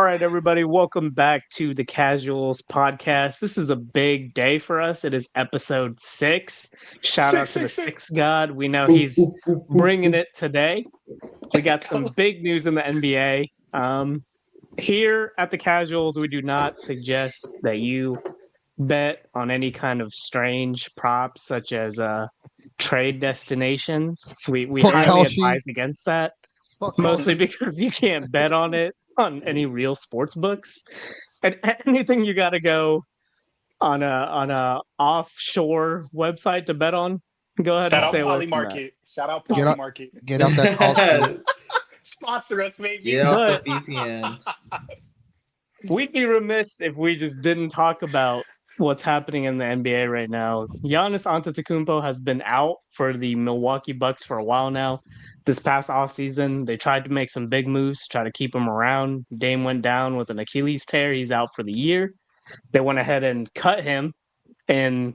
right, everybody, welcome back to the Casuals podcast. This is a big day for us. It is episode 6. Shout out Six, to the six, six. Six God. We know he's bringing it today. We got Let's some go. big news in the NBA. Here at the Casuals, we do not suggest that you bet on any kind of strange props such as trade destinations. We Fuck highly Kalshi. advise against that, Fuck mostly Kalshi. because you can't bet on it on any real sports books. And anything you got to go on a offshore website to bet on, go ahead and Shout stay out away from that. Polymarket. Shout out Get out, Polymarket. get out that Kalshi. Sponsor us, Get baby. off the But VPN. we'd be remiss if we just didn't talk about what's happening in the NBA right now. Giannis Antetokounmpo has been out for the Milwaukee Bucks for a while now. This past offseason, they tried to make some big moves, try to keep him around. Dame went down with an Achilles tear. He's out for the year. They went ahead and cut him and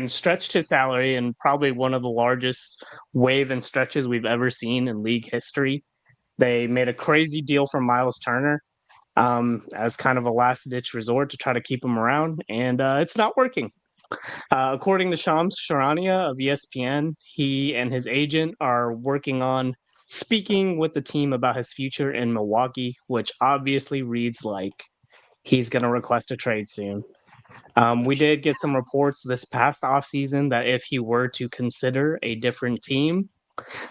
stretched his salary in probably one of the largest wave and stretches we've ever seen in league history. They made a crazy deal for Miles Turner as kind of a last ditch resort to try to keep him around, and it's not working. According to Shams Charania of ESPN, he and his agent are working on speaking with the team about his future in Milwaukee, which obviously reads like he's going to request a trade soon. We did get some reports this past offseason that if he were to consider a different team,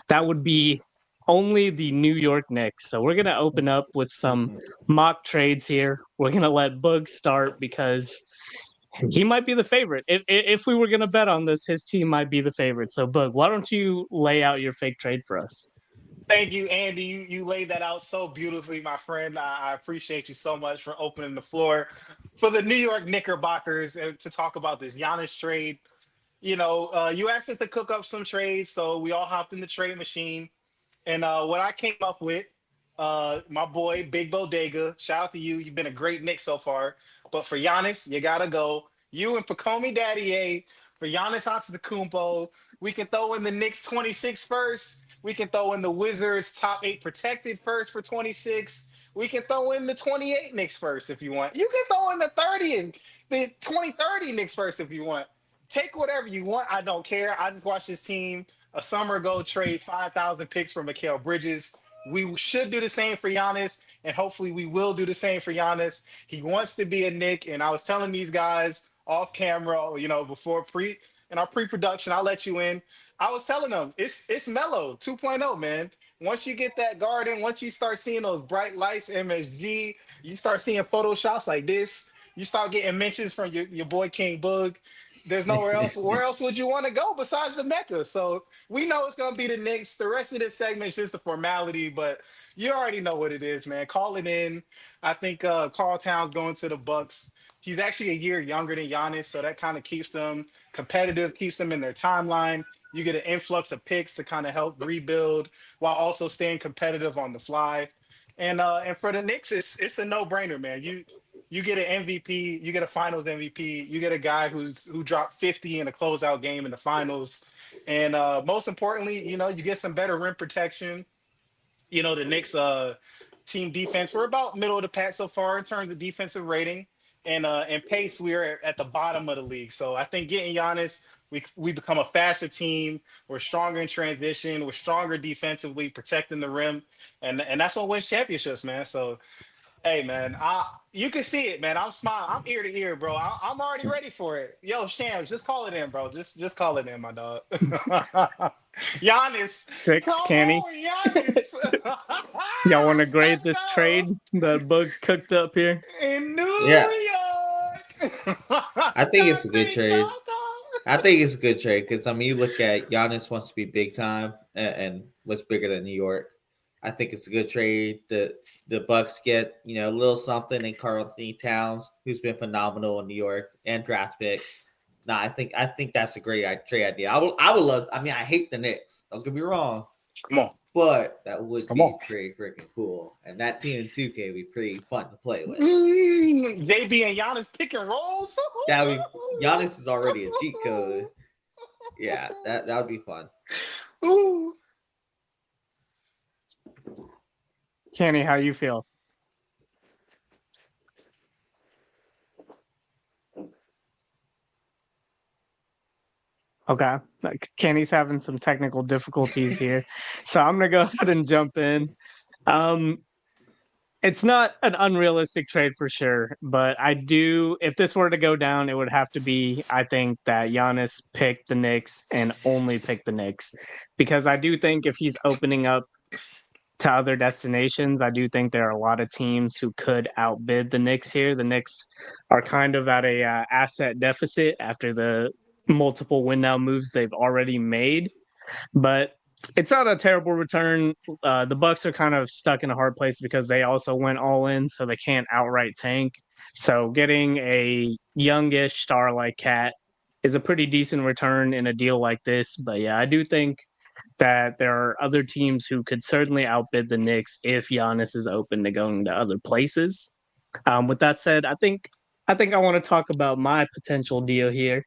that would be only the New York Knicks. So we're going to open up with some mock trades here. We're going to let Boog start because he might be the favorite. If we were going to bet on this, his team might be the favorite. So, Boog, why don't you lay out your fake trade for us? Thank you, Andy. You laid that out so beautifully, my friend. I appreciate you so much for opening the floor for the New York Knickerbockers to talk about this Giannis trade. You asked us to cook up some trades, so we all hopped in the trade machine. And what I came up with, my boy Big Bodega, shout out to you. You've been a great Knick so far. But for Giannis, you gotta go. You and Pacomi Daddy A for Giannis Antetokounmpo. We can throw in the Knicks 26 first. We can throw in the Wizards top 8 protected first for 26. We can throw in the 28 Knicks first if you want. You can throw in the 30 and the 2030 Knicks first if you want. Take whatever you want. I don't care. I just watched this team a summer ago trade 5,000 picks for Mikal Bridges. We should do the same for Giannis, and hopefully we will do the same for Giannis. He wants to be a Knick, and I was telling these guys off camera, before in our pre-production, I'll let you in. I was telling them it's Melo 2.0, man. Once you get that garden, once you start seeing those bright lights, MSG, you start seeing photoshops like this, you start getting mentions from your boy King Boog. There's nowhere else. Where else would you want to go besides the Mecca? So we know it's gonna be the Knicks. The rest of this segment is just a formality, but you already know what it is, man. Call it in. I think Carl Towns going to the Bucks. He's actually a year younger than Giannis, so that kind of keeps them competitive, keeps them in their timeline. You get an influx of picks to kind of help rebuild while also staying competitive on the fly. And for the Knicks, it's a no-brainer, man. You get an MVP, you get a Finals MVP, you get a guy who dropped 50 in a closeout game in the Finals, and most importantly, you get some better rim protection. The Knicks team defense, we're about middle of the pack so far in terms of defensive rating, and pace we're at the bottom of the league. So I think getting Giannis, we become a faster team. We're stronger in transition. We're stronger defensively, protecting the rim, and that's what wins championships, man. So hey man, you can see it, man. I'm smiling. I'm ear to ear, bro. I'm already ready for it. Yo, Shams, just call it in, bro. Just call it in, my dog. Giannis, Six, come Canny. on, Giannis. Y'all want to grade Let's this trade go that Boog cooked up here? in New Yeah, York. I think it's a good Dirty trade. I Jota. think it's a good trade because you look at Giannis wants to be big time and what's bigger than New York. I think it's a good trade. The Bucks get a little something in Karl Anthony Towns, who's been phenomenal in New York, and draft picks. No, I think that's a great trade idea. I would love. I mean, I hate the Knicks. Don't get me wrong, Come on, but that would come on. be pretty freaking cool, and that team in 2K would be pretty fun to play with. JB and Giannis pick and rolls. That would Giannis is already a cheat code. Yeah, that would be fun. Ooh. Canny, how you feel? Okay. Kenny's having some technical difficulties here. So I'm going to go ahead and jump in. Um, it's not an unrealistic trade for sure, but I do, if this were to go down, it would have to be, I think, that Giannis picked the Knicks and only picked the Knicks. Because I do think if he's opening up to other destinations, I do think there are a lot of teams who could outbid the Knicks here. The Knicks are kind of at a asset deficit after the multiple win now moves they've already made, but it's not a terrible return. The Bucks are kind of stuck in a hard place because they also went all in, so they can't outright tank. So getting a youngish star like Cat is a pretty decent return in a deal like this. But yeah, I do think that there are other teams who could certainly outbid the Knicks if Giannis is open to going to other places. With that said, I think I want to talk about my potential deal here.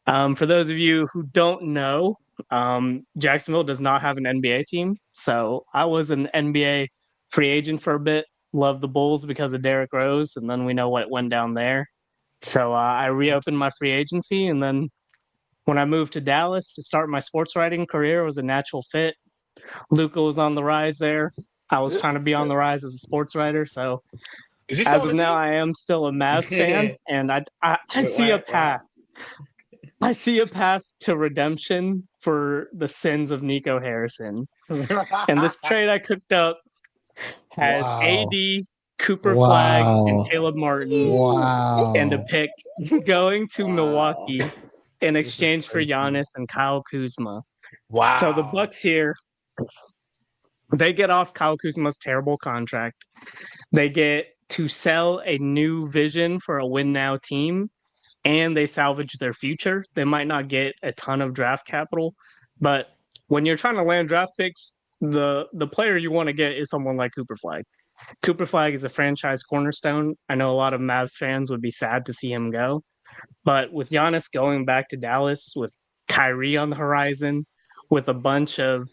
For those of you who don't know, Jacksonville does not have an NBA team. So I was an NBA free agent for a bit. Loved the Bulls because of Derrick Rose, and then we know what went down there. So I reopened my free agency, and then when I moved to Dallas to start my sports writing career, it was a natural fit. Luca was on the rise there. I was trying to be on the rise as a sports writer. So Is he still as on of the now, team? I am still a Mavs fan, Wait, and I see a path. wow. I see a path to redemption for the sins of Nico Harrison. And this trade I cooked up has Wow. AD, Cooper Flag, and Wow. Caleb Martin and a Wow. pick going to Wow. Milwaukee in This is exchange for crazy. Giannis and Kyle Kuzma. So the Wow. Bucks here, they get off Kyle Kuzma's terrible contract. They get to sell a new vision for a win now team and they salvage their future. They might not get a ton of draft capital, but when you're trying to land draft picks, the player you want to get is someone like Cooper Flag. Cooper Flag is a franchise cornerstone. I know a lot of Mavs fans would be sad to see him go, but with Giannis going back to Dallas, with Kyrie on the horizon, with a bunch of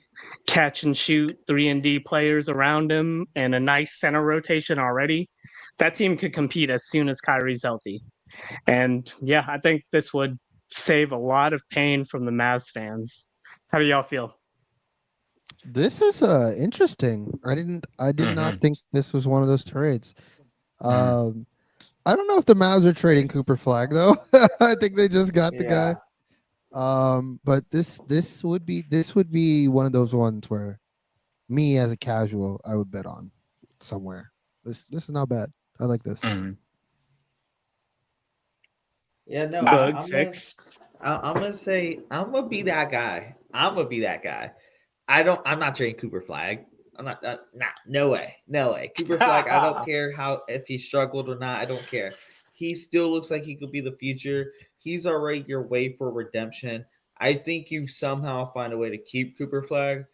catch and shoot 3 and D players around him and a nice center rotation already, that team could compete as soon as Kyrie's healthy. And yeah, I think this would save a lot of pain from the Mavs fans. How do y'all feel? This is interesting. I did not Hmm. think this was one of those trades. Um I don't know if the Mavs are trading Cooper Flag though. I think they just got the Yeah. guy. But this would be one of those ones where me as a casual I would bet on somewhere. This is not bad. I like this. Hmm. Yeah, no, Bug I'm gonna six. I'm gonna say I'm gonna be that guy. I'm gonna be that guy. I'm not trading Cooper Flag. I'm not. Nah, no way, no way. Cooper Flag. I don't care how if he struggled or not. I don't care. He still looks like he could be the future. He's already your way for redemption. I think you somehow find a way to keep Cooper Flag.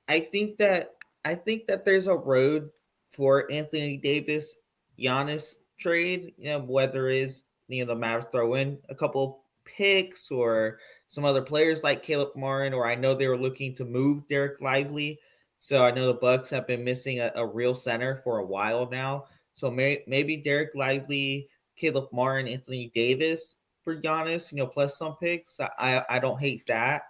I think that I think that there's a road for Anthony Davis Giannis trade. You know, whether is the Mavs throw in a couple picks or some other players like Caleb Martin, or I know they were looking to move Derek Lively. So I know the Bucks have been missing a real center for a while now. So maybe Derek Lively, Caleb Martin, Anthony Davis for Giannis, plus some picks. I don't hate that.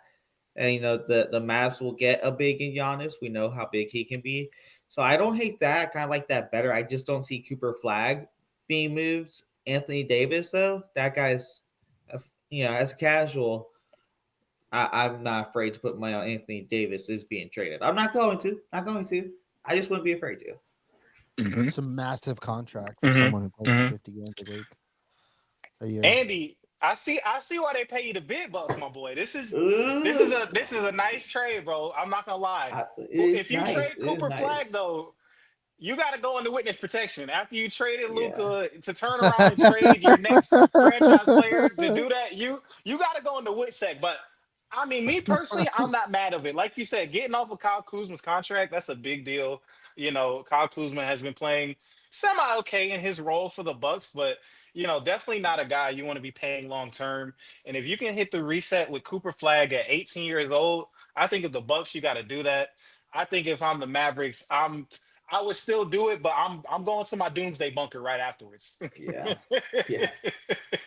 And the Mavs will get a big in Giannis. We know how big he can be. So I don't hate that. Kind of like that better. I just don't see Cooper Flag being moved. Anthony Davis though, that guy's as casual. I'm not afraid to put money on Anthony Davis is being traded. I'm not going to. Not going to. I just wouldn't be afraid to. Hmm. It's a massive contract for Hmm. someone who plays Hmm. 50 games a week a year. Andy, I see why they pay you the big bucks, my boy. This is this is Ooh, a this is a nice trade, bro. I'm not gonna lie. it's If you nice. trade It is Cooper Flag nice. though, you got to go into witness protection after you traded Yeah. Luca to turn around and trade your next franchise player to do that. You got to go into WITSEC. But I mean, me personally, I'm not mad of it. Like you said, getting off of Kyle Kuzma's contract, that's a big deal. Kyle Kuzma has been playing semi okay in his role for the Bucks, but definitely not a guy you want to be paying long term. And if you can hit the reset with Cooper Flag at 18 years old, I think if the Bucks, you got to do that. I think if I'm the Mavericks, I would still do it, but I'm going to my doomsday bunker right afterwards. Yeah, yeah.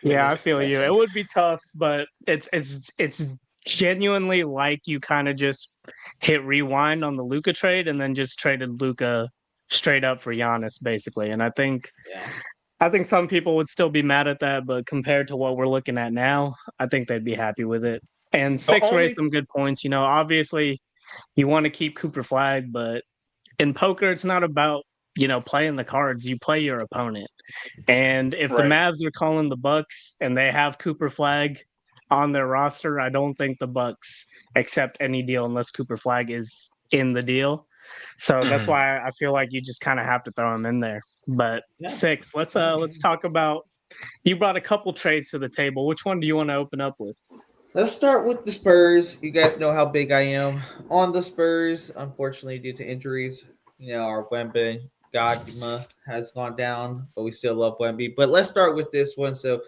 Yeah, I Finish feel you. It professional. would be tough, but it's genuinely like you kind of just hit rewind on the Luca trade and then just traded Luca straight up for Giannis, basically. And Yeah, I think some people would still be mad at that, but compared to what we're looking at now, I think they'd be happy with it. And The Six raised only some good points. Obviously you want to keep Cooper Flag, but in poker, it's not about playing the cards. You play your opponent. And if the right. Mavs are calling the Bucks and they have Cooper Flag on their roster, I don't think the Bucks accept any deal unless Cooper Flag is in the deal. So that's Mhm. why I feel like you just kind of have to throw him in there. But yeah. Six, let's talk about, you brought a couple trades to the table. Which one do you want to open up with? Let's start with the Spurs. You guys know how big I am on the Spurs. Unfortunately, due to injuries, our Wemby Godma has gone down, but we still love Wemby. But let's start with this one. So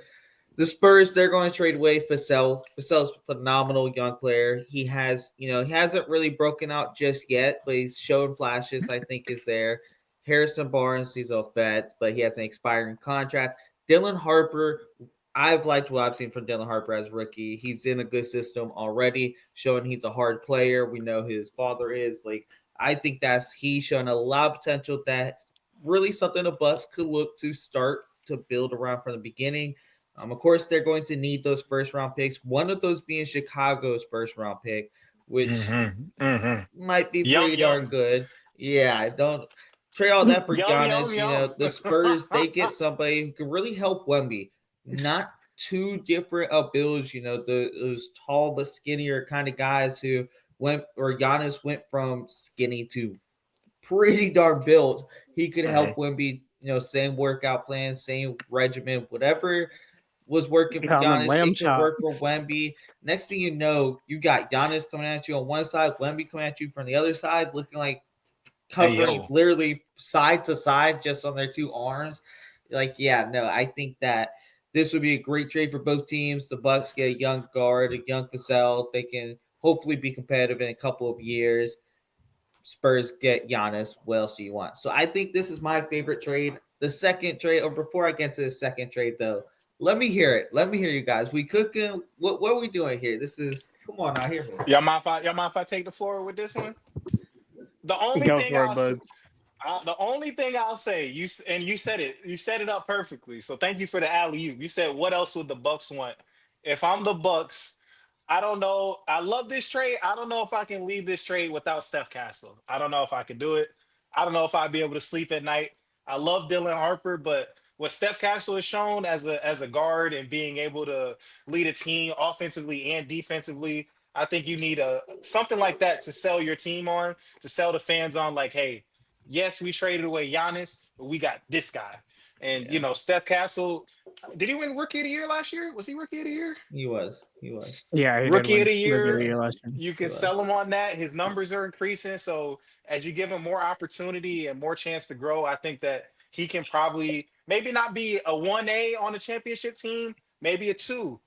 the Spurs, they're going to trade away Vassell. Vassell's a phenomenal young player. He hasn't really broken out just yet, but he's shown flashes. I think is there. Harrison Barnes, he's a vet, but he has an expiring contract. Dylan Harper, I've liked what I've seen from Dylan Harper as rookie. He's in a good system already, showing he's a hard player. We know who his father is. Like, I think he's shown a lot of potential. That's really something the Bucks could look to start to build around from the beginning. Of course, they're going to need those first round picks. One of those being Chicago's first round pick, which might be Yum pretty darn yum. good. Yeah, I don't trade all that for Yum yum Giannis. yum. The Spurs, they get somebody who can really help Wemby. Not two different builds, those tall but skinnier kind of guys who Giannis went from skinny to pretty darn built. He could Mhm. help Wemby, same workout plan, same regimen, whatever was working for Call them Giannis, lamb it can work for chops. Wemby. Next thing you know, you got Giannis coming at you on one side, Wemby coming at you from the other side, looking like Hey covering yo. literally side to side just on their two arms. Like, yeah, no, I think that this would be a great trade for both teams. The Bucks get a young guard, a young Vassell. They can hopefully be competitive in a couple of years. Spurs get Giannis. What else do you want? So I think this is my favorite trade. The second trade, or before I get to the second trade, though, let me hear it. Let me hear you guys. We cooking. What are we doing here? This is come on now. Hear me. Y'all mind if I take the floor with this one? The only Go thing for it, I'll bud. the only thing I'll say, you said it, you set it up perfectly. So thank you for the alley oop. You said what else would the Bucks want? If I'm the Bucks, I don't know. I love this trade. I don't know if I can leave this trade without Steph Castle. I don't know if I could do it. I don't know if I'd be able to sleep at night. I love Dylan Harper, but what Steph Castle has shown as a guard and being able to lead a team offensively and defensively, I think you need a something like that to sell your team on, to sell the fans on. Like, hey, yes, we traded away Giannis, but we got this guy. And Yeah, Steph Castle, did he win Rookie of the Year last year? Was he Rookie of the Year? he was. He was. Yeah, he did Rookie of win the Rookie of He the year, Year was. last year. you He can was. sell him on that. His numbers are increasing. So as you give him more opportunity and more chance to grow, I think that he can probably maybe not be a 1A on a championship team, maybe a two,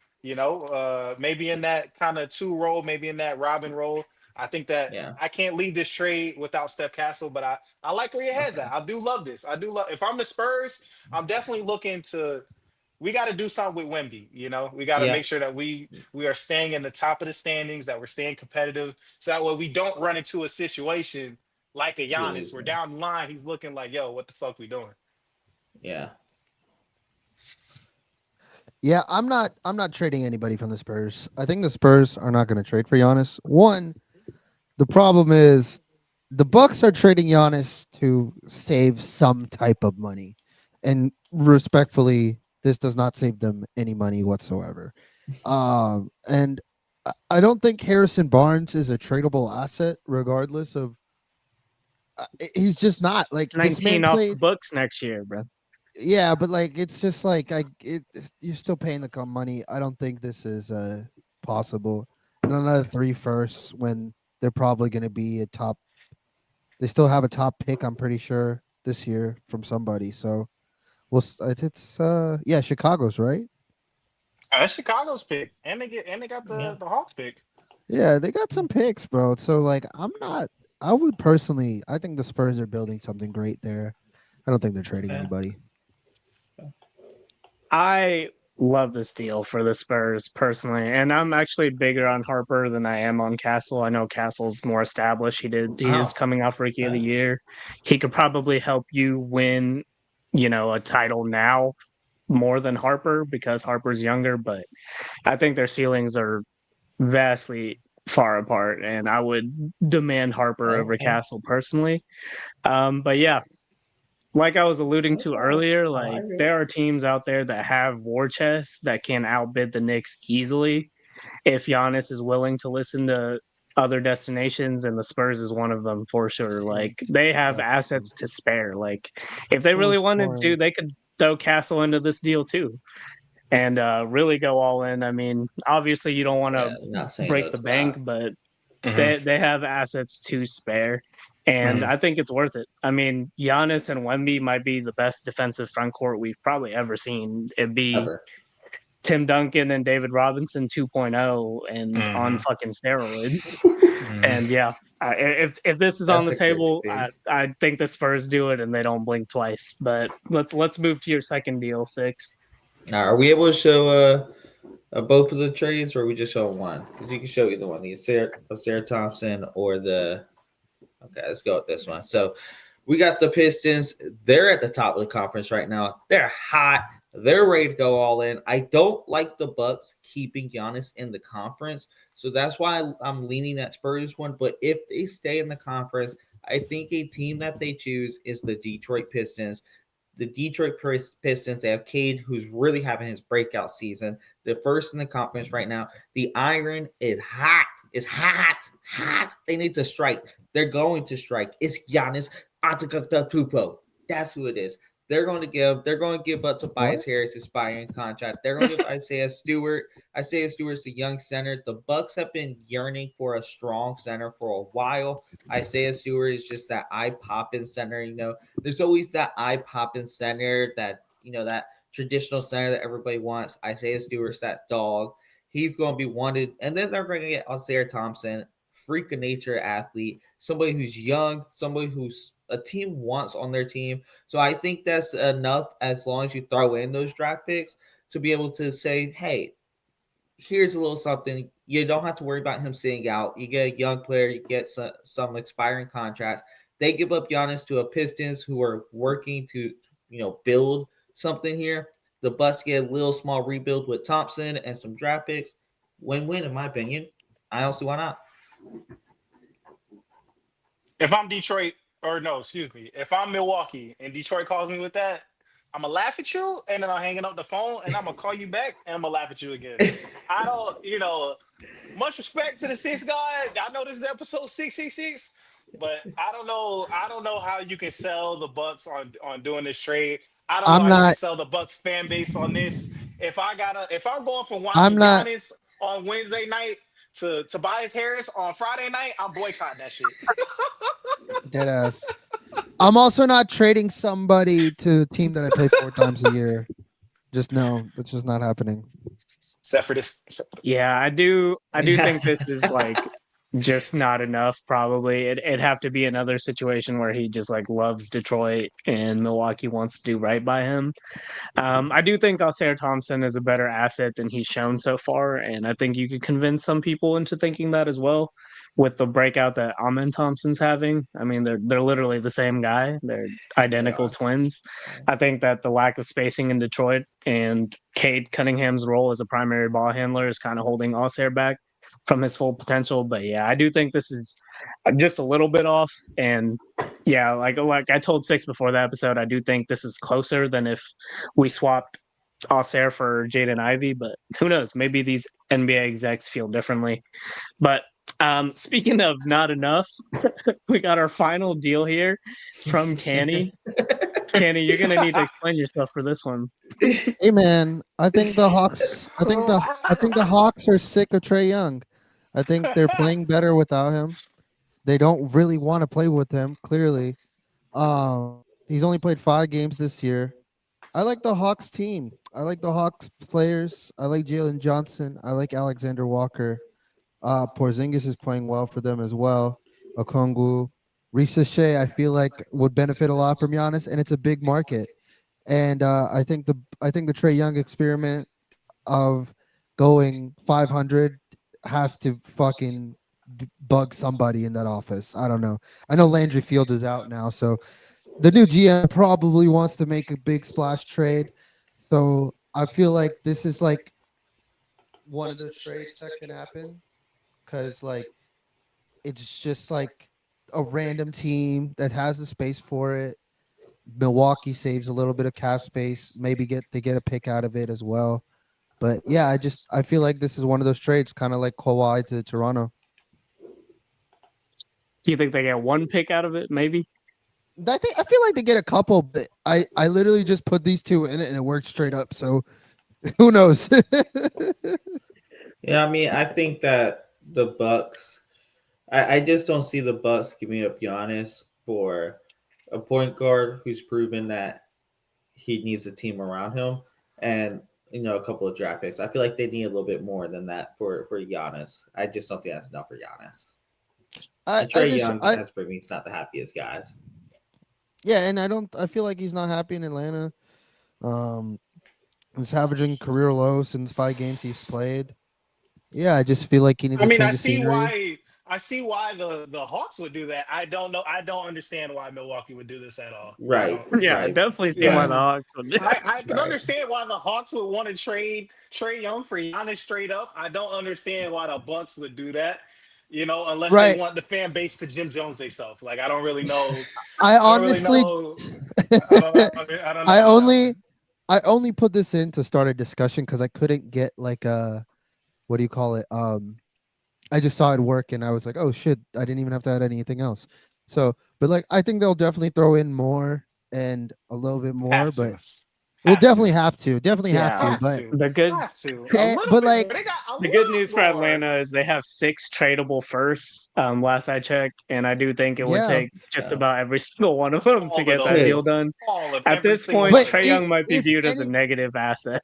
maybe in that kind of two role, maybe in that Robin role. I think that Yeah. I can't leave this trade without Steph Castle, but I like where your head's Okay. at. I do love this. I do love, if I'm the Spurs, I'm definitely looking to, we got to do something with Wemby. We got to Yeah. make sure that we are staying in the top of the standings, that we're staying competitive, so that way we don't run into a situation like a You Giannis. lose We're him. down the line. He's looking like, yo, what the fuck we doing? Yeah. Yeah, I'm not trading anybody from the Spurs. I think the Spurs are not going to trade for Giannis. One, the problem is the Bucks are trading Giannis to save some type of money. And respectfully, this does not save them any money whatsoever. And I don't think Harrison Barnes is a tradable asset regardless of he's just not. Like, this man 19 off the played. books next year, bro. Yeah, but like it's just like you're still paying the money. I don't think this is possible. And another three firsts when they're probably going to be a top. They still have a top pick, I'm pretty sure, this year from somebody. So it's yeah, Chicago's right. That's Chicago's pick, and they got Yeah. the Hawks pick. Yeah, they got some picks, bro. So like I'm not. I would personally. I think the Spurs are building something great there. I don't think they're trading Yeah. anybody. I love this deal for the Spurs personally, and I'm actually bigger on Harper than I am on Castle. I know Castle's more established. He's Oh, coming off Rookie of the okay. Year. He could probably help you win, a title now more than Harper because Harper's younger, but I think their ceilings are vastly far apart, and I would demand Harper over Okay. Castle personally. But yeah, like I was alluding to Okay. earlier, I like like it. there are teams out there that have war chests that can outbid the Knicks easily if Giannis is willing to listen to other destinations, and the Spurs is one of them for sure. Like they have Definitely. assets to spare. Like if they really Who's wanted to, scoring? they could throw Castle into this deal too and really go all in. I mean, obviously you don't want to Yeah, not saying break no the to bank, that. but Hmm. they have assets to spare, and Hmm. I think it's worth it. I mean, Giannis and Wemby might be the best defensive front court we've probably ever seen. It'd be Ever. Tim Duncan and David Robinson 2.0 and on Hmm. fucking steroids. Hmm. And yeah, if this is on That's the a good table, pick. I think the Spurs do it and they don't blink twice. But let's move to your second deal, Six. Now, are we able to show both of the trades, or are we just showing one? Because you can show either one, the Sarah Thompson or the. Okay, let's go with this one. So we got the Pistons. They're at the top of the conference right now. They're hot. They're ready to go all in. I don't like the Bucks keeping Giannis in the conference, so that's why I'm leaning that Spurs one. But if they stay in the conference, I think a team that they choose is the Detroit Pistons. The Detroit Pistons, they have Cade, who's really having his breakout season. The first in the conference right now. The iron is hot. It's hot. Hot. They need to strike. They're going to strike. It's Giannis Antetokounmpo. That's who it is. They're going to give up What? Tobias Harris' expiring contract. They're going to give Isaiah Stewart. Isaiah Stewart's a young center. The Bucks have been yearning for a strong center for a while. Isaiah Stewart is just that eye popping center. There's always that eye popping center that traditional center that everybody wants. Isaiah Stewart's that dog. He's going to be wanted. And then they're going to get Isaiah Thompson, freak of nature athlete, somebody who's young, somebody who's a team wants on their team. So I think that's enough as long as you throw in those draft picks to be able to say, hey, here's a little something. You don't have to worry about him sitting out. You get a young player, you get some expiring contracts. They give up Giannis to a Pistons who are working to, build something here. The Bucks get a little small rebuild with Thompson and some draft picks. Win-win, in my opinion. I don't see why not. If I'm Detroit, or no, excuse me, if I'm Milwaukee and Detroit calls me with that, I'm gonna laugh at you and then I'm hanging up the phone and I'm gonna call you back and I'm gonna laugh at you again. I don't, much respect to the six guy. I know this is episode 666, but I don't know. I don't know how you can sell the Bucks on doing this trade. I don't know I'm how you can not. sell the Bucks fan base on this. If I'm going from I'm watching not Giannis on Wednesday night to Tobias Harris on Friday night, I'm boycotting that shit. dead ass. I'm also not trading somebody to a team that I play 4 times a year. Just no, that's just not happening. Except for this. Yeah, I do think this is like just not enough probably. It'd have to be another situation where he just like loves Detroit and Milwaukee wants to do right by him. I do think Altair Thompson is a better asset than he's shown so far, and I think you could convince some people into thinking that as well with the breakout that Amen Thompson's having. I mean, they're literally the same guy. They're They identical are. twins. Yeah. I think that the lack of spacing in Detroit and Cade Cunningham's role as a primary ball handler is kind of holding Altair back from his full potential. But yeah, I do think this is just a little bit off. And yeah, like I told Six before the episode, I do think this is closer than if we swapped Altair for Jaden Ivey, but who knows? Maybe these NBA execs feel differently. But speaking of not enough, we got our final deal here from Canny. Canny, you're gonna need to explain yourself for this one. Hey man, I think the Hawks. I think the Hawks are sick of Trey Young. I think they're playing better without him. They don't really want to play with him. Clearly, he's only played 5 games this year. I like the Hawks team. I like the Hawks players. I like Jalen Johnson. I like Alexander Walker. Porzingis is playing well for them as well. Okongwu. Ricochet, I feel like would benefit a lot from Giannis, and it's a big market. And I think the Trey Young experiment of going 500 has to fucking bug somebody in that office. I don't know. I know Landry Fields is out now, so the new GM probably wants to make a big splash trade. So I feel like this is like one of the trades that can happen because like it's just like a random team that has the space for it. Milwaukee saves a little bit of cap space. Maybe they get a pick out of it as well. But yeah, I feel like this is one of those trades, kind of like Kawhi to Toronto. Do you think they get one pick out of it? Maybe. I feel like they get a couple, but I literally just put these two in it and it worked straight up. So who knows? Yeah, I mean, I think that the Bucks. I just don't see the Bucks giving up Giannis for a point guard who's proven that he needs a team around him, and a couple of draft picks. I feel like they need a little bit more than that for Giannis. I just don't think that's enough for Giannis. And Trey Young has proven he's not the happiest guys. Yeah, and I feel like he's not happy in Atlanta. He's averaging career low since 5 games he's played. Yeah, I just feel like he needs I a mean, change of scenery. I see why the Hawks would do that. I don't know. I don't understand why Milwaukee would do this at all. Right. Yeah, I Right. definitely see why Yeah. the Hawks would do. I can Right. understand why the Hawks would want to trade Trey Young for Giannis straight up. I don't understand why the Bucks would do that. Unless they Right. want the fan base to Jim Jones themselves. Like I don't really know. I I don't really honestly, know. I don't know. I don't know. I only put this in to start a discussion because I couldn't get like a what do you call it? I just saw it work and I was like, oh shit, I didn't even have to add anything else. So, but like, I think they'll definitely throw in more and a little bit more, Have but to. we'll Have definitely to. definitely have to. Yeah, Have But to. the good Have to. A little but bit more. like They got a the good lot news for more. Atlanta is they have 6 tradable firsts. Last I checked, and I do think it would yeah, take just about every single one of them to All of get that those. deal done. All of At every this single point, one but of Trey those. Young might be if viewed as a any, negative asset.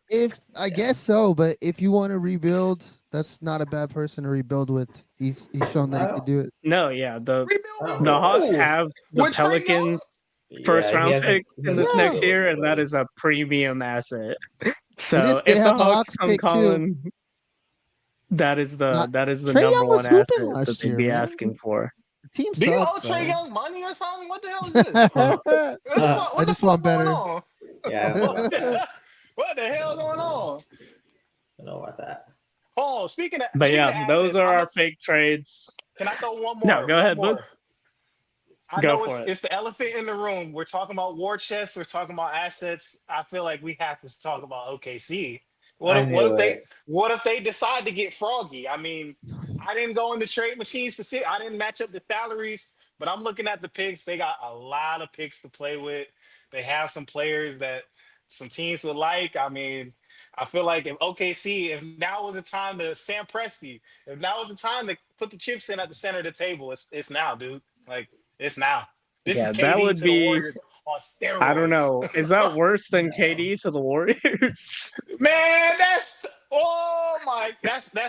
if I guess so, but if you want to rebuild, that's not a bad person to rebuild with. He's shown that I he don't. could do it. No, yeah, the Rebuild I don't the hate Hawks that. who? have the With Trey Pelicans Young? first Yeah, he round hasn't. pick He in hasn't this Yeah, next rebuilt, year, and that but is a premium asset. it So is. They if the have the Hawks Hawks come pick too. calling, that is the Not number Trey Young one was hooping asset that last they'd year, be man. asking for. The team Do you sucks, owe Trey bro. Young money or something? What the hell is this? What the fuck? I What the just fuck want going better. on? yeah, I don't know about that. What the hell going on? I don't know about that. Oh, But speaking yeah, of those assets, are our fake trades. can I throw one No, more? go One ahead, Book. more. I Go know for it. it's the elephant in the room. We're talking about war chests. We're talking about assets. I feel like we have to talk about OKC. I knew it. What if they decide to get froggy? I mean, I didn't go in the trade machine specific. I didn't match up the salaries, but I'm looking at the picks. They got a lot of picks to play with. They have some players that some teams would like. I mean, I feel like if OKC, if now was the time to Sam Presti, if now was the time to put the chips in at the center of the table, it's now, dude. Like it's now. This is Yeah, that KD would to the be. Warriors on I don't steroids. know. Is that worse than No. KD to the Warriors? Man, that's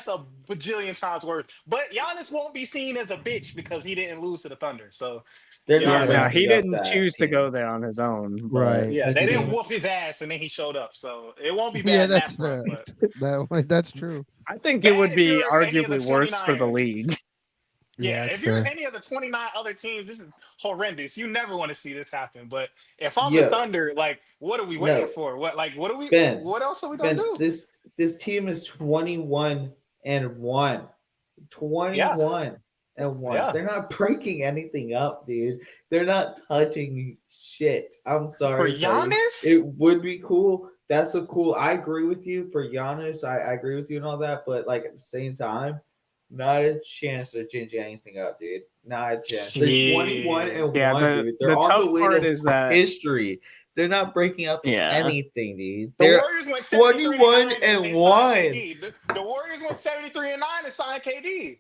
a bajillion times worse. But Giannis won't be seen as a bitch because he didn't lose to the Thunder. So They're you know what Yeah, I not no, mean? breaking he up didn't that choose to go team. there on his own. But Right. Yeah, They they just didn't Team. whoop his ass and then he showed up. So it won't be yeah, bad in that that's front, fair. but That's true. I think it bad would if be you're any of the arguably worse for the 29. league. Yeah, Yeah, it's if you're fair. any of the 29 other teams, this is horrendous. You never want to see this happen. But if I'm the Yeah, Thunder, like, what are we waiting no, for? Ben. What else are we gonna Ben, do? this team is 21-1. Yeah, 21-1. yeah. They're not breaking anything up, dude. They're not touching shit. I'm For sorry to tell you. Giannis? It would be cool. That's a cool. I agree with you for Giannis. I agree with you and all that, but like at the same time, not a chance they're changing anything up, dude. Not a chance. They're 21 Shit. and Yeah, one, dude. They're the on tough the way part to is that history. They're not breaking up yeah, anything, dude. The They're Warriors went 73 and 21 9 and and they signed 1. KD. The Warriors went 73 and 9 and signed KD.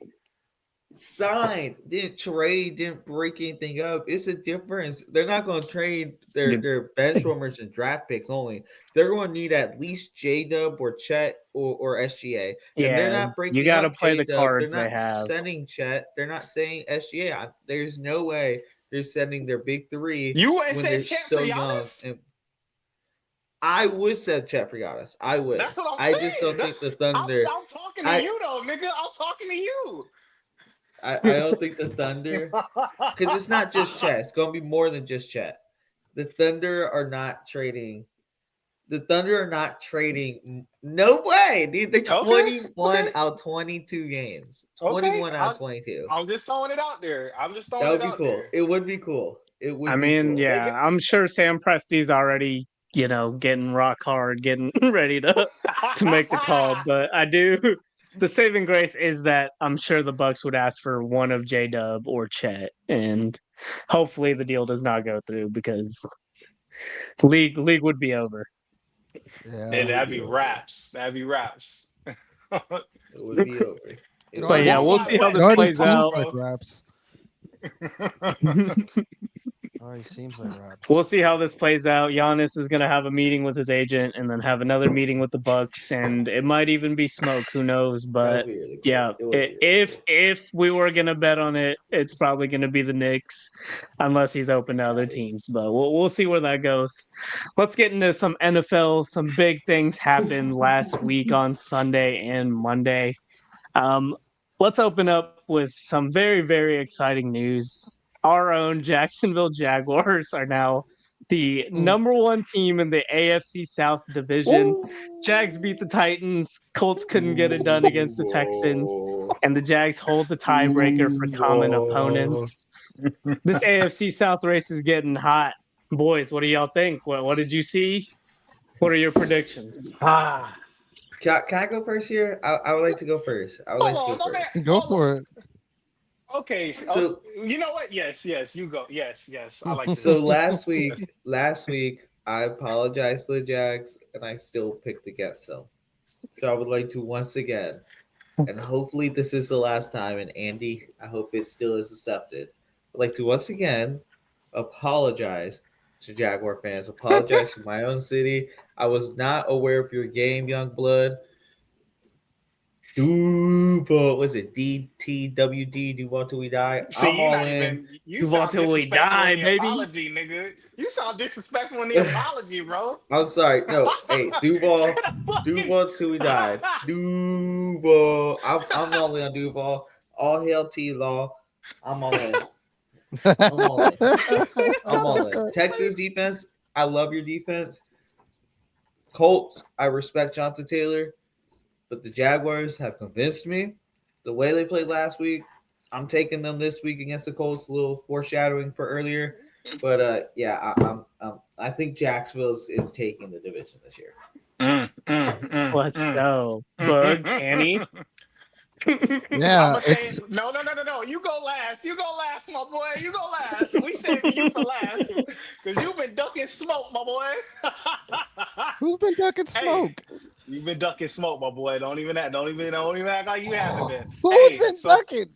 signed, didn't trade, didn't break anything up. It's a difference. They're not going to trade their bench warmers and draft picks only. They're going to need at least J Dub or Chet or SGA, and they're Yeah, not you breaking got to up play J the Dub. They're cards they not have. sending Chet. They're not saying SGA. There's no way they're sending their big three You would when say they're Chet for so young. Giannis? And I would send Chet for Giannis. I would. That's what I'm I just saying. don't think the Thunder. I'm talking to I you though, nigga. I'm talking to you. I don't think the Thunder, because it's not just Chet. It's going to be more than just Chet. The Thunder are not trading. The Thunder are not trading. No way, dude. They're Okay, 21 out of 22 games. okay. 21 out of 22. I'm just throwing it out there. I'm just That throwing would it be out cool. there. It would be cool. It I would be mean, cool. yeah, I'm sure Sam Presti's already, getting rock hard, getting ready to make the call. But I do. The saving grace is that I'm sure the Bucks would ask for one of J Dub or Chet, and hopefully the deal does not go through because league would be over. Yeah, Yeah. It would that'd be be over. raps. That'd be raps. It would be over. It It But would yeah, already be we'll Worldwide see over. how it this West, already baby. plays Come on, seems out. like bro. raps. Already seems like raps. We'll see how this plays out. Giannis is going to have a meeting with his agent and then have another meeting with the Bucks, and it might even be smoke. Who knows? That would But be really cool. yeah, It would be really if cool. if we were going to bet on it, it's probably going to be the Knicks, unless he's open to other Sadly. teams. But we'll see where that goes. Let's get into some NFL. Some big things happened last week on Sunday and Monday. Um, let's open up with some very, very exciting news. Our own Jacksonville Jaguars are now the Mm. number one team in the AFC South division. Jags beat the Titans. Colts couldn't get it done against the Texans. And the Jags hold the tiebreaker for common opponents. This AFC South race is getting hot. Boys, what do y'all think? What did you see? What are your predictions? Ah, Can I go first here? I would like to go first. I would like to hold go on, my man. first. Go Hold on. for it. Okay. So You know what? Yes, you go. Yes. I like this. So last week, I apologized to the Jags, and I still picked against them. So I would like to once again, and hopefully this is the last time. And Andy, I hope it still is accepted. I'd like to once again apologize to Jaguar fans. Apologize to my own city. I was not aware of your game, young blood. Duval, was it DTWD? Duval till we die. See, I'm you all not in. even. You Move on sound till we disrespectful in die, the baby. apology, nigga. You sound disrespectful in the apology, bro. I'm sorry. No, hey, Said Duval, a fucking. Duval till we died. Duval. I'm all in on Duval. All hail T Law. I'm all in. I'm all in. I'm all in. Texas defense. I love your defense. Colts. I respect Jonathan Taylor, but the Jaguars have convinced me. The way they played last week, I'm taking them this week against the Colts. A little foreshadowing for earlier, but yeah, I think Jacksonville is taking the division this year. Let's go. Bug, Annie. I'm Yeah, gonna say it's no. You go last. You go last, my boy. You go last. We saving you for last because you've been ducking smoke, my boy. who's been ducking Hey, smoke? you've been ducking smoke, my boy. Don't even act like you haven't been. Who's Hey, been so ducking?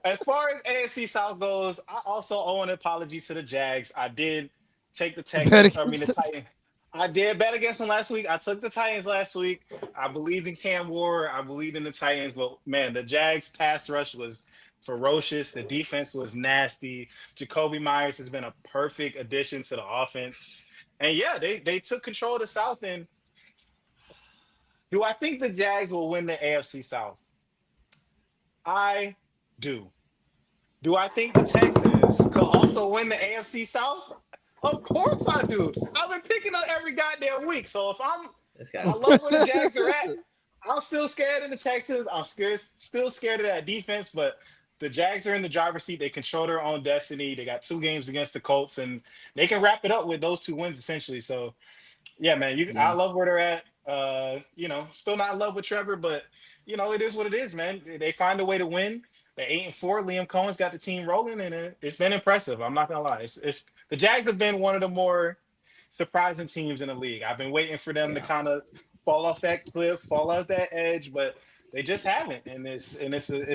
as far as AFC South goes, I also owe an apology to the Jags. I did take the Bet Texans. I mean the against Titans. I did bet against them last week. I took the Titans last week. I believed in Cam Ward. I believed in the Titans, but man, the Jags pass rush was ferocious. The defense was nasty. Jacoby Myers has been a perfect addition to the offense. And yeah, they took control of the South. And do I think the Jags will win the AFC South? I do. Do I think the Texans could also win the AFC South? Of course I do. I've been picking up every goddamn week. So if This I guy's love where the Jags are at, I'm still scared of the Texans. I'm still scared of that defense, but the Jags are in the driver's seat. They control their own destiny. They got 2 games against the Colts, and they can wrap it up with those 2 wins essentially. So yeah, man, I yeah. love where they're at. Still not in love with Trevor, but it is what it is, man. They find a way to win. They're 8-4. Liam Cohen's got the team rolling, and it's been impressive. I'm not gonna lie. It's the Jags have been one of the more surprising teams in the league. I've been waiting for them to Yeah. kind of fall off that cliff, fall off that edge, but They just haven't, and it's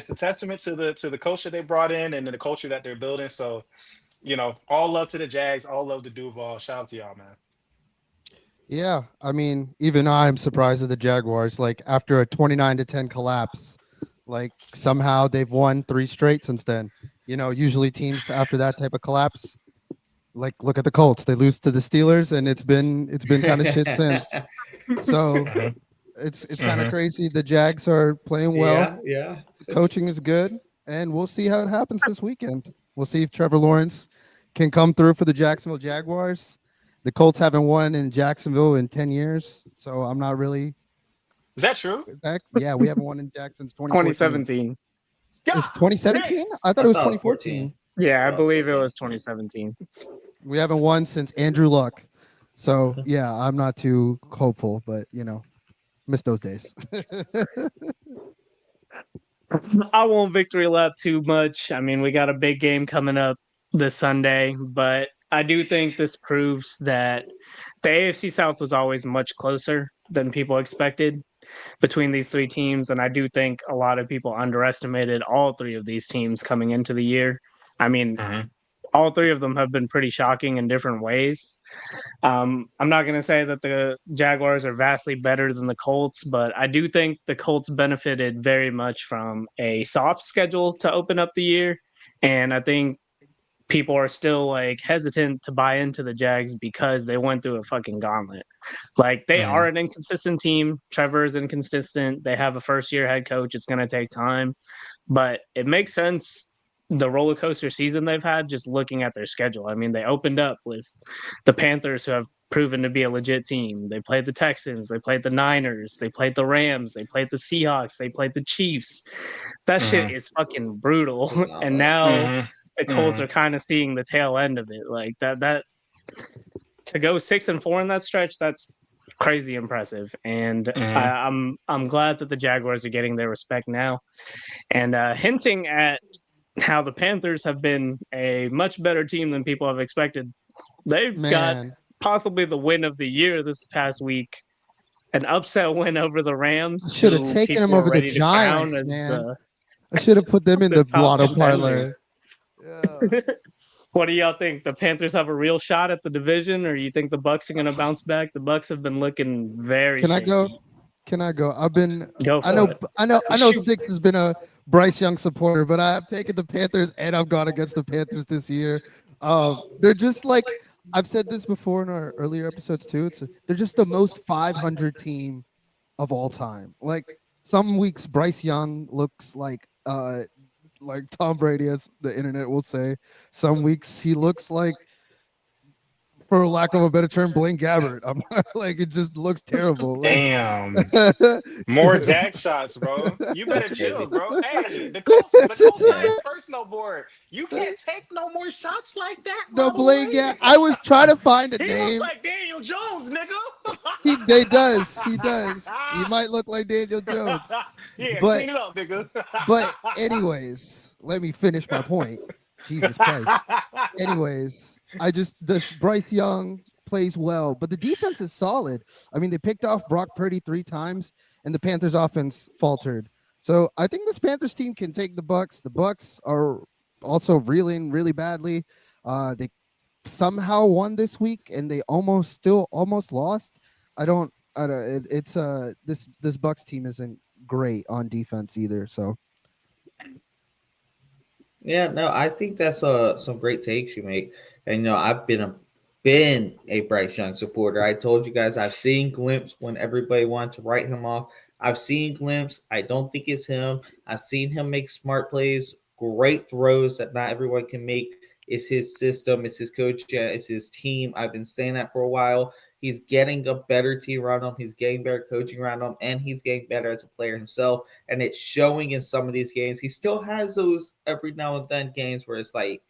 a testament to the culture they brought in and the culture that they're building. So all love to the Jags, all love to Duval. Shout out to y'all, man. Yeah, I mean, even I'm surprised at the Jaguars. Like after a 29-10 collapse, like somehow they've won 3 straight since then. Usually teams after that type of collapse, like look at the Colts, they lose to the Steelers, and it's been kind of shit since. So Mhm, it's kind of mhm. crazy. The Jags are playing well. Yeah, yeah. Coaching is good, and we'll see how it happens this weekend. We'll see if Trevor Lawrence can come through for the Jacksonville Jaguars. The Colts haven't won in Jacksonville in 10 years, so I'm not really. Is that true? Yeah, we haven't won in Jack since 2014. 2017. It's God damn. 2017? I thought I it was thought it was 14. 2014. Yeah, I Thought it was believe it 14. was 2017. We haven't won since Andrew Luck. So, yeah, I'm not too hopeful, but, miss those days. I won't victory lap too much. I mean, we got a big game coming up this Sunday, but I do think this proves that the AFC South was always much closer than people expected between these 3 teams. And I do think a lot of people underestimated all 3 of these teams coming into the year. I mean, Mhm, all 3 of them have been pretty shocking in different ways. I'm not going to say that the Jaguars are vastly better than the Colts, but I do think the Colts benefited very much from a soft schedule to open up the year. And I think people are still like hesitant to buy into the Jags because they went through a fucking gauntlet. Like they are mhm, an inconsistent team. Trevor is inconsistent. They have a first year head coach. It's going to take time, but it makes sense the roller coaster season they've had just looking at their schedule. I mean, they opened up with the Panthers, who have proven to be a legit team. They played the Texans, they played the Niners, they played the Rams, they played the Seahawks, they played the Chiefs. That shit mhm, is fucking brutal. The And gauntlet. now mhm, the Colts mhm, are kind of seeing the tail end of it. Like that to go 6-4 in that stretch, that's crazy impressive. And mhm. I'm glad that the Jaguars are getting their respect now. And hinting at how the Panthers have been a much better team than people have expected. They've got Man, possibly the win of the year this past week, an upset win over the I Rams, should have who taken him people are over the ready to crown Giants, as man. I should have put them in the the top lotto contender. parlay. Yeah. What do y'all think? The Panthers have a real shot at the division, or you think the Bucks are going to bounce back? The Bucks have been looking very Can I go? shaky. Can I go? I've been. Go I for know. it. I know. Shoot. Six has been a Bryce Young supporter, but I have taken the Panthers, and I've gone against the Panthers this year. They're just like I've said this before in our earlier episodes too. They're just the most 500 team of all time. Like some weeks, Bryce Young looks like Tom Brady, as the internet will say. Some weeks he looks like, for lack of a better term, Blaine Gabbert. I'm like it just looks terrible. Like Damn. More jack shots, bro. You better That's chill, crazy. bro. Hey, the Colts got Yeah. his personal board. You can't take no more shots like that, the my Blaine boy. Gabbert. I was trying to find a He looks name. like Daniel Jones, nigga. They does. He does. He might look like Daniel Jones. Yeah, But clean it up, nigga. anyways, let me finish my point. Jesus Christ. Anyways, I just this Bryce Young plays well, but the defense is solid. I mean, they picked off Brock Purdy 3 times, and the Panthers offense faltered. So I think this Panthers team can take the Bucks. The Bucks are also reeling really badly. They somehow won this week, and they almost lost. I don't. It's this Bucks team isn't great on defense either. So Yeah, no, I think that's some great takes you make. And I've been a Bryce Young supporter. I told you guys I've seen glimpse when everybody wanted to write him off. I've seen glimpse. I don't think it's him. I've seen him make smart plays, great throws that not everyone can make. It's his system, it's his coach, it's his team. I've been saying that for a while. He's getting a better team around him. He's getting better coaching around him, and he's getting better as a player himself. And it's showing in some of these games. He still has those every now and then games where it's like,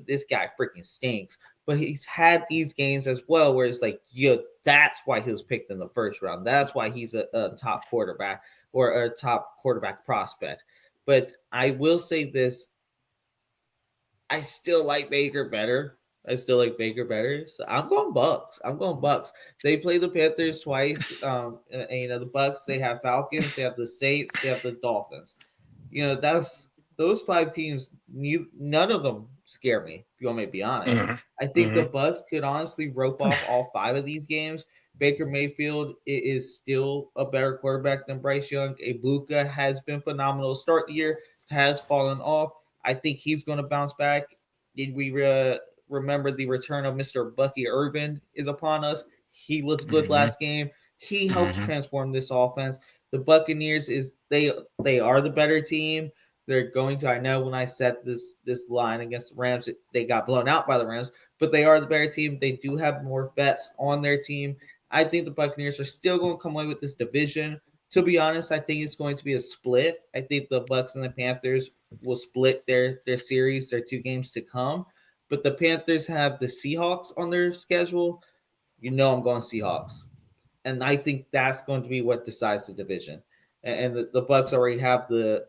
this guy freaking stinks. But he's had these games as well where it's like, yo, that's why he was picked in the first round. That's why he's a top quarterback or a top quarterback prospect. But I will say this, I still like Baker better. I still like Baker better. So I'm going Bucks. They play the Panthers twice. And the Bucks, they have Falcons, they have the Saints, they have the Dolphins. That's those 5 teams. None of them scare me. If you want me to be honest, I think the Bucks could honestly rope off all 5 of these games. Baker Mayfield is still a better quarterback than Bryce Young. Ibuka has been phenomenal. Start the year, has fallen off. I think he's going to bounce back. Did we remember the return of Mr. Bucky Irvin is upon us? He looked good last game. He helps transform this offense. The Buccaneers they are the better team. They're going to. I know when I set this line against the Rams, they got blown out by the Rams, but they are the better team. They do have more vets on their team. I think the Buccaneers are still going to come away with this division. To be honest, I think it's going to be a split. I think the Bucks and the Panthers will split their series, their 2 games to come. But the Panthers have the Seahawks on their schedule. I'm going Seahawks. And I think that's going to be what decides the division. And the Bucks already have the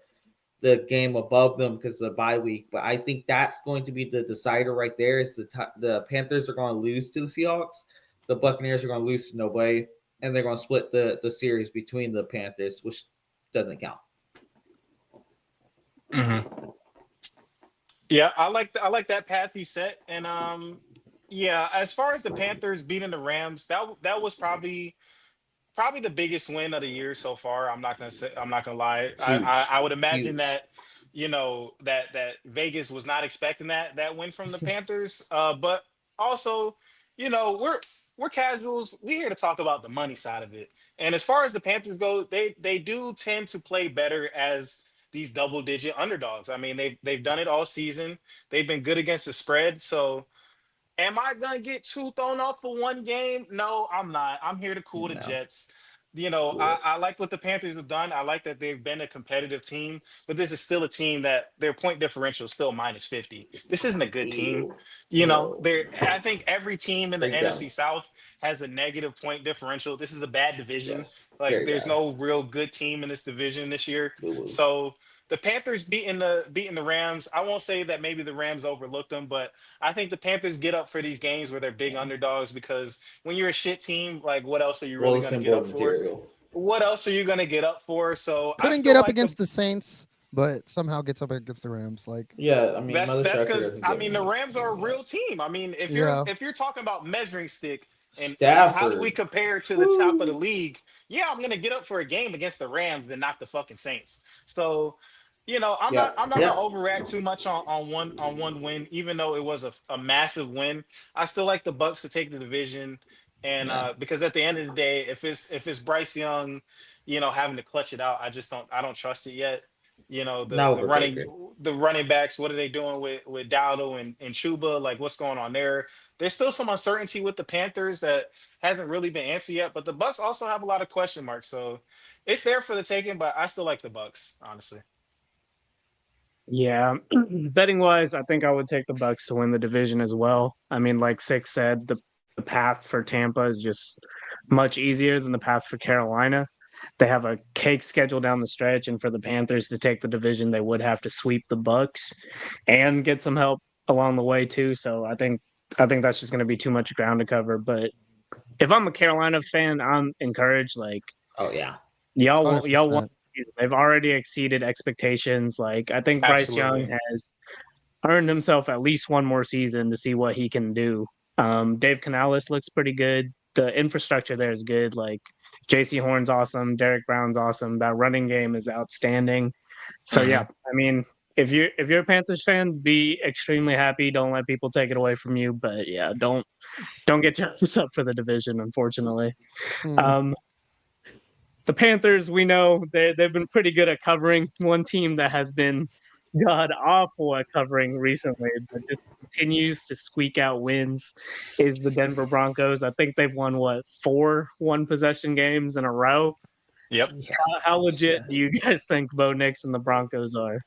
game above them because of the bye week. But I think that's going to be the decider right there. Is the Panthers are going to lose to the Seahawks. The Buccaneers are going to lose to nobody. And they're going to split the series between the Panthers, which doesn't count. Yeah, I like that path you set, and yeah, as far as the Panthers beating the Rams, that was probably the biggest win of the year so far. I'm not gonna lie. I would imagine Huge. that that Vegas was not expecting that win from the Panthers. But also, we're casuals. We're here to talk about the money side of it. And as far as the Panthers go, they do tend to play better as these double digit underdogs. I mean, they've done it all season. They've been good against the spread. So am I gonna get too thrown off for one game? No, I'm not. I'm here to cool the No. Jets. I like what the Panthers have done. I like that they've been a competitive team, but this is still a team that their point differential is still -50. This isn't a good team. Ew. No. I think every team in the Break down. NFC South has a negative point differential. This is a bad division. Yes. Like Very there's bad. no real good team in this division this year. Boo-boo. So the Panthers beating the Rams. I won't say that maybe the Rams overlooked them, but I think the Panthers get up for these games where they're big underdogs because when you're a shit team, like what else are you really going to Bulletin get up board for? material. What else are you going to get up for? So I Couldn't still get up like against the Saints, but somehow gets up against the Rams. Like, Yeah, I mean, Mother that's Striker because doesn't I give mean the me Rams are a real team. I mean yeah, if you're talking about measuring stick and how do we Stafford. compare to the top of the league? Yeah, I'm going to get up for a game against the Rams and not the fucking Saints. So Yep. I'm not gonna Yep. overreact too much on one win, even though it was a massive win. I still like the Bucks to take the division, and Yeah. because at the end of the day, if it's Bryce Young, having to clutch it out, I don't trust it yet. Not over Baker. The running backs, what are they doing with Dowdle and Chuba? Like what's going on there? There's still some uncertainty with the Panthers that hasn't really been answered yet, but the Bucks also have a lot of question marks, so it's there for the taking. But I still like the Bucks, honestly. Yeah, betting wise, I think I would take the Bucks to win the division as well. I mean, like Six said, the path for Tampa is just much easier than the path for Carolina. They have a cake schedule down the stretch, and for the Panthers to take the division, they would have to sweep the Bucks and get some help along the way too. So I think that's just going to be too much ground to cover. But if I'm a Carolina fan, I'm encouraged. Like Oh yeah. y'all want 100%. they've already exceeded expectations. Like I think Bryce Young Absolutely. has earned himself at least one more season to see what he can do. Dave Canales looks pretty good. The infrastructure there is good. Like J.C. Horn's awesome. Derek Brown's awesome. That running game is outstanding. So yeah, I mean, if you're a Panthers fan, be extremely happy. Don't let people take it away from you. But yeah, don't get jealous up for the division, unfortunately. Hmm. Um, the Panthers, we know they've been pretty good at covering. One team that has been god awful at covering recently, but just continues to squeak out wins is the Denver Broncos. I think they've won what 4 1 possession games in a row. Yep. Yeah. How legit Yeah. do you guys think Bo Nix and the Broncos are?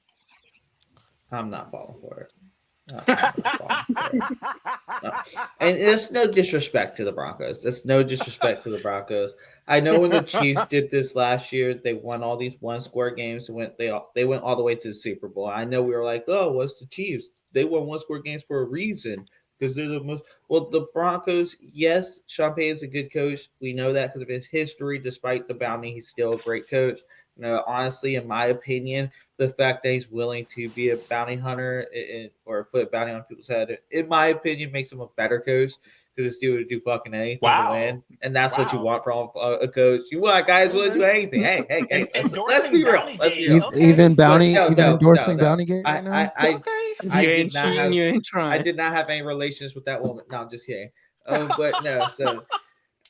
I'm not falling for it. I'm not falling for it. No. And it's no disrespect to the Broncos. That's no disrespect to the Broncos. I know when the Chiefs did this last year, they won all these one-score games and they went all the way to the Super Bowl. I know we were like, oh, what's the Chiefs? They won one-score games for a reason because they're the most. Well, the Broncos, yes, Sean Payton's a good coach. We know that because of his history. Despite the bounty, he's still a great coach. Honestly, in my opinion, the fact that he's willing to be a bounty hunter or put a bounty on people's head, in my opinion, makes him a better coach because this dude would do fucking anything to Wow. win, and that's what you Wow. want from a coach. You want guys willing to do Okay. anything. Hey, let's Endorsing be real. Bounty Let's be Gate. real. Okay. But Even endorsing no. Bounty Gate right now. Okay. I You did ain't not cheating, have you ain't I trying. did not have any relations with that woman. No, I'm just kidding. But no, so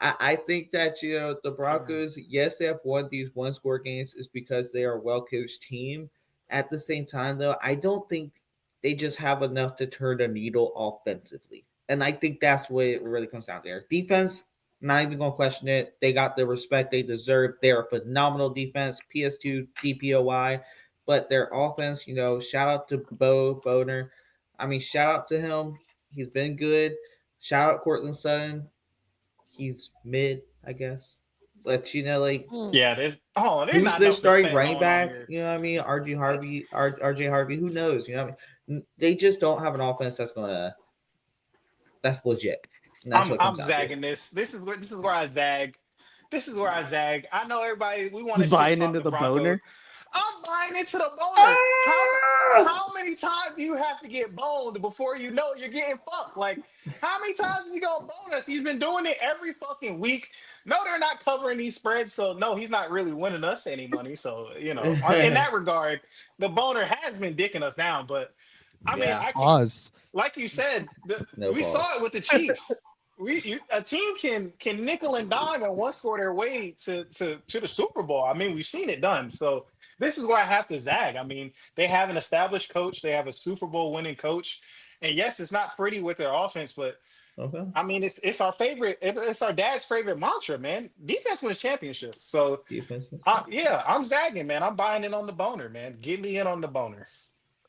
I think that the Broncos, yes, they have won these one score games is because they are a well coached team. At the same time, though, I don't think they just have enough to turn the needle offensively. And I think that's what it really comes down to. Their defense, not even gonna question it. They got the respect they deserve. They're a phenomenal defense, PS2, DPOY. But their offense, shout out to Boner. I mean, shout out to him. He's been good. Shout out Cortland Sutton. He's mid, I guess. But like Hmm. Yeah, there's who's not their enough starting respect running going on back? here. You know what I mean? RJ Harvey. Who knows? You know what I mean? They just don't have an offense that's legit. And that's what it comes I'm down to. zagging this. This is where I zag. This is where I zag. I know everybody. We want You to shit buying talk into the the Broncos. boner? I'm buying into the boner. Ah! How many times do you have to get boned before you know you're getting fucked? Like, how many times is he gonna bone us? He's been doing it every fucking week. No, they're not covering these spreads, so no, he's not really winning us any money. So in that regard, the boner has been dicking us down. But I mean, Yeah, I can, Pause. like you said, no we saw pause. it with the Chiefs. A team can nickel and dime and one score their way to the Super Bowl. I mean, we've seen it done. So this is where I have to zag. I mean, they have an established coach. They have a Super Bowl winning coach. And yes, it's not pretty with their offense, but Okay. I mean, it's our favorite. It's our dad's favorite mantra, man. Defense wins championships. So Defense. yeah, I'm zagging, man. I'm buying in on the boner, man. Get me in on the boner.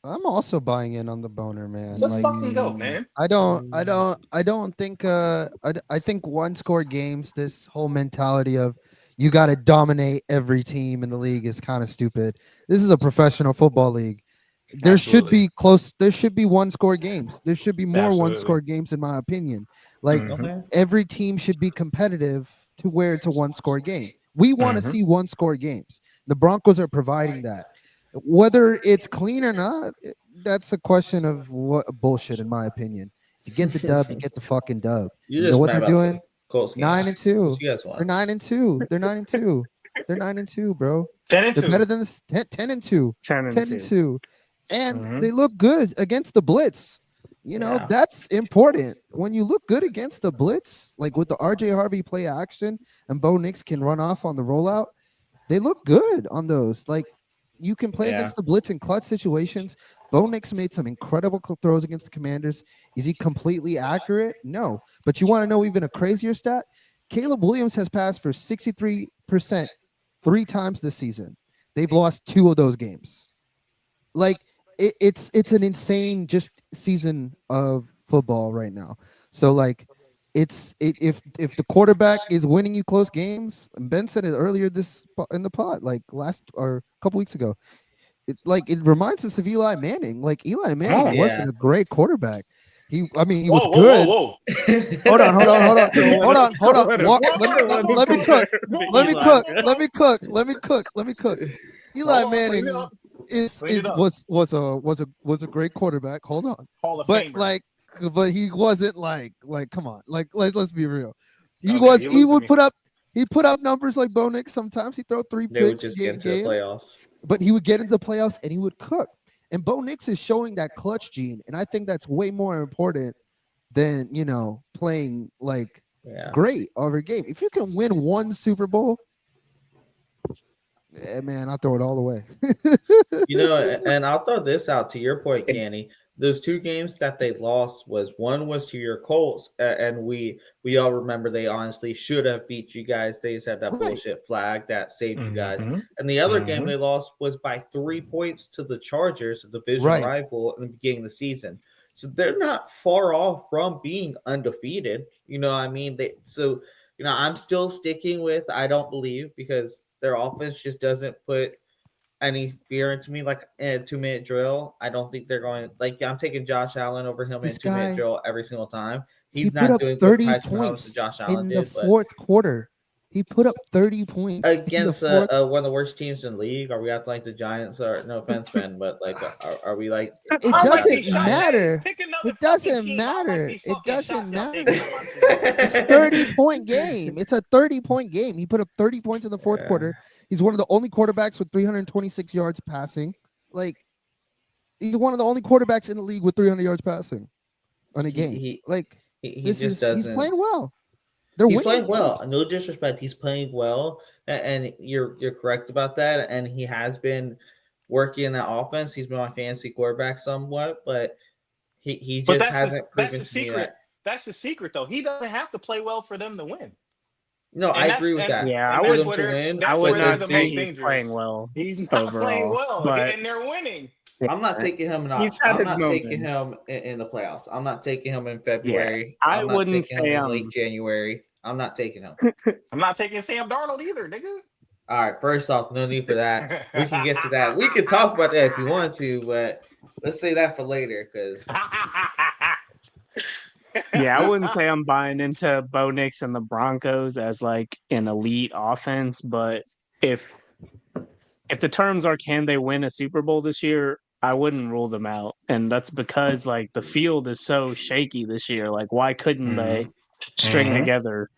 I'm also buying in on the boner, man. Let's Like fucking go, man. I don't think I think one score games, this whole mentality of you got to dominate every team in the league is kind of stupid. This is a professional football league. Absolutely. There should be one score games. There should be more one Absolutely. score games in my opinion. Like Hmm. Okay. every team should be competitive to where it's a one score game. We want to Hmm. see one score games. The Broncos are providing that. Whether it's clean or not, that's a question of what bullshit, in my opinion. You get the dub, you get the fucking dub. You're You know just what mad they're about the doing? Colts game. 9-2. What you guys They're want? 9-2. They're 9-2. They're 9-2, bro. 10 and They're better 2. than this 10-2. 10 and 2. 10-2. And Hmm. they look good against the blitz. Yeah. That's important. When you look good against the blitz, like with the RJ Harvey play action and Bo Nix can run off on the rollout, they look good on those. Like you can play Yeah. against the blitz in clutch situations. Bo Nix made some incredible throws against the Commanders. Is he completely accurate? No. But you want to know even a crazier stat? Caleb Williams has passed for 63% 3 times this season. They've lost 2 of those games. Like it's an insane just season of football right now. So like if the quarterback is winning you close games, and Ben said it earlier in the pod, like last or a couple weeks ago. It reminds us of Eli Manning. Like Eli Come Manning on. Yeah. wasn't a great quarterback. He was Whoa, whoa, whoa, good. whoa. Hold on, hold on, hold on, So hold on, hold on. what a, Walk, Whoa, let me whoa, what whoa, a let me whoa, cook. compare whoa, to Let whoa, me whoa, Eli, cook. whoa, bro. Let whoa. me cook. Let me cook. Let me cook. Eli Hold on, clean it Manning up. is Clean it is up. was a great quarterback. Hold on, Hall of but Famer. he wasn't like come on, like let's be real. Okay, you're He losing would me. put up numbers like Bo Nix. Sometimes he throw three They would picks just get into the games, playoffs. but he would get into the playoffs and he would cook. And Bo Nix is showing that clutch gene, and I think that's way more important than playing like Yeah. great every game. If you can win one Super Bowl, man, I'll throw it all away. And I'll throw this out to your point, Kenny. Those 2 games that they lost one was to your Colts, and we all remember they honestly should have beat you guys. They just had that Right. bullshit flag that saved you guys. Hmm. And the other game Hmm. they lost was by 3 points to the Chargers, a division Right. rival, in the beginning of the season. So they're not far off from being undefeated. You know what I mean? I'm still sticking with I don't believe because their offense just doesn't put any fear into me. Like in a 2-minute drill, I don't think they're going. Like I'm taking Josh Allen over him in This 2-minute guy, drill every single time. he He's put not up doing what 30 Patrick Mahomes and points Josh Allen in the did, but fourth quarter. He put up 30 points in the against fourth. one of the worst teams in the league, are we acting like the Giants? Are no offense, Ben, but like, are we like? It I might be doesn't shocked. Giants? Hey, matter. pick another It fucking doesn't team. I might matter. be It fucking doesn't shocked y'all matter. taking him on team. It's 30-point game. It's a 30-point game. He put up 30 points in the fourth Yeah. quarter. He's one of the only quarterbacks with 326 yards passing. Like, he's one of the only quarterbacks in the league with 300 yards passing on a game. Like, He just he's doesn't. playing well. They're He's winning playing well. games. No disrespect, he's playing well, and you're correct about that. And he has been working in that offense. He's been on fantasy quarterback somewhat, but he But just hasn't that's proven the to me secret. that. That's the secret, though. He doesn't have to play well for them to win, No, I and that's agree with that. Yeah, and For that's them where to win, I that's would where but they're not the say most he's playing dangerous. well He's not playing overall, well, but and they're winning. I'm not taking him. he's had I'm his not taking moments. him in the playoffs. I'm not taking him in Yeah, February. I I'm not wouldn't taking him say in late January. I'm not taking him. I'm not taking Sam Darnold either, nigga. All right. First off, no need for that. We can get to that. We can talk about that if you want to, but let's say that for later because Yeah, I wouldn't say I'm buying into Bo Nix and the Broncos as like an elite offense, but if if the terms are can they win a Super Bowl this year, I wouldn't rule them out. And that's because like the field is so shaky this year. Like why couldn't they string Mhm. together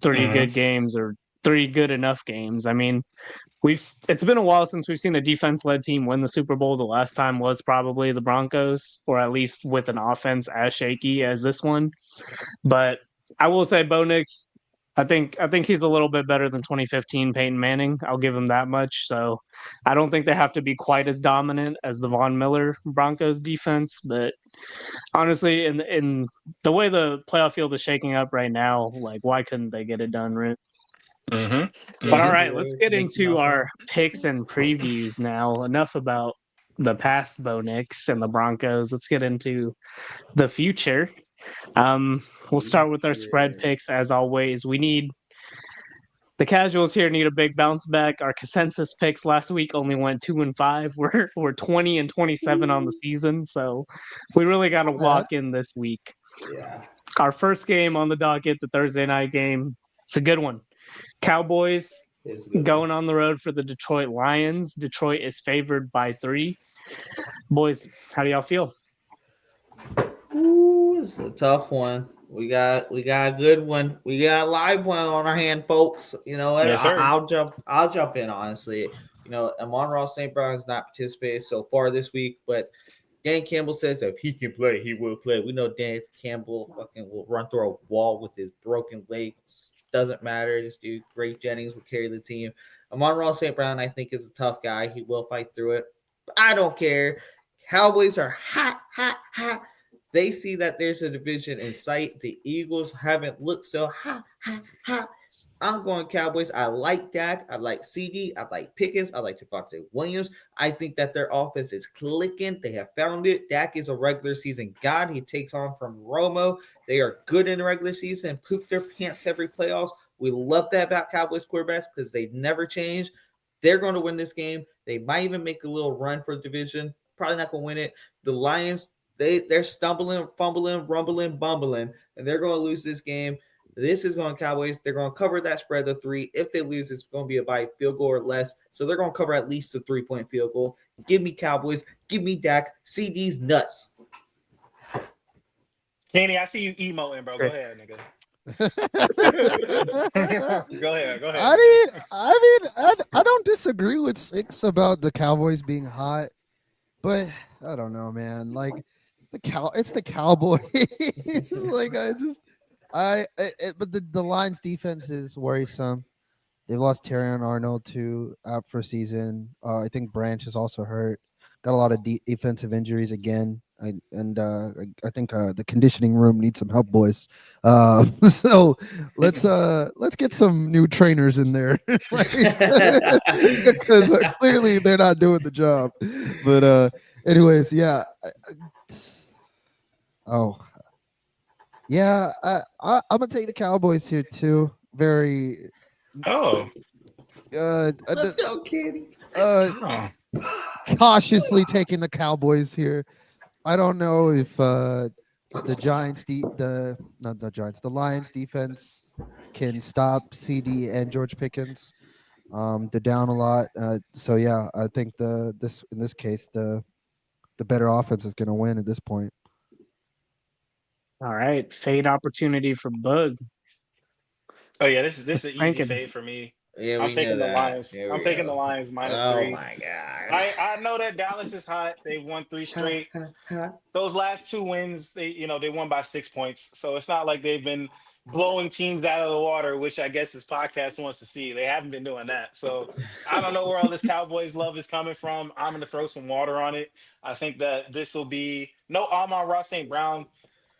three Mhm. good games or three good enough games? I mean, it's been a while since we've seen a defense-led team win the Super Bowl. The last time was probably the Broncos, or at least with an offense as shaky as this one. But I will say Bo Nix, I think he's a little bit better than 2015 Peyton Manning. I'll give him that much. So I don't think they have to be quite as dominant as the Von Miller Broncos defense. But honestly, in the way the playoff field is shaking up right now, like why couldn't they get it done, right? Mhm. But all Mhm. right, let's get into our picks and previews now. Enough about the past Bo Nix and the Broncos. Let's get into the future. We'll start with our spread picks as always. The casuals here need a big bounce back. Our consensus picks last week only went 2-5. We're 20-27 on the season, so we really got to lock in this week. yeah, Our first game on the docket, the Thursday night game, it's a good one. Cowboys it's a good. going on the road for the Detroit Lions. Detroit is favored by 3. Boys, how do y'all feel? Ooh, it's a tough one. We got a good one. We got a live one on our hand, folks. You know what? Yes, sir. I'll jump in honestly. You know, Amon-Ra St. Brown has not participated so far this week, but Dan Campbell says that if he can play, he will play. We know Dan Campbell fucking will run through a wall with his broken legs. Doesn't matter. This dude, Greg Jennings, will carry the team. Amon-Ra St. Brown, I think, is a tough guy. He will fight through it. But I don't care. Cowboys are hot, hot, hot. They see that there's a division in sight. The Eagles haven't looked so hot, hot, hot. I'm going Cowboys. I like Dak. I like CD. I like Pickens. I like Javonte Williams. I think that their offense is clicking. They have found it. Dak is a regular season god. He takes on from Romo. They are good in the regular season and poop their pants every playoffs. We love that about Cowboys quarterbacks because they never change. They're going to win this game. They might even make a little run for the division. Probably not going to win it. The Lions, they're stumbling, fumbling, rumbling, bumbling, and they're going to lose this game. This is going Cowboys. They're going to cover that spread of 3. If they lose, it's going to be a by field goal or less. So they're going to cover at least a 3-point field goal. Give me Cowboys. Give me Dak. CD's nuts. Kenny, I see you emoing, bro. Go ahead, nigga. Go ahead. I don't disagree with 6 about the Cowboys being hot, but I don't know, man. Like it's the Cowboys. Like but the Lions defense is worrisome. They've lost Terrion Arnold out for a season. I think Branch is also hurt. Got a lot of defensive injuries again. I think the conditioning room needs some help, boys. So let's get some new trainers in there, because clearly they're not doing the job. But anyways, yeah. Oh, yeah. I'm gonna take the Cowboys here too. Very. Oh, Uh, Let's go, Kenny. oh. cautiously taking the Cowboys here. I don't know if the Giants, not the Giants, the Lions defense can stop CD and George Pickens. They're down a lot, so yeah, I think in this case the better offense is going to win at this point. All right, fade opportunity for Bug. Oh yeah, this is an easy Thinking. fade for me. Yeah, I'm we know taking the that. Lions. Here I'm we taking the go. Lions minus Oh three. my god. I know that Dallas is hot. They won three Ha, straight. ha, ha. Those last two wins, they won by 6 points. So it's not like they've been blowing teams out of the water, which I guess this podcast wants to see. They haven't been doing that. So I don't know where all this Cowboys love is coming from. I'm gonna throw some water on it. I think that this will be no Amon-Ra St. Brown.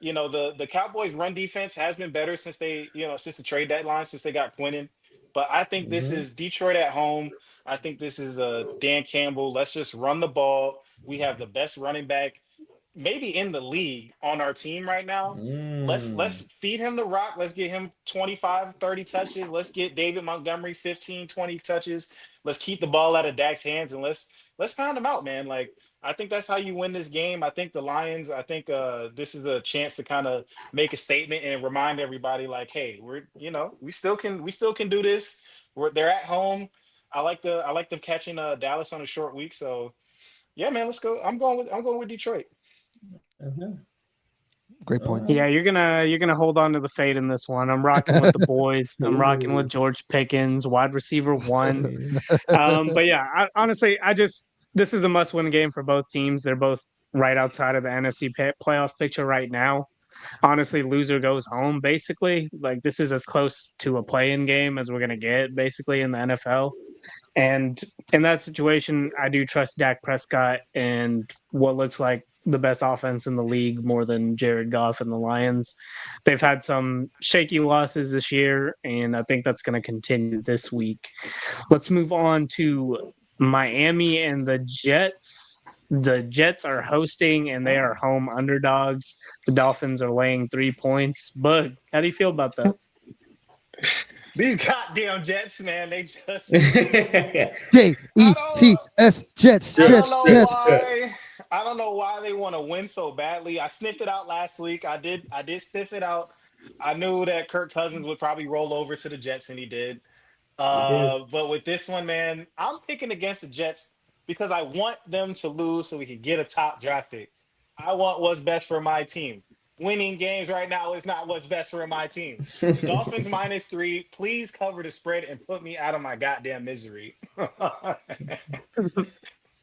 The Cowboys run defense has been better since since the trade deadline, since they got Quinnen. But I think this Mhm. is Detroit at home. I think this is Dan Campbell. Let's just run the ball. We have the best running back maybe in the league on our team right now. Let's Mm. feed him the rock. Let's get him 25, 30 touches. Let's get David Montgomery 15, 20 touches. Let's keep the ball out of Dak's hands and let's pound him out, man. Like I think that's how you win this game. I think the Lions, I think this is a chance to kind of make a statement and remind everybody like, hey, we still can do this. They're at home. I like them catching Dallas on a short week. So yeah, man, let's go. I'm going with Detroit. Uh-huh. Great All points. Yeah, right. you're gonna hold on to the fade in this one. I'm rocking with the boys. I'm rocking with Ooh. George Pickens, wide receiver one. Okay. But yeah, honestly, this is a must-win game for both teams. They're both right outside of the NFC playoff picture right now. Honestly, loser goes home. Basically, like this is as close to a play-in game as we're gonna get, basically in the NFL. And in that situation, I do trust Dak Prescott and what looks like the best offense in the league more than Jared Goff and the Lions. They've had some shaky losses this year, and I think that's going to continue this week. Let's move on to Miami and the Jets. The Jets are hosting and they are home underdogs. The Dolphins are laying 3 points. Bug, how do you feel about that? These goddamn Jets, man, they just I don't Jets, Jets, I don't Jets, know Jets. why. I don't know why they want to win so badly. I sniffed it out last week. I did sniff it out. I knew that Kirk Cousins would probably roll over to the Jets, and he did. He did. But with this one, man, I'm picking against the Jets because I want them to lose so we can get a top draft pick. I want what's best for my team. Winning games right now is not what's best for my team. Dolphins minus three. Please cover the spread and put me out of my goddamn misery.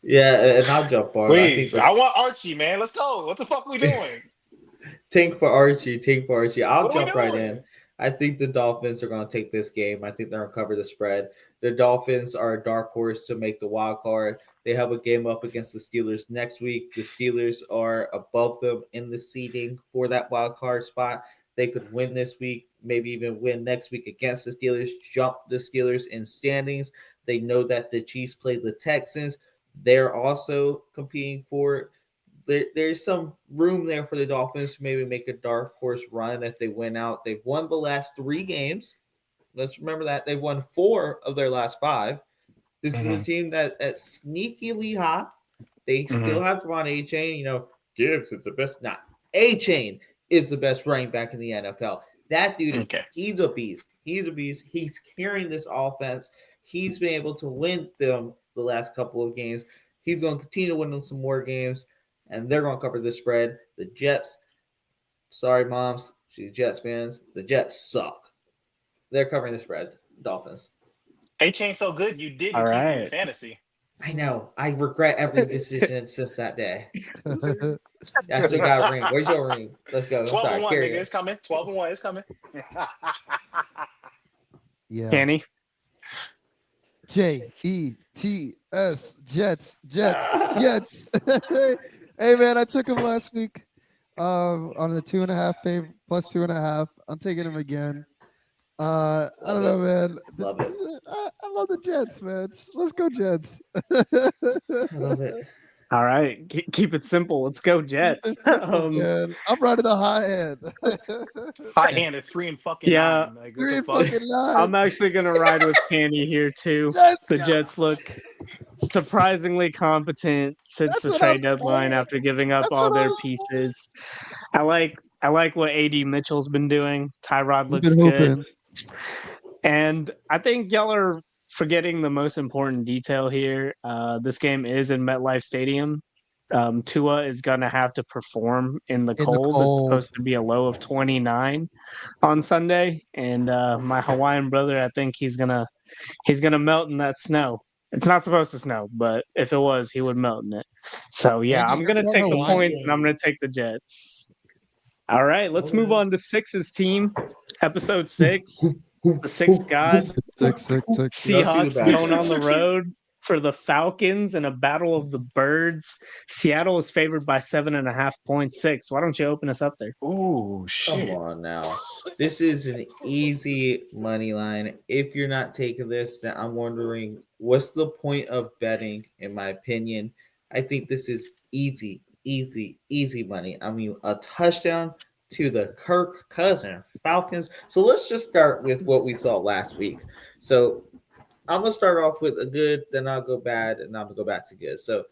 Yeah, and I'll jump on. I think Please. the I want Archie, man. Let's go. What the fuck we doing? tank for Archie, tank for Archie. I'll What are we jump right in. doing? I think the Dolphins are going to take this game. I think they're going to cover the spread. The Dolphins are a dark horse to make the wild card. They have a game up against the Steelers next week. The Steelers are above them in the seeding for that wild card spot. They could win this week, maybe even win next week against the Steelers, jump the Steelers in standings. They know that the Chiefs play the Texans. They're also competing for there's some room there for the Dolphins to maybe make a dark horse run if they win out. They've won the last 3 games. Let's remember that they've won 4 of their last 5. This is a team that's sneakily hot. They still have Devon A Chain. Gibbs is the best. Not A Chain is the best running back in the NFL. That dude, Okay. he's a beast. He's a beast. He's carrying this offense. He's been able to win them the last couple of games. He's going to continue to win them some more games, and they're going to cover the spread. The Jets, sorry, moms, she's Jets fans. The Jets suck. They're covering the spread. Dolphins. A-Chain so good, you All didn't keep him in right. fantasy. I know. I regret every decision since that day. I still got a ring. Where's your ring? Let's go. I'm 12 sorry. and 1, Carry nigga. it. It's coming. 12 and 1. It's coming. Yeah. Kenny? Jets, Jets, Jets, Jets. Hey man, I took him last week. On the 2.5 pay plus 2.5. I'm taking him again. I don't know, man. Love it. I love the Jets, man. Let's go, Jets. I love it. All right, keep it simple. Let's go Jets. Man, I'm riding the high end. High hand at 3 and fucking Yeah. 9. Like, what Three the and fuck? fucking nine. I'm actually gonna ride with Kenny here too. Let's The go. Jets look surprisingly competent since That's the what I'm trade deadline saying. after giving up That's all what their I'm pieces. I like what AD Mitchell's been doing. Tyrod We've looks been good. hooping. And I think y'all are forgetting the most important detail here. This game is in MetLife Stadium. Tua is going to have to perform in the In the cold. It's cold. supposed to be a low of 29 on Sunday, and my Hawaiian brother, I think he's gonna melt in that snow. It's not supposed to snow, but if it was, he would melt in it. So yeah, Dang it, I'm gonna you're take the Hawaiian. points and I'm gonna take the Jets. All right, let's move on to Six's team, episode 6. The Sixth God, Six. Y'all see the Seahawks bad going on guys. the road for the Falcons in a battle of the birds. Seattle is favored by 7.5 points. 6. Why don't you open us up there? Ooh, Come shit. on now. This is an easy money line. If you're not taking this, then I'm wondering what's the point of betting, in my opinion. I think this is easy money. I mean, a touchdown to the Kirk Cousin Falcons. So let's just start with what we saw last week. So I'm gonna start off with a good, then I'll go bad, and I'm gonna go back to good. So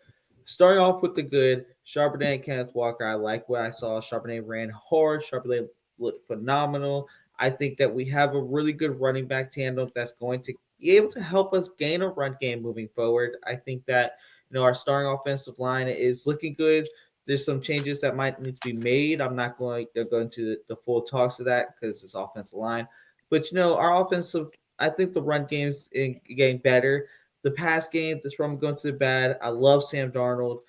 starting off with the good, Charbonnet and Kenneth Walker. I like what I saw. Charbonnet ran hard. Charbonnet looked phenomenal. I think that we have a really good running back tandem that's going to be able to help us gain a run game moving forward. I think that our starting offensive line is looking good. There's some changes that might need to be made. I'm not going to go into the full talks of that because it's offensive line. But our offensive, I think the run game's getting better. The pass game, this run going to the bad. I love Sam Darnold,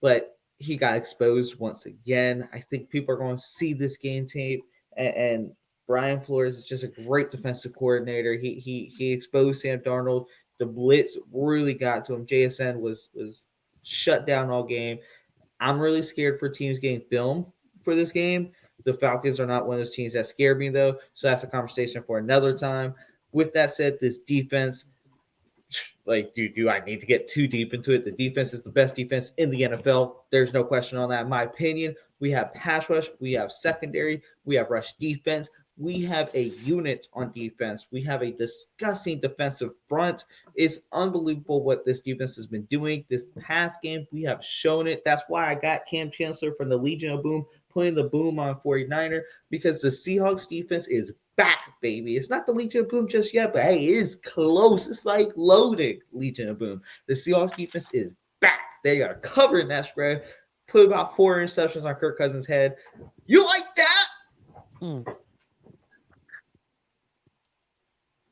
but he got exposed once again. I think people are going to see this game tape, and Brian Flores is just a great defensive coordinator. He exposed Sam Darnold. The blitz really got to him. JSN was shut down all game. I'm really scared for teams getting film for this game. The Falcons are not one of those teams that scare me, though. So that's a conversation for another time. With that said, this defense, like, do I need to get too deep into it? The defense is the best defense in the NFL. There's no question on that, in my opinion. We have pass rush, we have secondary, we have rush defense, we have a unit on defense, we have a disgusting defensive front. It's unbelievable what this defense has been doing. This past game, we have shown it. That's why I got Cam Chancellor from the Legion of Boom, putting the boom on 49er, because the Seahawks defense is back, baby. It's not the Legion of Boom just yet, but hey, it is close. It's like loaded Legion of Boom. The Seahawks defense is back. They are covering that spread. Put about 4 interceptions on Kirk Cousins' head. You like that?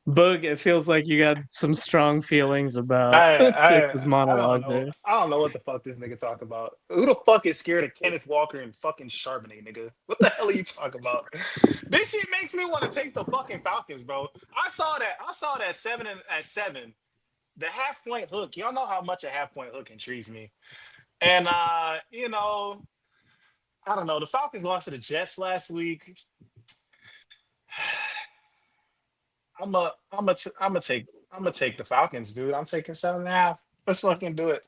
Boog, it feels like you got some strong feelings about Six's I don't monologue know. there. I don't know what the fuck this nigga talk about. Who the fuck is scared of Kenneth Walker and fucking Charbonnet, nigga? What the hell are you talking about? This shit makes me want to take the fucking Falcons, bro. I saw that 7 the half point hook. Y'all know how much a half point hook intrigues me. And I don't know. The Falcons lost to the Jets last week. I'm gonna take the Falcons, dude. I'm taking 7.5. Let's fucking do it.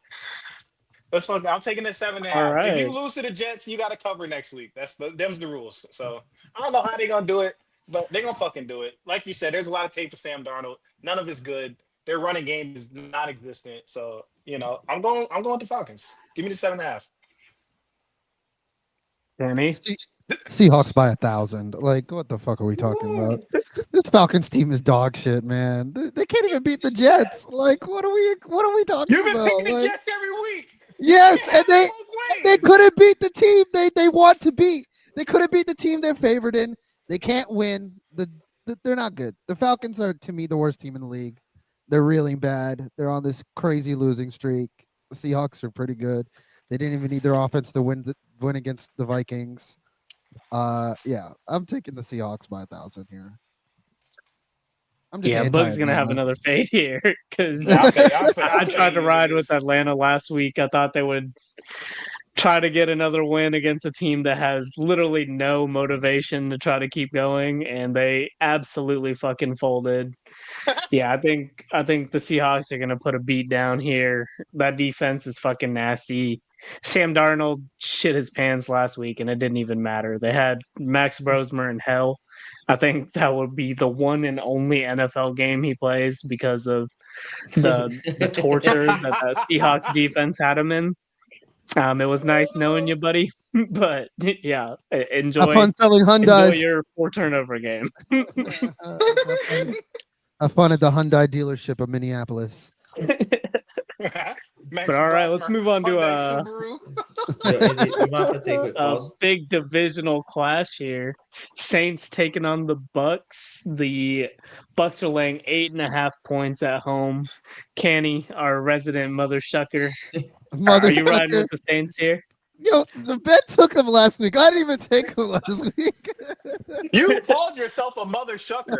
I'm taking it 7.5. If you Right. lose to the Jets, you got to cover next week. Them's the rules. So I don't know how they're gonna do it, but they're gonna fucking do it. Like you said, there's a lot of tape for Sam Darnold. None of it's good. Their running game is non-existent. So I'm going with the Falcons. Give me the 7.5. Danny. Seahawks by 1,000. Like, what the fuck are we talking about? This Falcons team is dog shit, man. They can't even beat the Jets. Like, what are we talking You've been about? picking the Like, Jets every week. yes, You and can't have it they both ways. couldn't beat the team they want to beat. They couldn't beat the team they're favored in. They can't win. They're not good. The Falcons are, to me, the worst team in the league. They're really bad. They're on this crazy losing streak. The Seahawks are pretty good. They didn't even need their offense to win against the Vikings. Yeah, I'm taking the Seahawks by 1,000 here. I'm just Yeah, Boog's gonna have anti-Atlanta. another fade here because Yeah, I I'm tried to fading you ride with niggas. Atlanta last week. I thought they would try to get another win against a team that has literally no motivation to try to keep going, and they absolutely fucking folded. Yeah, I think the Seahawks are gonna put a beat down here. That defense is fucking nasty. Sam Darnold shit his pants last week, and it didn't even matter. They had Max Brosmer in hell. I think that would be the one and only NFL game he plays because of the torture that the Seahawks defense had him in. It was nice knowing you, buddy. But yeah, Have enjoy fun selling Hyundais. your 4 turnover game. Have fun at the Hyundai dealership of Minneapolis. But all right, let's move on to Hyundai Subaru. Andy, you might have to take a a pause. big divisional clash here. Saints taking on the Bucks. The Bucks are laying 8.5 points at home. Kenny, our resident mother shucker, are you riding Motherfucker. with the Saints here? Yo, the bet took him last week. I didn't even take him last week. You called yourself a mother shucker.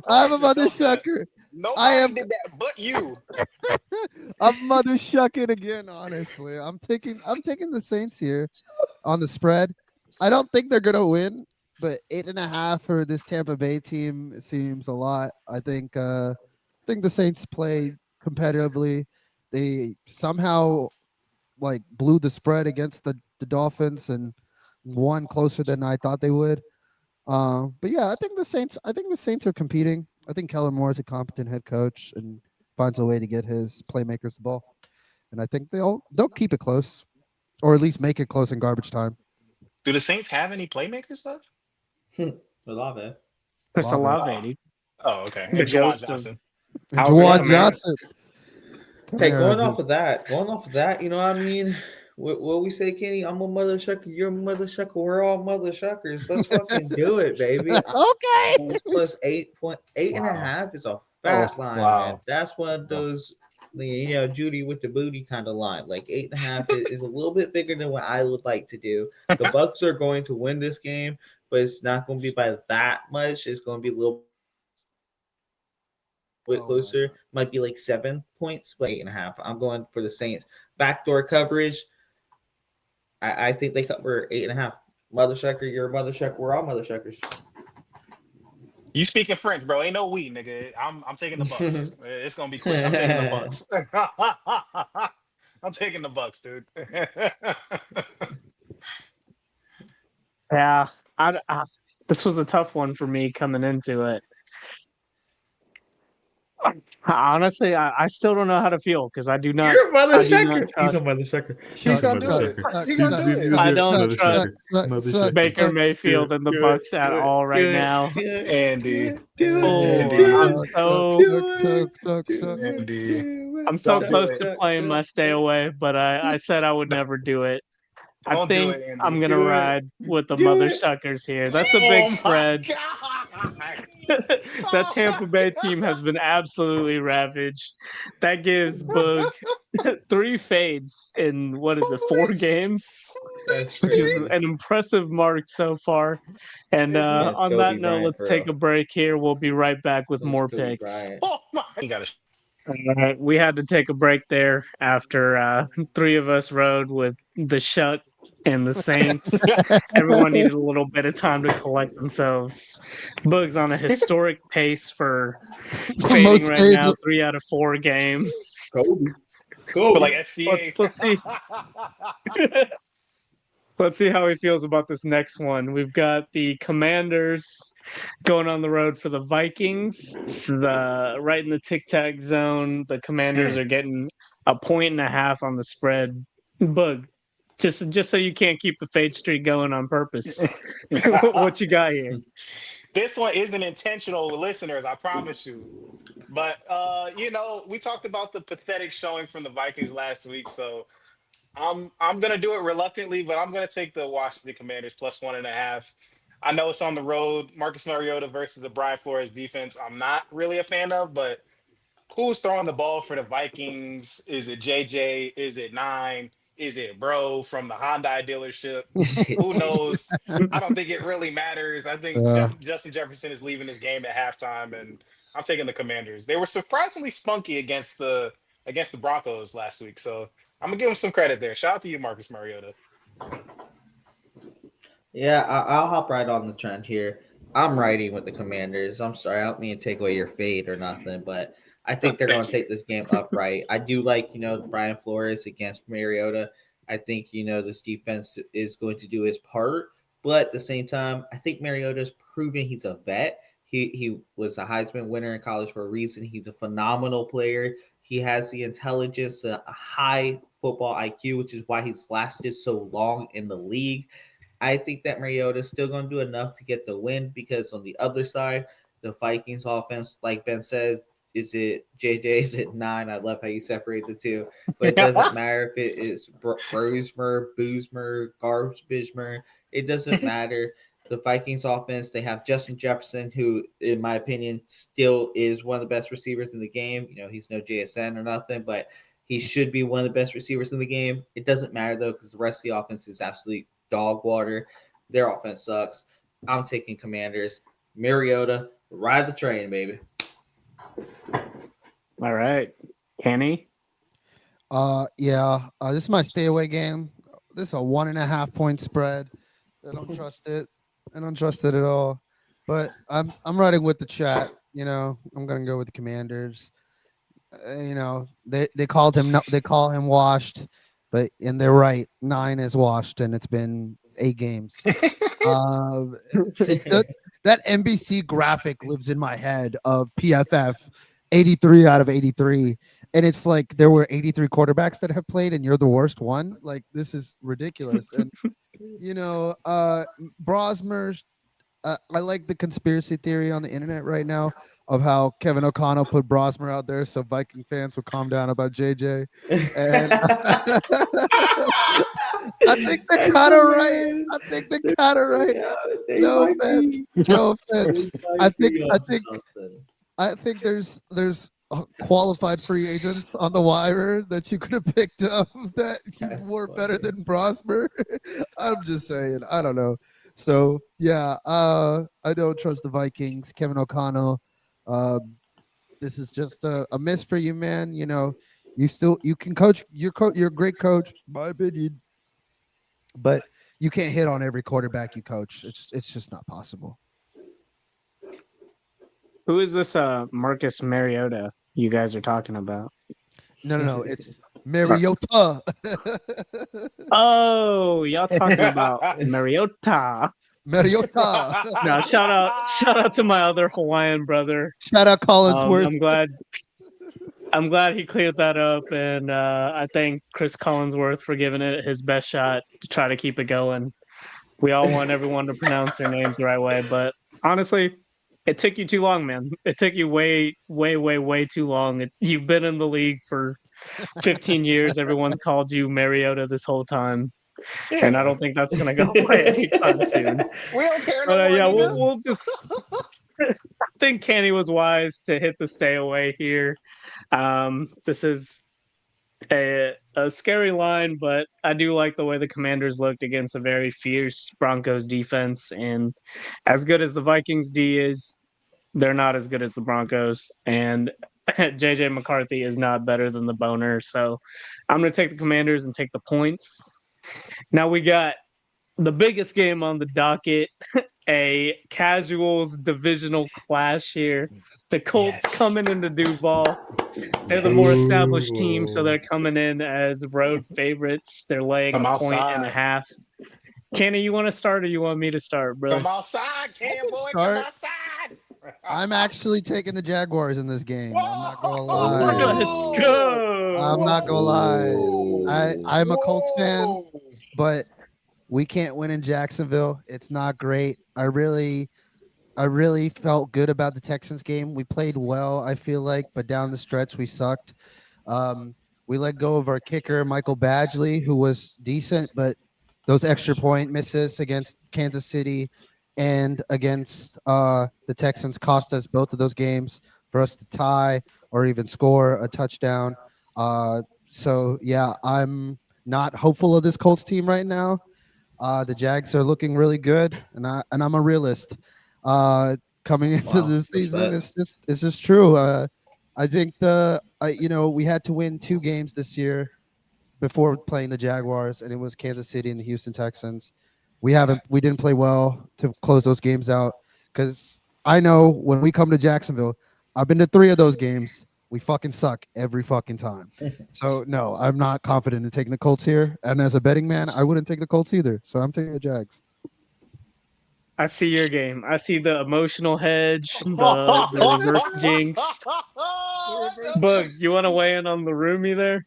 I'm a mother shucker. Nobody did that but you. I'm mother shucking again, honestly. I'm taking the Saints here on the spread. I don't think they're gonna win, but 8.5 for this Tampa Bay team seems a lot. I think the Saints play competitively. They somehow like blew the spread against the Dolphins and won closer than I thought they would. But yeah, I think the Saints are competing. I think Kellen Moore is a competent head coach and finds a way to get his playmakers the ball. And I think they'll keep it close, or at least make it close in garbage time. Do the Saints have any playmakers left? Olave. Chris Olave. Olave. Oh, okay. The And Jawan ghost of Johnson. And Alvin Juwan Kamara. Johnson. Hey, going Kamara, off of that, you know what I mean? What we say, Kenny? I'm a mother shucker. You're a mother shucker. We're all mother shuckers. Let's fucking do it, baby. Okay. It's plus 8.5 is a fat line, man. That's one of those, Judy with the booty kind of line. Like 8.5 is a little bit bigger than what I would like to do. The Bucks are going to win this game, but it's not going to be by that much. It's going to be a little bit closer. Might be like 7 points, but 8.5. I'm going for the Saints. Backdoor coverage. I think they cover 8.5. Mother shucker, you're a mother shucker. We're all mother shuckers. You speaking French, bro? Ain't no we, nigga. I'm taking the Bucks. It's gonna be quick. I'm taking the Bucks. I'm taking the Bucks, dude. Yeah, this was a tough one for me coming into it. Honestly, I still don't know how to feel because I do not. You're a mother I do not shucker. trust- He's a mother shucker. He's gonna do it. He's gonna do it. I don't trust Baker Mayfield and the Bucks at all right now. Andy. I'm so Don't do close it. to playing my stay away, but I said I would never do it. I Don't do think it, Andy. I'm gonna Do it. ride with the Do mother it. suckers here. That's a big Oh spread. my God. That Tampa Bay team has been absolutely ravaged. That gives Boog 3 fades in what is it, 4 games? That's Which is crazy. an impressive mark so far. And This man's on Kobe that note, Bryant, let's for take real. a break here. We'll be right back with That's more Kobe picks. Bryant. Oh my! You gotta. We had to take a break there after 3 of us rode with the Shuck and the Saints. Everyone needed a little bit of time to collect themselves. Boog's on a historic pace for fading Most right fades. now, 3 out of 4 games. Kobe. But like FGA. Let's see. Let's see how he feels about this next one. We've got the Commanders going on the road for the Vikings. It's right in the tic-tac zone. The Commanders are getting 1.5 on the spread. Bug, just so you can't keep the fade streak going on purpose. What you got here? This one isn't intentional, listeners. I promise you. But we talked about the pathetic showing from the Vikings last week, so I'm gonna do it reluctantly, but I'm gonna take the Washington Commanders plus 1.5. I know it's on the road. Marcus Mariota versus the Brian Flores defense. I'm not really a fan of, but who's throwing the ball for the Vikings? Is it JJ? Is it Nine? Is it Bro from the Hyundai dealership? Who knows? I don't think it really matters. I think Justin Jefferson is leaving this game at halftime, and I'm taking the Commanders. They were surprisingly spunky against the Broncos last week, so I'm gonna give them some credit there. Shout out to you, Marcus Mariota. Yeah, I'll hop right on the trend here. I'm riding with the Commanders. I'm sorry, I don't mean to take away your fade or nothing, but I think they're going to take this game upright. I do like, Brian Flores against Mariota. I think, this defense is going to do his part, but at the same time, I think Mariota's proven he's a vet. He was a Heisman winner in college for a reason. He's a phenomenal player. He has the intelligence, a high football IQ, which is why he's lasted so long in the league. I think that Mariota is still going to do enough to get the win because on the other side, the Vikings offense, like Ben said, is it JJ? Is it 9? I love how you separate the two, but it doesn't matter if it is Brosmer, Boozmer, Garbismer. It doesn't matter. The Vikings offense, they have Justin Jefferson, who, in my opinion, still is one of the best receivers in the game. He's no JSN or nothing, but he should be one of the best receivers in the game. It doesn't matter, though, because the rest of the offense is absolutely dog water. Their offense sucks. I'm taking Commanders. Mariota, ride the train, baby. All right, Kenny. Yeah. This is my stay away game. This is a 1.5 point spread. I don't trust it. I don't trust it at all. But I'm riding with the chat. I'm gonna go with the Commanders. They called him they call him washed, and they're right. 9 is washed, and it's been 8 games. That NBC graphic lives in my head of PFF 83 out of 83, and it's like there were 83 quarterbacks that have played, and you're the worst one. Like, this is ridiculous. And Brosmer's. I like the conspiracy theory on the internet right now of how Kevin O'Connell put Brosmer out there so Viking fans will calm down about JJ. And I think they're kind of right. I think they're kind of right. No offense. No offense. I think there's qualified free agents on the wire that you could have picked up that were better than Brosmer. I'm just saying. I don't know. So yeah, I don't trust the Vikings. Kevin O'Connell, this is just a miss for you, man. You can coach. You're a great coach, in my opinion, but you can't hit on every quarterback you coach. It's just not possible. Who is this Marcus Mariota you guys are talking about? No. It's Mariota. Oh, y'all talking about Mariota. Mariota. Now, shout out to my other Hawaiian brother. Shout out Collinsworth. I'm glad he cleared that up, and I thank Chris Collinsworth for giving it his best shot to try to keep it going. We all want everyone to pronounce their names the right way, but honestly, it took you too long, man. It took you way, way, way, way too long. You've been in the league for 15 years. Everyone's called you Mariota this whole time. Yeah. And I don't think that's going to go away anytime soon. We don't care no But more, yeah, nigga. we'll just. I think Kenny was wise to hit the stay away here. This is a scary line, but I do like the way the Commanders looked against a very fierce Broncos defense. And as good as the Vikings D is, they're not as good as the Broncos. And JJ McCarthy is not better than the Boner. So I'm going to take the Commanders and take the points. Now we got the biggest game on the docket, a casuals divisional clash here. The Colts coming into Duval. They're the more established team, so they're coming in as road favorites. They're laying Come a point and a outside. half. Kenny, you want to start or you want me to start, bro? Come outside, Cam boy. start. Come outside. I'm actually taking the Jaguars in this game. I'm not gonna Whoa! lie. Let's go. I'm not gonna lie. I'm a Colts fan, Whoa. but we can't win in Jacksonville. It's not great. I really felt good about the Texans game. We played well, I feel like, but down the stretch we sucked. We let go of our kicker, Michael Badgley, who was decent, but those extra point misses against Kansas City and against the Texans cost us both of those games for us to tie or even score a touchdown. So yeah, I'm not hopeful of this Colts team right now. The Jags are looking really good, and I'm a realist. Coming into the season, it's just true. I think we had to win 2 games this year before playing the Jaguars, and it was Kansas City and the Houston Texans. We didn't play well to close those games out because I know when we come to Jacksonville, I've been to 3 of those games. We fucking suck every fucking time. So no, I'm not confident in taking the Colts here. And as a betting man, I wouldn't take the Colts either. So I'm taking the Jags. I see your game. I see the emotional hedge, the reverse jinx. Bug, you want to weigh in on the roomie there?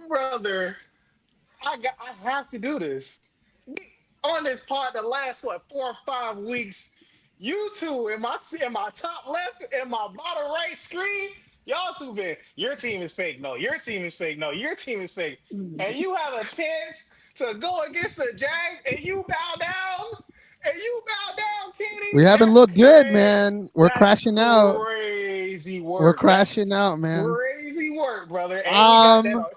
Brother, I have to do this. On this pod the last 4 or 5 weeks, you two in my top left and my bottom right screen, y'all two been your team is fake. No, your team is fake. No, your team is fake. And you have a chance to go against the Jags and you bow down. And you bow down, We Kenny. haven't That's looked good, crazy. man. We're That's crashing out. crazy We're work. That's crashing out, man. crazy work, brother. And we got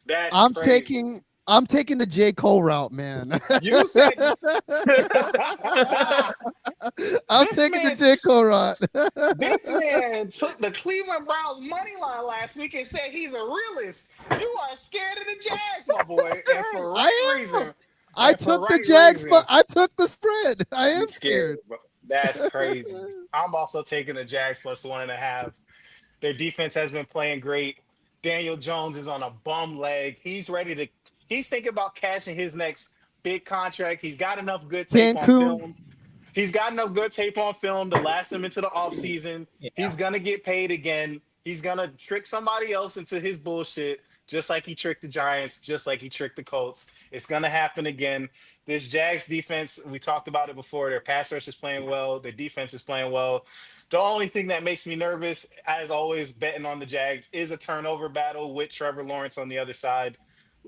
that. Um, That's crazy. I'm taking the J. Cole route, man. You said I'm this taking the man. J. Cole route. This man took the Cleveland Browns money line last week and said he's a realist. You are scared of the Jags, my boy, and for right I am. reason. I And for took the right Jags, but reason. I took the spread. I am You scared. scared, bro. That's crazy. I'm also taking the Jags plus 1.5. Their defense has been playing great. Daniel Jones is on a bum leg. He's ready to. He's thinking about cashing his next big contract. He's got enough good tape on Cancun. film. He's got enough good tape on film to last him into the offseason. Yeah. He's gonna get paid again. He's gonna trick somebody else into his bullshit, just like he tricked the Giants, just like he tricked the Colts. It's gonna happen again. This Jags defense, we talked about it before. Their pass rush is playing well. Their defense is playing well. The only thing that makes me nervous, as always, betting on the Jags, is a turnover battle with Trevor Lawrence on the other side.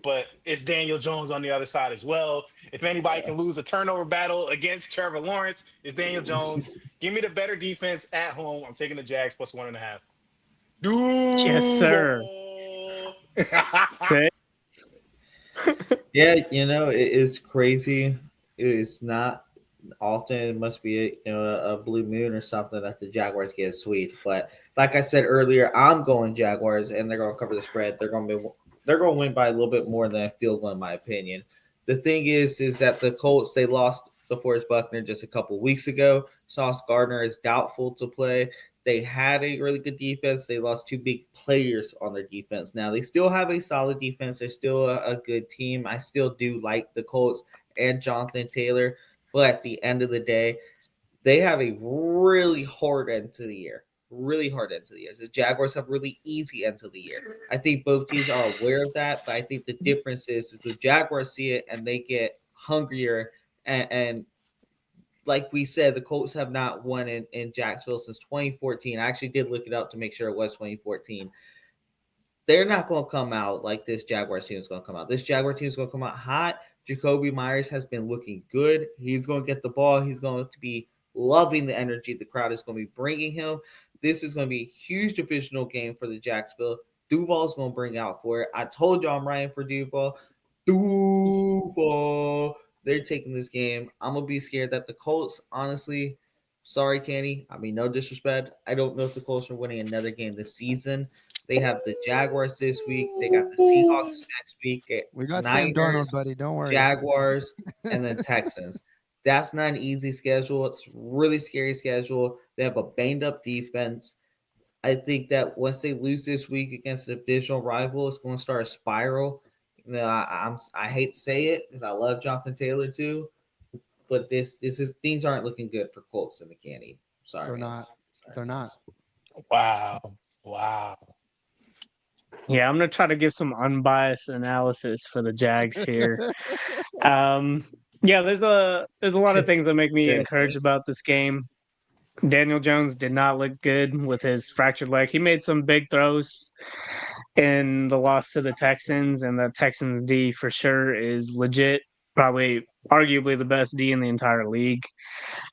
But it's Daniel Jones on the other side as well. If anybody Yeah. can lose a turnover battle against Trevor Lawrence, it's Daniel Jones. Give me the better defense at home. I'm taking the Jags plus 1.5. Yes, sir. Duval. Sick. Yeah, it is crazy. It is not often. It must be a blue moon or something that the Jaguars get a sweep. But like I said earlier, I'm going Jaguars, and they're going to cover the spread. They're going to win by a little bit more than a field goal, in my opinion. The thing is that the Colts, they lost DeForest Buckner just a couple weeks ago. Sauce Gardner is doubtful to play. They had a really good defense. They lost two big players on their defense. Now, they still have a solid defense. They're still a good team. I still do like the Colts and Jonathan Taylor. But at the end of the day, they have a really hard end to the year. Really hard end to the year. The Jaguars have really easy end to the year. I think both teams are aware of that, but I think the difference is the Jaguars see it and they get hungrier and like we said, the Colts have not won in Jacksonville since 2014. I actually did look it up to make sure it was 2014. They're not going to come out like this Jaguars team is going to come out. This Jaguar team is going to come out hot. Jacoby Myers has been looking good. He's going to get the ball. He's going to be loving the energy the crowd is going to be bringing him. This is going to be a huge divisional game for the Jacksonville. Duval is going to bring out for it. I told you I'm riding for Duval. Duval. They're taking this game. I'm going to be scared that the Colts, honestly, sorry, Kenny. I mean, no disrespect. I don't know if the Colts are winning another game this season. They have the Jaguars this week. They got the Seahawks next week. We got Sam Niners, Darnold, buddy. Don't worry. Jaguars, and then Texans. That's not an easy schedule. It's a really scary schedule. They have a banged up defense. I think that once they lose this week against a divisional rival, it's going to start a spiral. I hate to say it because I love Jonathan Taylor too, but this is things aren't looking good for Colts in the candy. Sorry, They're man. not. They're not. Wow. Wow. Yeah, I'm gonna try to give some unbiased analysis for the Jags here. Yeah, there's a lot of things that make me encouraged about this game. Daniel Jones did not look good with his fractured leg. He made some big throws in the loss to the Texans, and the Texans D for sure is legit, probably arguably the best D in the entire league.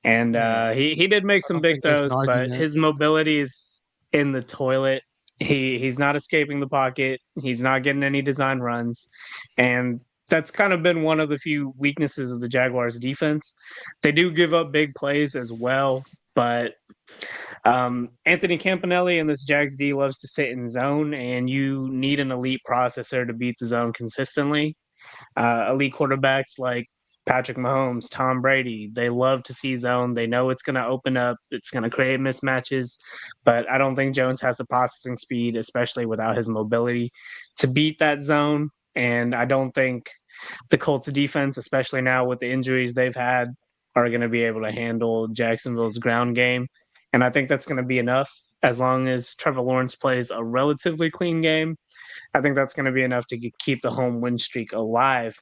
And he did make I some don't big think there's an throws, but argument. his mobility is in the toilet. He's not escaping the pocket. He's not getting any design runs, and that's kind of been one of the few weaknesses of the Jaguars' defense. They do give up big plays as well, but Anthony Campanelli and this Jags D loves to sit in zone, and you need an elite processor to beat the zone consistently. Elite quarterbacks like Patrick Mahomes, Tom Brady, they love to see zone. They know it's going to open up, it's going to create mismatches, but I don't think Jones has the processing speed, especially without his mobility, to beat that zone. And I don't think the Colts defense, especially now with the injuries they've had, are going to be able to handle Jacksonville's ground game. And I think that's going to be enough as long as Trevor Lawrence plays a relatively clean game. I think that's going to be enough to keep the home win streak alive.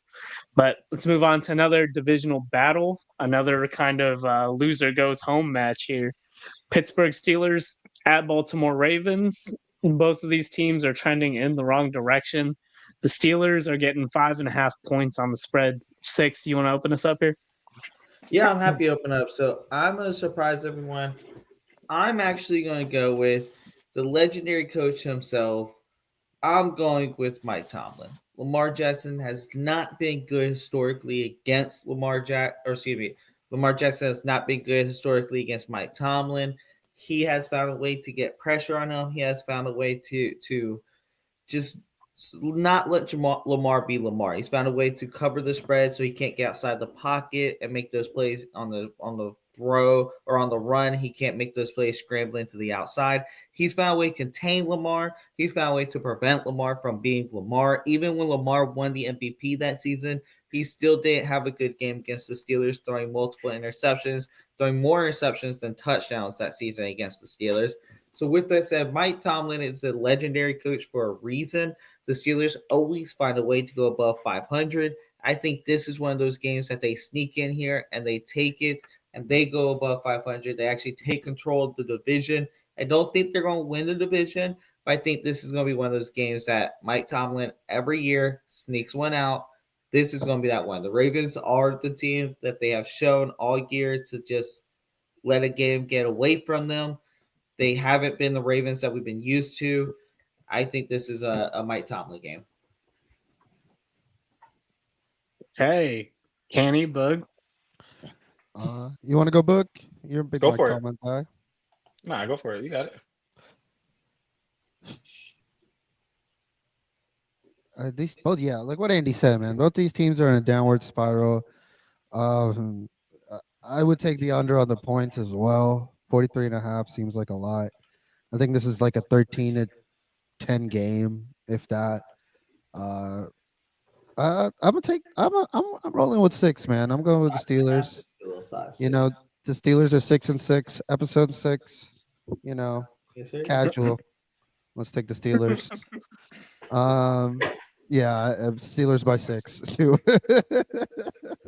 But let's move on to another divisional battle, another kind of loser goes home match here. Pittsburgh Steelers at Baltimore Ravens. Both of these teams are trending in the wrong direction. The Steelers are getting 5.5 points on the spread. 6. You want to open us up here? Yeah, I'm happy to open up. So I'm going to surprise everyone. I'm actually going to go with the legendary coach himself. I'm going with Mike Tomlin. Lamar Jackson has not been good historically against Lamar Jackson has not been good historically against Mike Tomlin. He has found a way to get pressure on him. He has found a way to just not let Lamar be Lamar. He's found a way to cover the spread so he can't get outside the pocket and make those plays on the throw or on the run. He can't make those plays scrambling to the outside. He's found a way to contain Lamar. He's found a way to prevent Lamar from being Lamar. Even when Lamar won the MVP that season, he still didn't have a good game against the Steelers, throwing multiple interceptions, throwing more interceptions than touchdowns that season against the Steelers. So with that said, Mike Tomlin is a legendary coach for a reason. The Steelers always find a way to go above 500. I think this is one of those games that they sneak in here and they take it and they go above 500. They actually take control of the division. I don't think they're going to win the division, but I think this is going to be one of those games that Mike Tomlin every year sneaks one out. This is going to be that one. The Ravens are the team that they have shown all year to just let a game get away from them. They haven't been the Ravens that we've been used to. I think this is a Mike Tomlin game. Hey, Kenny, Bug. You want to go, Book? You're a big Go Mike for it. Tomlin guy. Nah, go for it. You got it. These both, yeah, like what Andy said, man. Both these teams are in a downward spiral. I would take the under on the points as well. 43.5 seems like a lot. I think this is like a 13-10 game, if that. Uh, I'm gonna take. I'm rolling with 6, man. I'm going with the Steelers. You know, the Steelers are 6-6. Episode 6. You know, Yes, sir. casual. Let's take the Steelers. Yeah, Steelers by 6 too.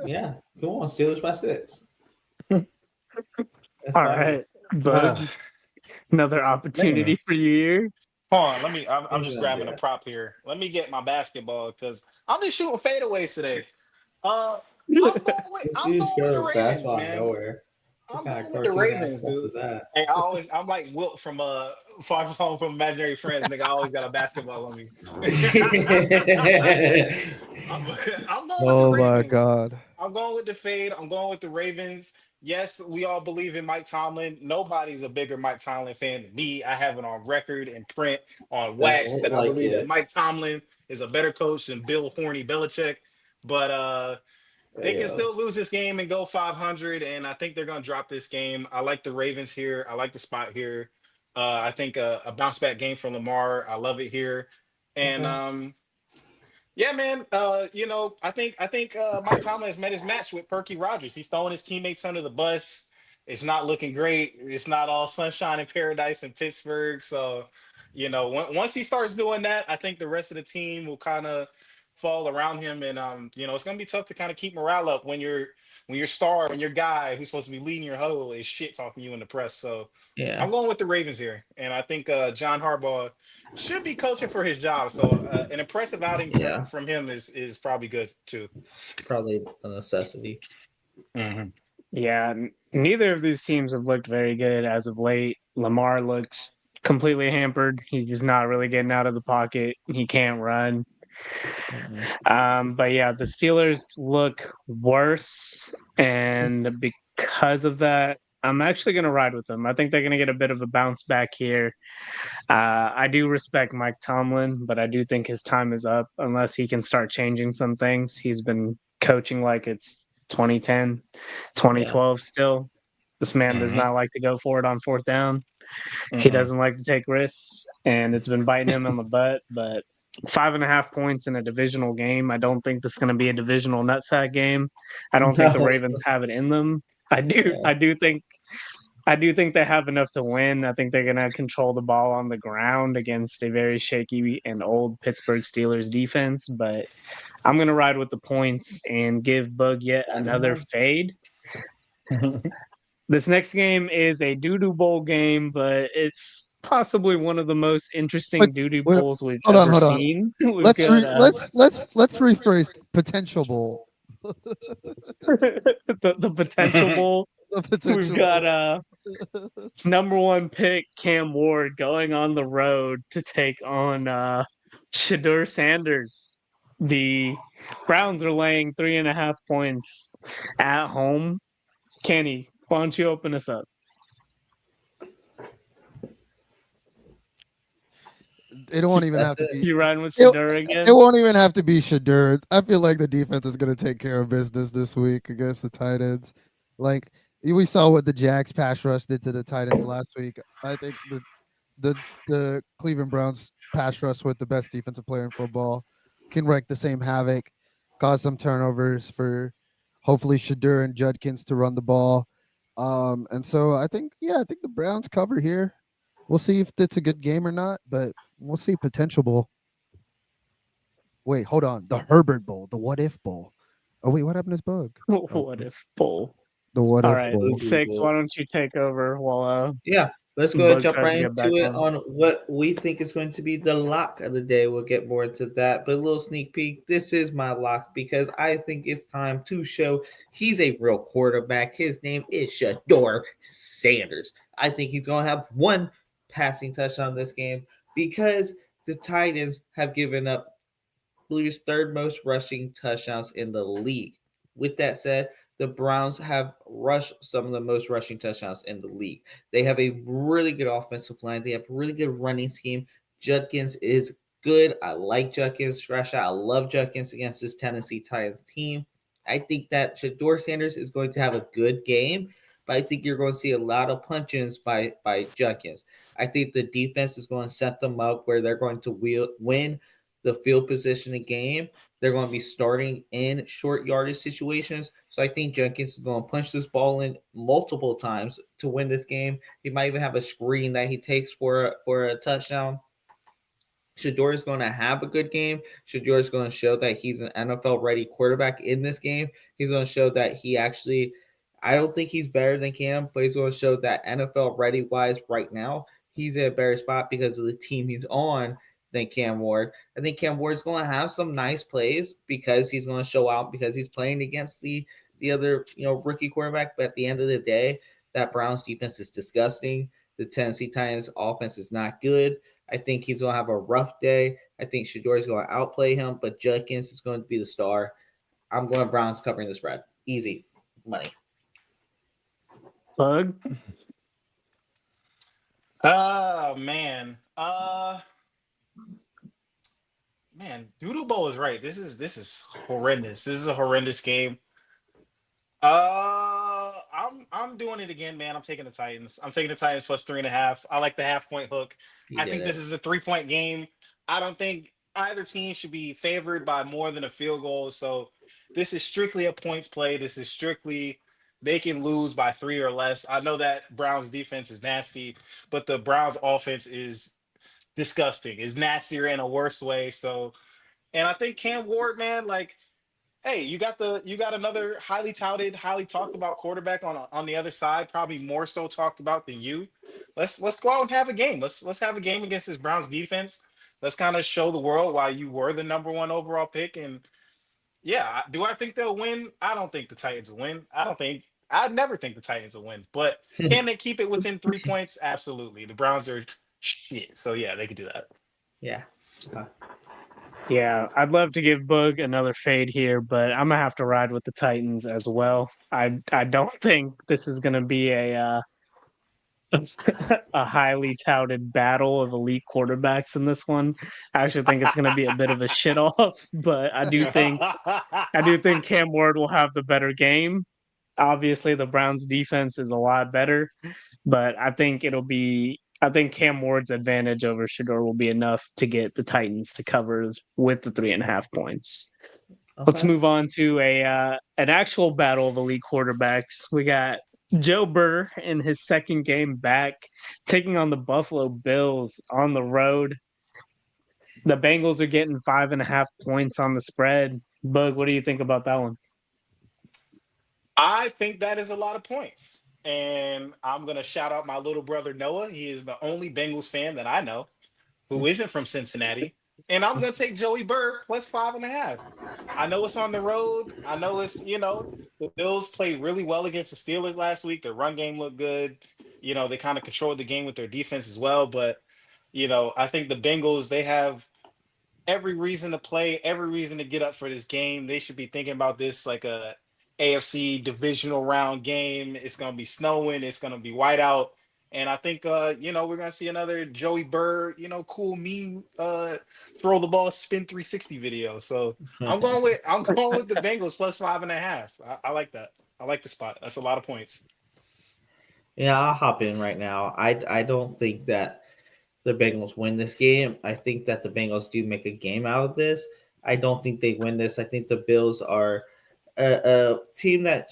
Yeah, come on, Steelers by 6. That's All fine. right, Bug. Another opportunity Man. for you here. Hold on, let me. I'm just Yeah, grabbing yeah. a prop here. Let me get my basketball because I'm just shooting fadeaways today. Uh, This I'm dude's going with the going Ravens, basketball out of man. nowhere. What I'm kind going of with the cartoon ass Ravens, stuff dude. is that? Hey, I'm like Wilt from Far Home from Imaginary Friends. Nigga, I always got a basketball on me. I'm, I'm going with the Oh my Ravens. god. I'm going with the fade. I'm going with the Ravens. Yes, we all believe in Mike Tomlin. Nobody's a bigger Mike Tomlin fan than me. I have it on record and print on Doesn't wax look that I like believe that it. Mike Tomlin is a better coach than Bill Horny Belichick. But they can Yeah. still lose this game and go 500, and I think they're going to drop this game. I like the Ravens here. I like the spot here. I think a bounce back game for Lamar. I love it here, and Okay. yeah, man. I think Mike Tomlin has met his match with Perky Rogers. He's throwing his teammates under the bus. It's not looking great. It's not all sunshine and paradise in Pittsburgh. So, once he starts doing that, I think the rest of the team will kind of fall around him, and it's gonna be tough to kind of keep morale up when your star, when your guy who's supposed to be leading your huddle is shit talking you in the press. So, Yeah. I'm going with the Ravens here, and I think John Harbaugh should be coaching for his job. So an impressive outing Yeah. from him is probably good too. Probably a necessity. Hmm. Yeah, neither of these teams have looked very good as of late. Lamar looks completely hampered. He's just not really getting out of the pocket. He can't run. But yeah, the Steelers look worse, and because of that, I'm actually going to ride with them. I think they're going to get a bit of a bounce back here. I do respect Mike Tomlin, but I do think his time is up unless he can start changing some things. He's been coaching like it's 2010, Yeah. 2012 still. This man does Hmm. not like to go for it on 4th down. He Hmm. doesn't like to take risks, and it's been biting him on the butt. But 5.5 points in a divisional game. I don't think this is going to be a divisional nutsack game. I don't think the No. Ravens have it in them. I do. Yeah. I do think they have enough to win. I think they're going to control the ball on the ground against a very shaky and old Pittsburgh Steelers defense. But I'm going to ride with the points and give Bug yet another fade. This next game is a doo-doo bowl game, but it's possibly one of the most interesting doo-doo Wait, bowls we've hold on, ever hold on. seen. We've Let's got let's rephrase potential bowl. the potential bowl. The We've potential got bowl. number one pick Cam Ward going on the road to take on Shadur Sanders. The Browns are laying 3.5 points at home. Kenny, why don't you open us up? It won't even That's have to it. be. You riding with It, Shadur again? it won't even have to be Shadur. I feel like the defense is going to take care of business this week against the Titans. Like we saw what the Jags pass rush did to the Titans last week. I think the Cleveland Browns pass rush with the best defensive player in football can wreak the same havoc, cause some turnovers for hopefully Shadur and Judkins to run the ball. And so I think the Browns cover here. We'll see if it's a good game or not, but we'll see potential bowl. Wait, hold on. The Herbert Bowl, the What If Bowl. Oh wait, what happened to his bug? Oh, What if bowl? the What All If right, Bowl. Six. Why don't you take over while Yeah, let's go ahead and Bug jump tries to right get back into it on? on what we think is going to be the lock of the day. We'll get more into that, but a little sneak peek. This is my lock because I think it's time to show he's a real quarterback. His name is Shador Sanders. I think he's going to have one passing touchdown this game because the Titans have given up, I believe, it's third most rushing touchdowns in the league. With that said, the Browns have rushed some of the most rushing touchdowns in the league. They have a really good offensive line. They have a really good running scheme. Judkins is good. I like Judkins. Scratch out. I love Judkins against this Tennessee Titans team. I think that Shador Sanders is going to have a good game, but I think you're going to see a lot of punch-ins by Judkins. I think the defense is going to set them up where they're going to win the field position in game. They're going to be starting in short yardage situations. So I think Jenkins is going to punch this ball in multiple times to win this game. He might even have a screen that he takes for a touchdown. Shador is going to have a good game. Shador is going to show that he's an NFL ready quarterback in this game. He's going to show that he actually, I don't think he's better than Cam, but he's going to show that NFL ready wise right now, he's in a better spot because of the team he's on than Cam Ward. I think Cam Ward is going to have some nice plays because he's going to show out because he's playing against the other rookie quarterback. But at the end of the day, that Browns defense is disgusting. The Tennessee Titans offense is not good. I think he's going to have a rough day. I think Shador is going to outplay him, but Judkins is going to be the star. I'm going Browns covering the spread. Easy money. Bug? Oh man. Doodle Bowl is right. This is horrendous. This is a horrendous game. I'm doing it again, man. I'm taking the Titans. I'm taking the Titans plus 3.5. I like the half-point hook. I think this is a 3-point game. I don't think either team should be favored by more than a field goal. So this is strictly a points play. This is strictly they can lose by 3 or less. I know that Browns defense is nasty, but the Browns offense is disgusting. Is nastier in a worse way. So, and I think Cam Ward, man, like, hey, you got another highly touted, highly talked about quarterback on the other side, probably more so talked about than you. Let's go out and have a game. Let's have a game against this Browns defense. Let's kind of show the world why you were the number one overall pick. And yeah, do I think they'll win? I don't think the Titans will win. I'd never think the Titans will win. But can they keep it within 3 points? Absolutely. The Browns are shit. So yeah, they could do that. Yeah. Yeah, I'd love to give Bug another fade here, but I'm gonna have to ride with the Titans as well. I don't think this is gonna be a a highly touted battle of elite quarterbacks in this one. I actually think it's gonna be a bit of a shit off, but I do think Cam Ward will have the better game. Obviously, the Browns defense is a lot better, but I think it'll be I think Cam Ward's advantage over Shador will be enough to get the Titans to cover with the 3.5 points. Let's Okay. move on to an actual battle of elite quarterbacks. We got Joe Burr in his second game back, taking on the Buffalo Bills on the road. The Bengals are getting 5.5 points on the spread. Bug, what do you think about that one? I think that is a lot of points. And I'm going to shout out my little brother Noah. He is the only Bengals fan that I know who isn't from Cincinnati. And I'm going to take Joey Burr plus 5.5. I know it's on the road. I know the Bills played really well against the Steelers last week. Their run game looked good. They kind of controlled the game with their defense as well. But, I think the Bengals, they have every reason to play, every reason to get up for this game. They should be thinking about this like a AFC divisional round game. It's gonna be snowing, it's gonna be whiteout. And I think we're gonna see another Joey Burr, cool meme throw the ball spin 360 video. So I'm going with the Bengals plus 5.5. I like that. I like the spot. That's a lot of points. Yeah, I'll hop in right now. I don't think that the Bengals win this game. I think that the Bengals do make a game out of this. I don't think they win this. I think the Bills are a team that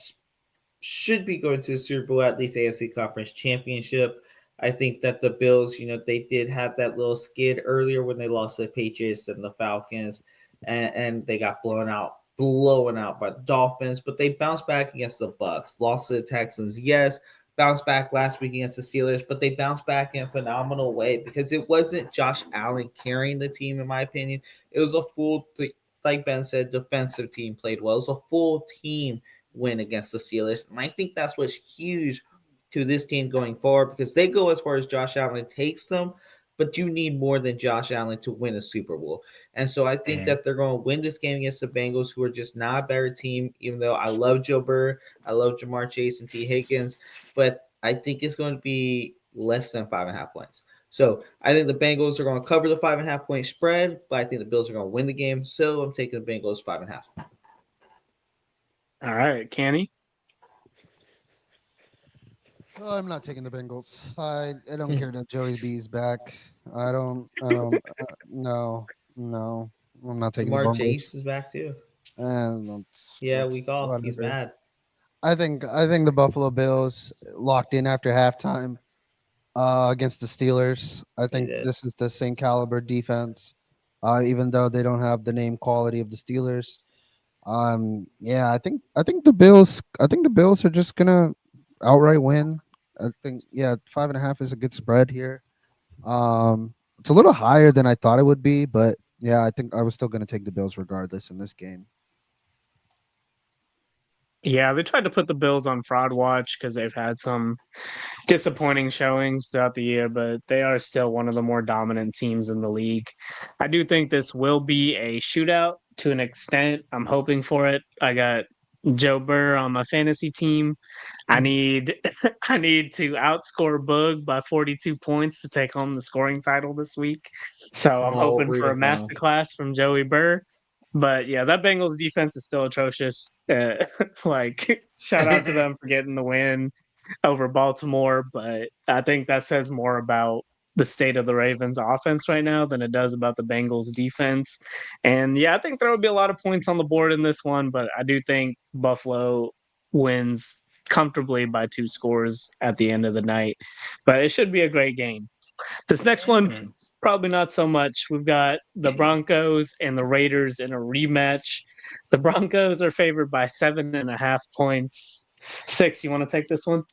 should be going to the Super Bowl, at least AFC Conference Championship. I think that the Bills, they did have that little skid earlier when they lost to the Patriots and the Falcons, and they got blown out by the Dolphins, but they bounced back against the Bucks, lost to the Texans, yes, bounced back last week against the Steelers, but they bounced back in a phenomenal way because it wasn't Josh Allen carrying the team, in my opinion. It was a full, like Ben said, defensive team played well. It was a full team win against the Steelers. And I think that's what's huge to this team going forward because they go as far as Josh Allen takes them, but you need more than Josh Allen to win a Super Bowl. And so I think that they're going to win this game against the Bengals, who are just not a better team, even though I love Joe Burr, I love Jamar Chase and T. Higgins, but I think it's going to be less than 5.5 points. So I think the Bengals are going to cover the 5.5 point spread, but I think the Bills are going to win the game. So I'm taking the Bengals 5.5. All right, Canny. I'm not taking the Bengals. I don't care that Joey B's back. No, no. I'm not taking the Jamar Chase Bengals. is back too. And Yeah, that's week off. He's whatever. mad. I think the Buffalo Bills locked in after halftime against the Steelers. I They think did. this is the same caliber defense, even though they don't have the name quality of the Steelers. Yeah, I think the Bills. I think the Bills are just gonna outright win. I think 5.5 is a good spread here. It's a little higher than I thought it would be, but yeah, I think I was still gonna take the Bills regardless in this game. Yeah, they tried to put the Bills on fraud watch because they've had some disappointing showings throughout the year, but they are still one of the more dominant teams in the league. I do think this will be a shootout to an extent. I'm hoping for it. I got Joe Burr on my fantasy team. I need I need to outscore Boog by 42 points to take home the scoring title this week. So I'm Oh, hoping for a rooting for him. masterclass from Joey Burr. But yeah, that Bengals defense is still atrocious. Like, shout out to them for getting the win over Baltimore, but I think that says more about the state of the Ravens offense right now than it does about the Bengals defense. And yeah, I think there will be a lot of points on the board in this one, but I do think Buffalo wins comfortably by 2 scores at the end of the night. But it should be a great game. This next one, probably not so much. We've got the Broncos and the Raiders in a rematch. The Broncos are favored by 7.5 points. 6, you want to take this one?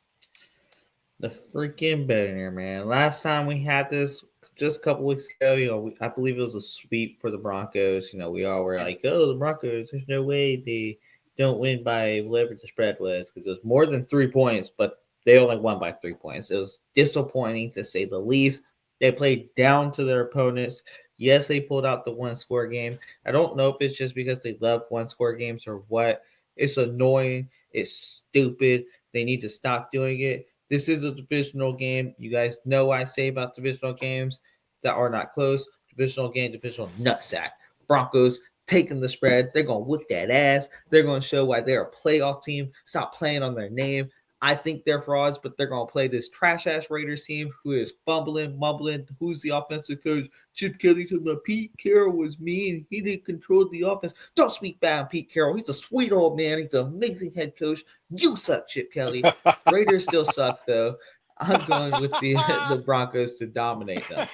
The freaking banger, man. Last time we had this just a couple weeks ago, I believe it was a sweep for the Broncos. We all were like, oh, the Broncos, there's no way they don't win by whatever the spread was because it was more than 3 points, but they only won by 3 points. It was disappointing to say the least. They played down to their opponents. Yes, they pulled out the one-score game. I don't know if it's just because they love one-score games or what. It's annoying. It's stupid. They need to stop doing it. This is a divisional game. You guys know what I say about divisional games that are not close. Divisional game, divisional nutsack. Broncos taking the spread. They're going to whip that ass. They're going to show why they're a playoff team. Stop playing on their name. I think they're frauds, but they're going to play this trash ass Raiders team who is fumbling, mumbling. Who's the offensive coach? Chip Kelly told me Pete Carroll was mean. He didn't control the offense. Don't speak bad on Pete Carroll. He's a sweet old man. He's an amazing head coach. You suck, Chip Kelly. Raiders still suck, though. I'm going with the Broncos to dominate them.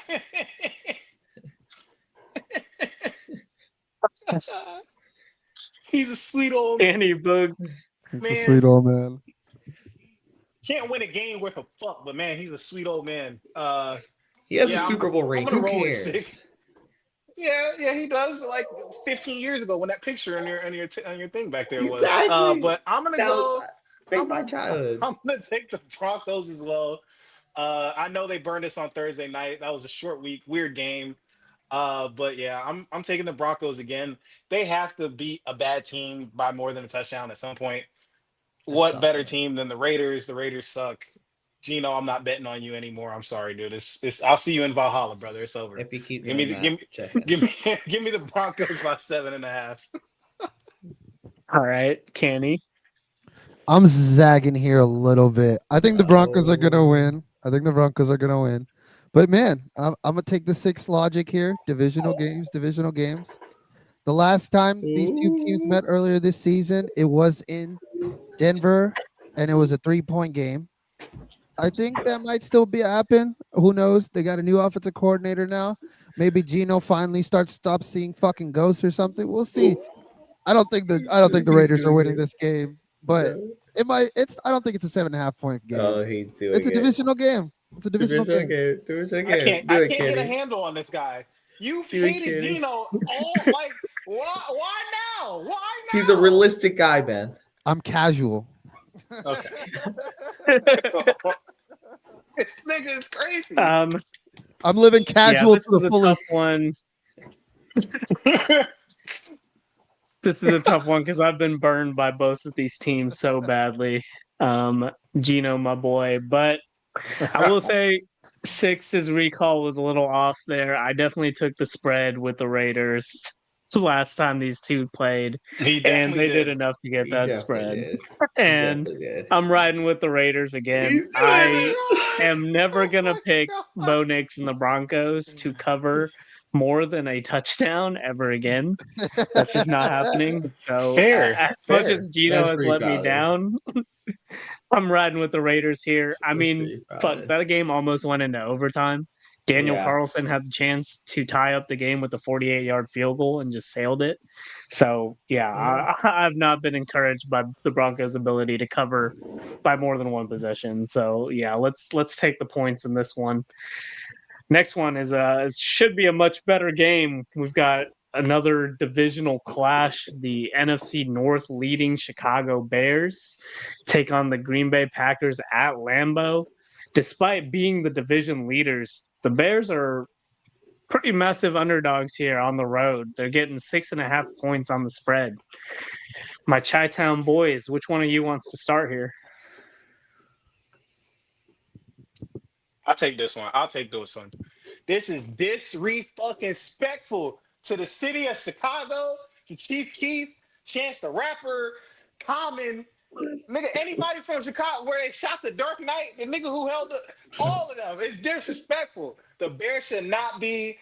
He's a sweet old Danny Boog. He's man. a sweet old man. Can't win a game worth of fuck, but man, he's a sweet old man. He has Yeah, a Super Bowl I'm ring. gonna Who roll with cares? 6. Yeah, he does. Like 15 years ago, when that picture on your thing back there was. Exactly. But I'm gonna That go. was my childhood. I'm gonna take the Broncos as well. I know they burned us on Thursday night. That was a short week, weird game. But yeah, I'm taking the Broncos again. They have to beat a bad team by more than a touchdown at some point. What better team than the Raiders? The Raiders suck. Gino, I'm not betting on you anymore. I'm sorry, dude. I'll see you in Valhalla, brother. It's over. If you keep Give me doing the, that, give me give me the Broncos by 7.5. All right, Kenny. I'm zagging here a little bit. I think the Broncos are gonna win. But man, I'm gonna take the 6 logic here. Divisional games. The last time these two teams met earlier this season, it was in Denver, and it was a 3-point game. I think that might still be happen. Who knows? They got a new offensive coordinator now. Maybe Gino finally stops seeing fucking ghosts or something. We'll see. I don't think the Raiders are winning this game, but it might. I don't think it's a 7.5-point game. Oh, he's doing It's a divisional game. It's a divisional game. I can't get a handle on this guy. You've hated Gino all like why now? Why now? He's a realistic guy, man. I'm casual. Okay. This nigga is crazy. I'm living casual this to is the a fullest. tough one. This is a tough one because I've been burned by both of these teams so badly. Gino, my boy, but I will say 6's recall was a little off there. I definitely took the spread with the Raiders last time these two played, and they did enough to get that spread. And I'm riding with the Raiders again. I am never gonna pick Bo Nix and the Broncos to cover more than a touchdown ever again. That's just not happening. So as much as Gino has let me down, I'm riding with the Raiders here. I mean, fuck, that game almost went into overtime. Daniel Carlson had the chance to tie up the game with a 48-yard field goal and just sailed it. So, I've not been encouraged by the Broncos' ability to cover by more than one possession. So, yeah, let's take the points in this one. Next one is should be a much better game. We've got another divisional clash. The NFC North leading Chicago Bears take on the Green Bay Packers at Lambeau. Despite being the division leaders, the Bears are pretty massive underdogs here on the road. They're getting 6.5 points on the spread. My Chi-Town boys, which one of you wants to start here? I'll take this one. This is disrespectful to the city of Chicago, to Chief Keef, Chance the Rapper, Common, nigga, anybody from Chicago where they shot the Dark Knight, the nigga who held all of them. It's disrespectful. The Bears should not be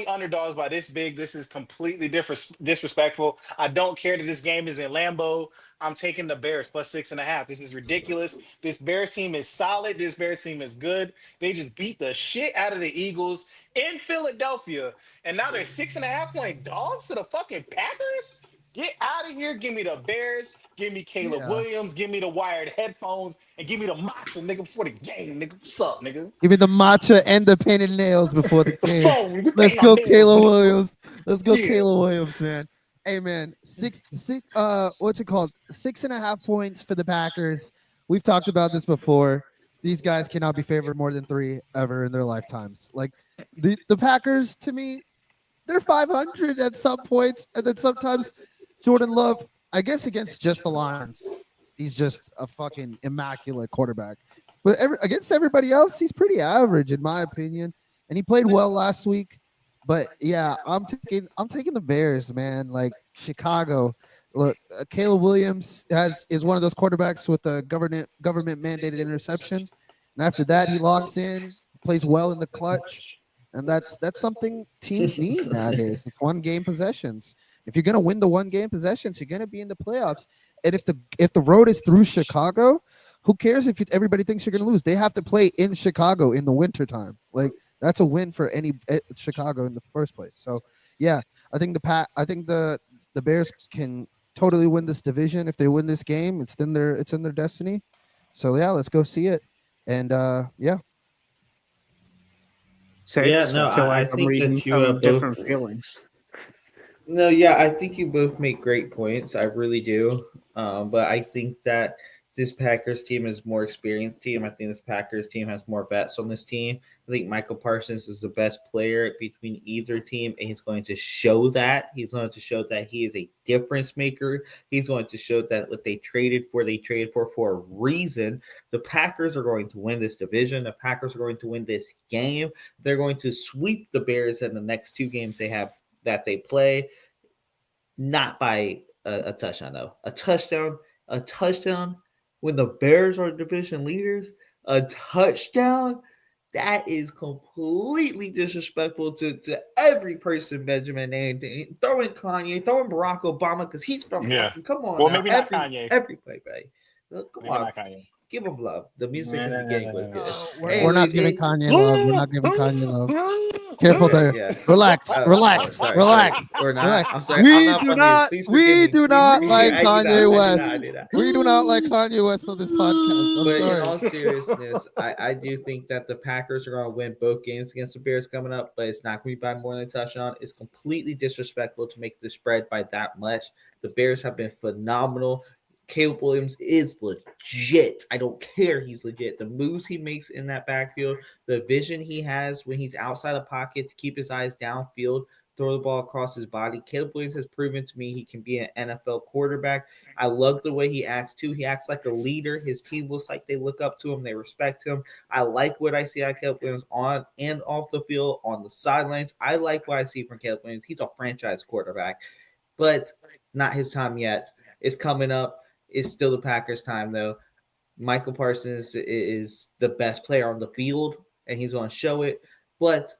underdogs by this big. This is completely disrespectful. I don't care that this game is in Lambeau. I'm taking the Bears plus 6.5. This is ridiculous. This Bears team is solid. This Bears team is good. They just beat the shit out of the Eagles in Philadelphia. And now they're 6.5-point dogs to the fucking Packers? Get out of here. Give me the Bears. Give me Caleb Williams. Give me the wired headphones. And give me the matcha, nigga, before the game, nigga. What's up, nigga? Give me the matcha and the painted nails before the game. Let's Go, Caleb Williams. Let's go, Caleb Williams, man. Hey, man, what's it called? 6.5 points for the Packers. We've talked about this before. These guys cannot be favored more than 3 ever in their lifetimes. Like the Packers, to me, they're 500 at some points, and then sometimes Jordan Love, I guess against just the Lions, he's just a fucking immaculate quarterback. But against everybody else, he's pretty average in my opinion. And he played well last week. But yeah, I'm taking the Bears, man. Like Chicago, Look, Caleb Williams is one of those quarterbacks with a government mandated interception, and after that he locks in, plays well in the clutch, and that's something teams need nowadays. It's one game possessions. If you're gonna win the one game possessions, you're gonna be in the playoffs. And if the road is through Chicago, who cares if everybody thinks you're gonna lose? They have to play in Chicago in the wintertime. Like that's a win for any Chicago in the first place. So yeah, I think the Bears can totally win this division. If they win this game, it's in their destiny. So yeah, let's go see it. And yeah, Yeah, Six. no, I feel I like I'm think reading that you some both. different feelings. No, yeah, I think you both make great points. I really do. But I think that this Packers team is a more experienced team. I think this Packers team has more vets on this team. I think Michael Parsons is the best player between either team, and he's going to show that. He's going to show that he is a difference maker. He's going to show that what they traded for a reason. The Packers are going to win this division. The Packers are going to win this game. They're going to sweep the Bears in the next two games they have that they play, not by a touchdown though. A touchdown when the Bears are division leaders. A touchdown that is completely disrespectful to every person Benjamin named. Throwing Kanye, throwing Barack Obama because he's from Yeah. fucking. Come on Well, now, maybe not Kanye. every play. Come Maybe on, not Kanye. give him love. The music in the beginning was good. we're not giving Anyways, Kanye love. We're not giving Kanye love. Careful okay, there. yeah. Relax, relax, Sorry. relax, We're not. relax. I'm sorry. I'm not funny. Please forgive We me. do Please not forgive me. like I do not. Kanye I do not. West. I do not. We do not like Kanye West on this podcast. I'm But in sorry. all seriousness, I do think that the Packers are going to win both games against the Bears coming up, but it's not going to be by more than a touchdown. It's completely disrespectful to make the spread by that much. The Bears have been phenomenal. Caleb Williams is legit. I don't care. He's legit. The moves he makes in that backfield, the vision he has when he's outside the pocket to keep his eyes downfield, throw the ball across his body. Caleb Williams has proven to me he can be an NFL quarterback. I love the way he acts too. He acts like a leader. His team looks like they look up to him. They respect him. I like what I see out of Caleb Williams on and off the field, on the sidelines. I like what I see from Caleb Williams. He's a franchise quarterback, but not his time yet. It's coming up. It's still the Packers' time, though. Michael Parsons is the best player on the field, and he's going to show it, but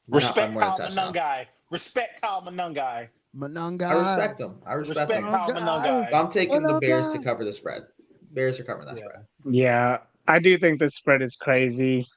not by Respect more than a Kyle touchdown. Manungai. Respect Kyle Manungai. Manunga. I respect him. Respect Kyle But Manungai. I'm taking the Bears to cover the spread. Bears are covering that spread. Yeah, I do think the spread is crazy.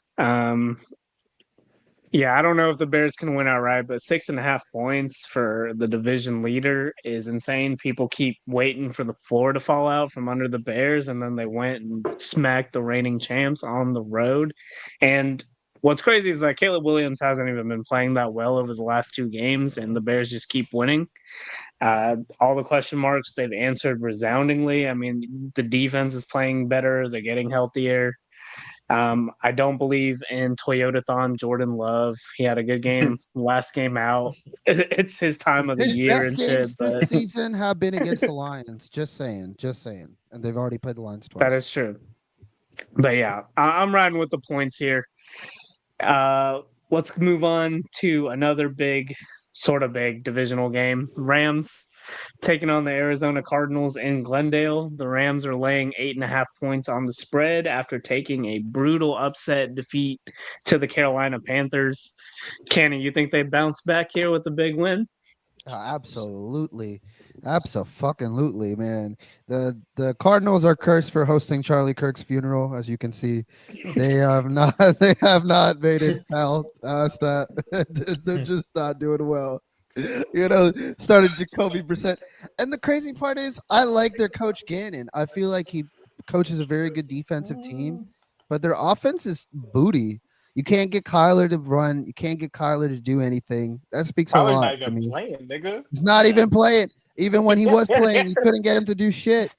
Yeah, I don't know if the Bears can win outright, but 6.5 points for the division leader is insane. People keep waiting for the floor to fall out from under the Bears, and then they went and smacked the reigning champs on the road. And what's crazy is that Caleb Williams hasn't even been playing that well over the last two games, and the Bears just keep winning. All the question marks they've answered resoundingly. I mean, the defense is playing better, they're getting healthier. I don't believe in Toyotathon Jordan Love. He had a good game last game out. It's his time of the His year best and shit, games but this season have been against the Lions. Just saying, and they've already played the Lions twice. that is true. But yeah, I'm riding with the points here. Let's move on to another sort of big divisional game. Rams taking on the Arizona Cardinals in Glendale. The Rams are laying 8.5 points on the spread after taking a brutal upset defeat to the Carolina Panthers. Kenny, you think they bounce back here with a big win? Absolutely, absolutely, man. The Cardinals are cursed for hosting Charlie Kirk's funeral, as you can see. They have not made it past that. They're just not doing well. Started Jacoby Brissett, and the crazy part is, I like their coach Gannon. I feel like he coaches a very good defensive team, but their offense is booty. You can't get Kyler to run. You can't get Kyler to do anything. That speaks a Kyler's lot not to even me. playing, nigga. He's not even playing. Even when he was playing, you couldn't get him to do shit.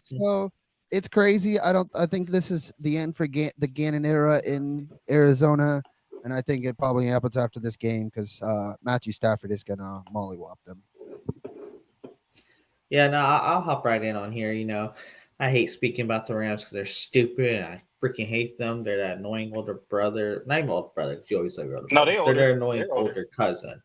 So it's crazy. I think this is the end for the Gannon era in Arizona, and I think it probably happens after this game because Matthew Stafford is gonna mollywop them. Yeah, no, I'll hop right in on here. I hate speaking about the Rams because they're stupid. And I freaking hate them. They're that annoying older brother. Not even older brother. You always say older No, brother. they They're older. their annoying They're older. older cousin.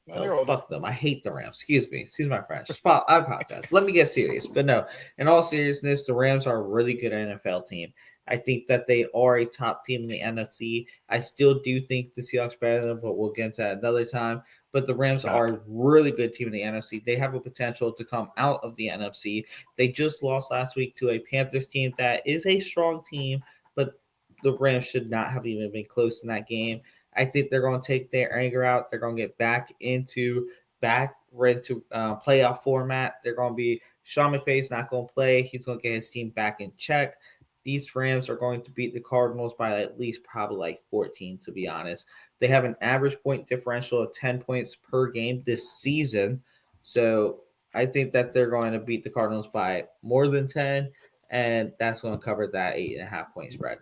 No, Oh, they're older. fuck them. I hate the Rams. Excuse my French. I apologize. Let me get serious. But no, in all seriousness, the Rams are a really good NFL team. I think that they are a top team in the NFC. I still do think the Seahawks better than them, but we'll get into that another time. But the Rams are a really good team in the NFC. They have a potential to come out of the NFC. They just lost last week to a Panthers team that is a strong team, but the Rams should not have even been close in that game. I think they're going to take their anger out. They're going to get back into playoff format. They're going to be Sean McVay's not going to play. He's going to get his team back in check. These Rams are going to beat the Cardinals by at least probably like 14, to be honest. They have an average point differential of 10 points per game this season. So I think that they're going to beat the Cardinals by more than 10, and that's going to cover that 8.5 point spread.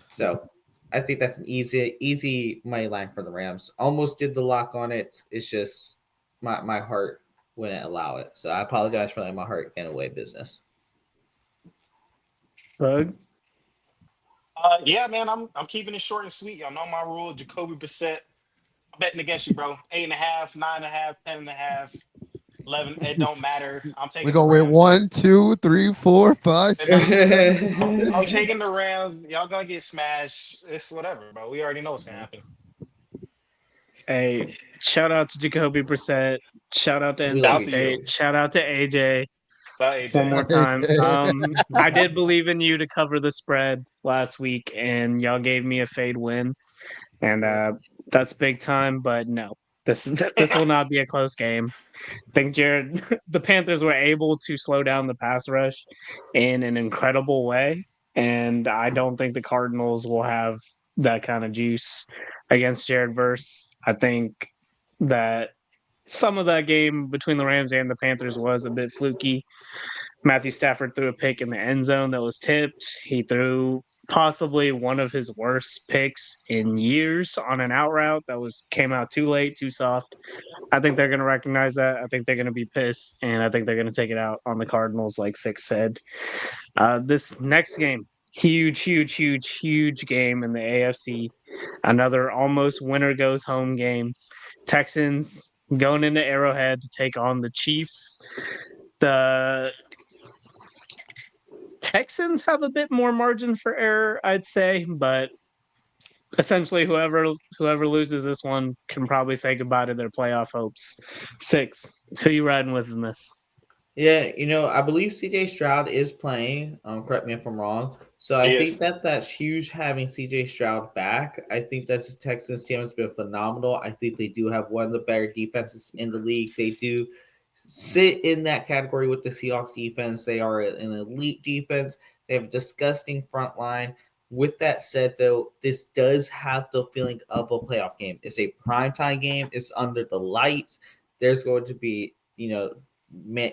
So I think that's an easy money line for the Rams. Almost did the lock on it. It's just my heart wouldn't allow it. So I apologize for letting my heart get away business. Bug. Yeah, man, I'm keeping it short and sweet. Y'all know my rule. Jacoby Brissett. I'm betting against you, bro. 8.5, 9.5, 10.5, 11. It don't matter. I'm We taking the gonna wait Rams. 1, 2, 3, 4, 5, And I'm, 6, 7. I'm taking the Rams. Y'all gonna get smashed. It's whatever, bro. We already know what's gonna happen. Hey, shout out to Jacoby Brissett. Shout out to We NC Shout love out you, to you. State. Jacoby. Shout out to AJ. Shout out One AJ. more time. I did believe in you to cover the spread last week, and y'all gave me a fade win, and that's big time. But no, this will not be a close game. I think Jared, the Panthers were able to slow down the pass rush in an incredible way, and I don't think the Cardinals will have that kind of juice against Jared Verse. I think that some of that game between the Rams and the Panthers was a bit fluky. Matthew Stafford threw a pick in the end zone that was tipped. He threw possibly one of his worst picks in years on an out route that was came out too late, too soft. I think they're going to recognize that. I think they're going to be pissed, and I think they're going to take it out on the Cardinals, like Six said. This next game, huge game in the AFC. Another almost winner goes home game. Texans going into Arrowhead to take on the Chiefs. The Texans have a bit more margin for error, I'd say, but essentially whoever loses this one can probably say goodbye to their playoff hopes. Six, who you riding with in this? Yeah, I believe CJ Stroud is playing. Correct me if I'm wrong. So I He think is. that that's huge having CJ Stroud back. I think that the Texans team has been phenomenal. I think they do have one of the better defenses in the league. They do sit in that category with the Seahawks defense. They are an elite defense. They have a disgusting front line. With that said, though, this does have the feeling of a playoff game. It's a primetime game. It's under the lights. There's going to be,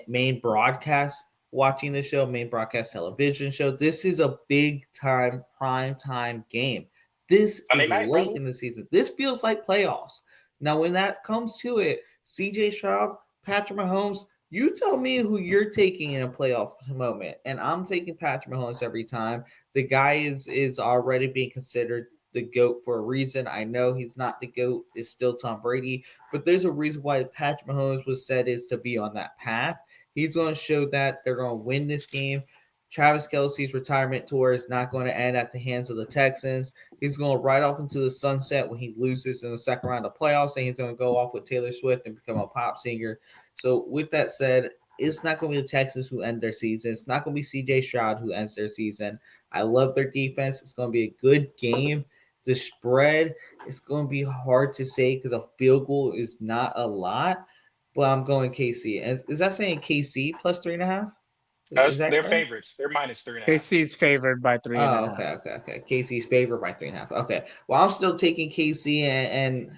main broadcast watching the show, main broadcast television show. This is a big time prime time game. This Sunday is night, late brother. in the season. This feels like playoffs. Now, when that comes to it, CJ Stroud, Patrick Mahomes, you tell me who you're taking in a playoff moment, and I'm taking Patrick Mahomes every time. The guy is already being considered the GOAT for a reason. I know he's not the GOAT, it's still Tom Brady, but there's a reason why Patrick Mahomes was said is to be on that path. He's going to show that they're going to win this game. Travis Kelce's retirement tour is not going to end at the hands of the Texans. He's going to ride off into the sunset when he loses in the second round of playoffs, and he's going to go off with Taylor Swift and become a pop singer. So, with that said, it's not going to be the Texans who end their season. It's not going to be CJ Stroud who ends their season. I love their defense. It's going to be a good game. The spread is going to be hard to say because a field goal is not a lot, but I'm going KC. And is that saying KC plus 3.5? Is that They're correct? favorites. They're -3.5. KC's favored by three and a Oh, half. okay. KC's favored by 3.5. Okay. Well, I'm still taking KC and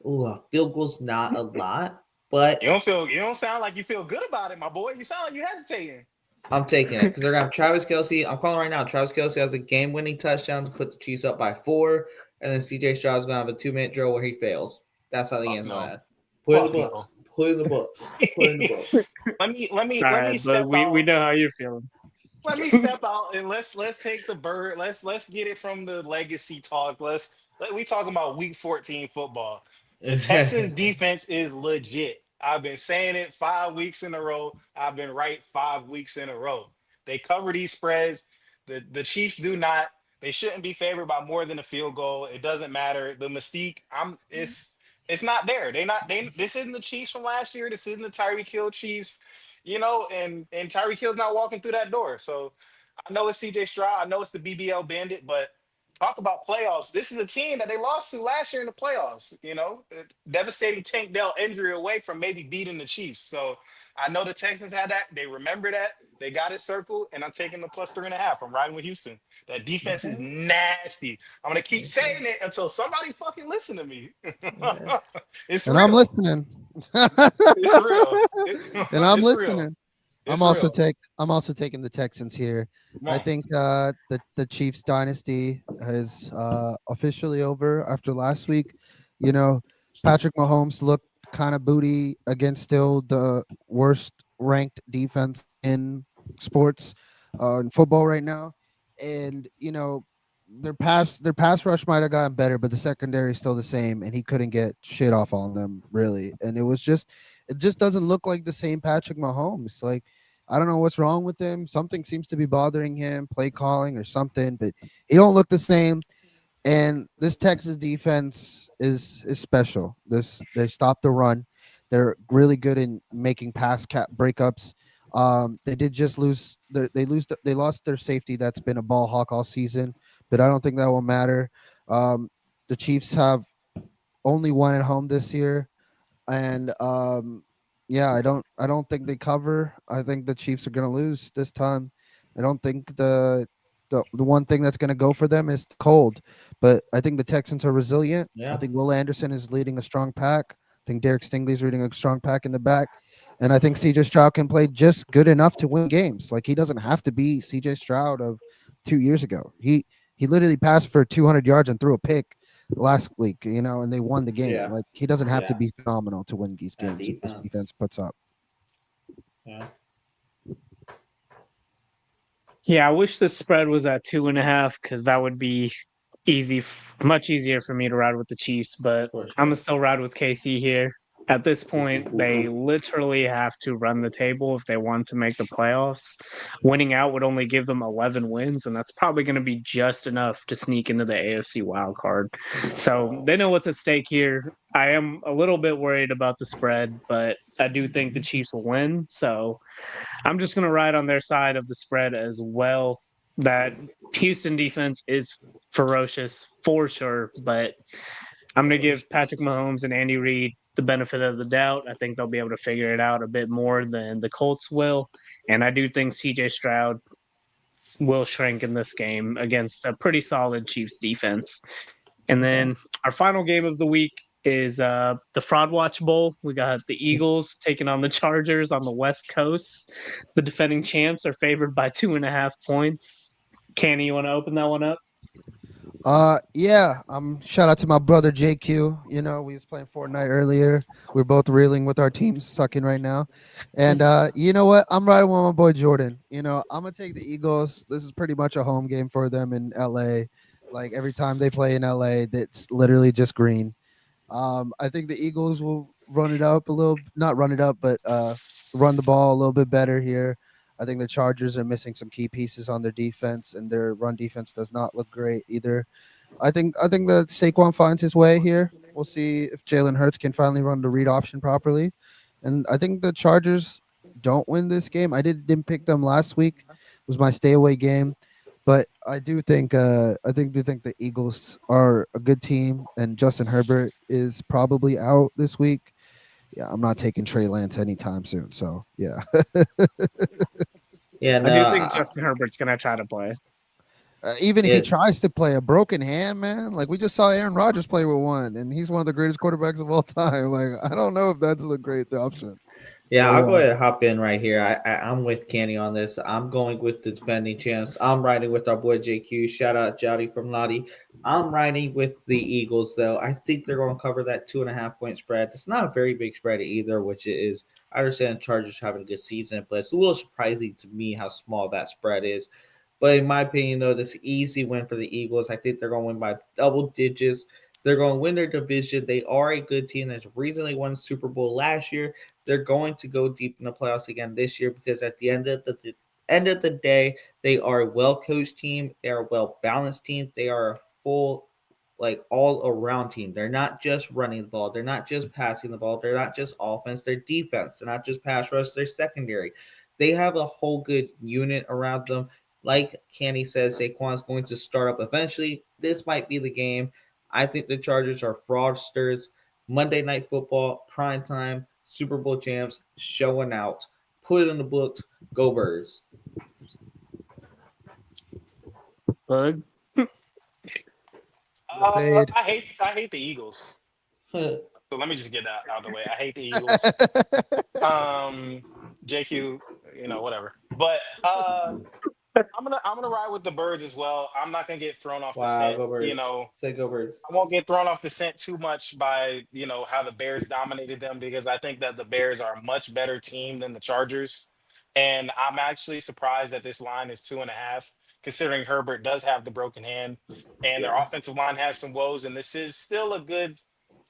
ooh, field goal's not a lot, but You don't sound like you feel good about it, my boy. You sound like you hesitating. I'm taking it because they're gonna have Travis Kelce. I'm calling right now. Travis Kelce has a game-winning touchdown to put the Chiefs up by 4, and then CJ Stroud's gonna have a 2-minute drill where he fails. That's how the Fuck game's no. gonna end. Put it in Fuck the no. books. Put it in the books. Put it in the books. All Let right, me but step we out. know how you're feeling. Let me step out and let's take the bird. Let's get it from the legacy talk. We talking about week 14 football. The Texans defense is legit. I've been saying it 5 weeks in a row. I've been right 5 weeks in a row. They cover these spreads. The Chiefs do not. They shouldn't be favored by more than a field goal. It doesn't matter. The mystique, it's not there. They this isn't the Chiefs from last year. This isn't the Tyreek Hill Chiefs, and Tyreek Hill's not walking through that door. So I know it's CJ Stroud. I know it's the BBL Bandit, but talk about playoffs. This is a team that they lost to last year in the playoffs. Devastating Tank Dell injury away from maybe beating the Chiefs. So I know the Texans had that. They remember that. They got it circled, and I'm taking the +3.5. I'm riding with Houston. That defense is Okay. nasty. I'm gonna keep Okay. saying it until somebody fucking listen to me. Yeah. It's And I'm real. listening. It's real. And I'm It's real. listening. It's real. I'm also taking the Texans here. Come I on. think the Chiefs dynasty is officially over after last week. You know, Patrick Mahomes looked kind of booty against still the worst ranked defense in sports, in football right now. And their pass rush might have gotten better, but the secondary is still the same, and he couldn't get shit off on them really. And it just doesn't look like the same Patrick Mahomes. Like, I don't know what's wrong with him. Something seems to be bothering him, play calling or something, but he don't look the same. And this Texas defense is special. They stop the run. They're really good in making pass cap breakups. They did just lose. They lost their safety. That's been a ball hawk all season, but I don't think that will matter. Um, the Chiefs have only one at home this year, and yeah, I don't think they cover. I think the Chiefs are going to lose this time. I don't think the one thing that's going to go for them is the cold, but I think the Texans are resilient. I Yeah. think Will Anderson is leading a strong pack. I think Derek Stingley's leading a strong pack in the back, and I think CJ Stroud can play just good enough to win games. Like, he doesn't have to be CJ Stroud of 2 years ago. He literally passed for 200 yards and threw a pick last week, and they won the game. Yeah. Like, he doesn't have to Yeah. be phenomenal to win these That games if this defense. defense puts up. Yeah. Yeah, I wish the spread was at 2.5 because that would be much easier for me to ride with the Chiefs. But For I'm gonna sure. still ride with KC here. At this point, they literally have to run the table if they want to make the playoffs. Winning out would only give them 11 wins, and that's probably going to be just enough to sneak into the AFC wild card. So they know what's at stake here. I am a little bit worried about the spread, but I do think the Chiefs will win. So I'm just going to ride on their side of the spread as well. That Houston defense is ferocious for sure, but I'm going to give Patrick Mahomes and Andy Reid the benefit of the doubt. I think they'll be able to figure it out a bit more than the Colts will. And I do think CJ Stroud will shrink in this game against a pretty solid Chiefs defense. And Okay. then our final game of the week is the Fraud Watch Bowl. We got the Eagles taking on the Chargers on the West Coast. The defending champs are favored by 2.5 points. Canny, you want to open that one up? Yeah. Shout out to my brother JQ. We was playing Fortnite earlier. We're both reeling with our teams sucking right now. And you know what? I'm riding with my boy Jordan. I'm gonna take the Eagles. This is pretty much a home game for them in LA. Like, every time they play in LA, that's literally just green. I think the Eagles will run it up a little, not run it up, but run the ball a little bit better here. I think the Chargers are missing some key pieces on their defense, and their run defense does not look great either. I think that Saquon finds his way here. We'll see if Jalen Hurts can finally run the read option properly, and I think the Chargers don't win this game. I didn't pick them last week. It was my stay away game. But I think the Eagles are a good team, and Justin Herbert is probably out this week. Yeah, I'm not taking Trey Lance anytime soon. So yeah, Yeah. I No. do think Justin Herbert's going to try to play. even if he Yeah. tries to play a broken hand, man, like we just saw Aaron Rodgers play with one, and he's one of the greatest quarterbacks of all time. Like, I don't know if that's a great option. Yeah, But I'll go ahead and hop in right here. I'm with Kenny on this. I'm going with the defending champs. I'm riding with our boy JQ. Shout out Jowdy from Lottie. I'm riding with the Eagles, though. I think they're going to cover that 2.5 point spread. It's not a very big spread either, which it is. I understand Chargers having a good season, but it's a little surprising to me how small that spread is. But in my opinion, though, this easy win for the Eagles. I think they're going to win by double digits. They're going to win their division. They are a good team. There's a reason they won the Super Bowl last year. They're going to go deep in the playoffs again this year because at the end of the day, they are a well coached team. They are a well balanced team. They are a full, like all around team. They're not just running the ball. They're not just passing the ball. They're not just offense. They're defense. They're not just pass rush. They're secondary. They have a whole good unit around them. Like Candy says, Saquon's going to start up eventually. This might be the game. I think the Chargers are fraudsters. Monday Night Football, prime time, Super Bowl champs, showing out. Put it in the books. Go Birds. Bug. Fade. I hate the Eagles. Yeah, So let me just get that out of the way. I hate the Eagles. JQ, whatever. But I'm gonna ride with the Birds as well. I'm not gonna get thrown off the wow, scent. Go Birds. Say Go Birds. I won't get thrown off the scent too much by how the Bears dominated them because I think that the Bears are a much better team than the Chargers, and I'm actually surprised that this line is 2.5, considering Herbert does have the broken hand, and their Yeah. offensive line has some woes, and this is still a good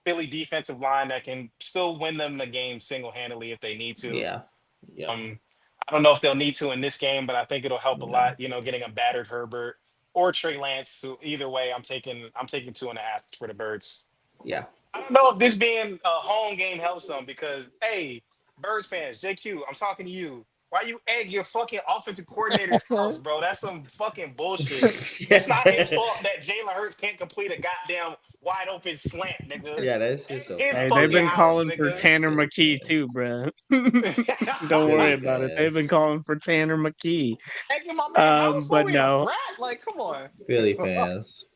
Philly defensive line that can still win them the game single handedly if they need to. Yeah. Yeah. I don't know if they'll need to in this game, but I think it'll help a No. lot. Getting a battered Herbert or Trey Lance. So either way, I'm taking 2.5 for the Birds. Yeah. I don't know if this being a home game helps them because hey, Birds fans, JQ, I'm talking to you. Why you egg your fucking offensive coordinator's house, bro? That's some fucking bullshit. It's not his fault that Jalen Hurts can't complete a goddamn wide open slant, nigga. Yeah, that's just so His Hey, funny. they've fucking been house, calling for nigga. Tanner McKee too, bro. Don't worry Philly about it. They've been fans. calling for Tanner McKee. Egging my man house? What But we a no, frat? Like, come on. Philly fans.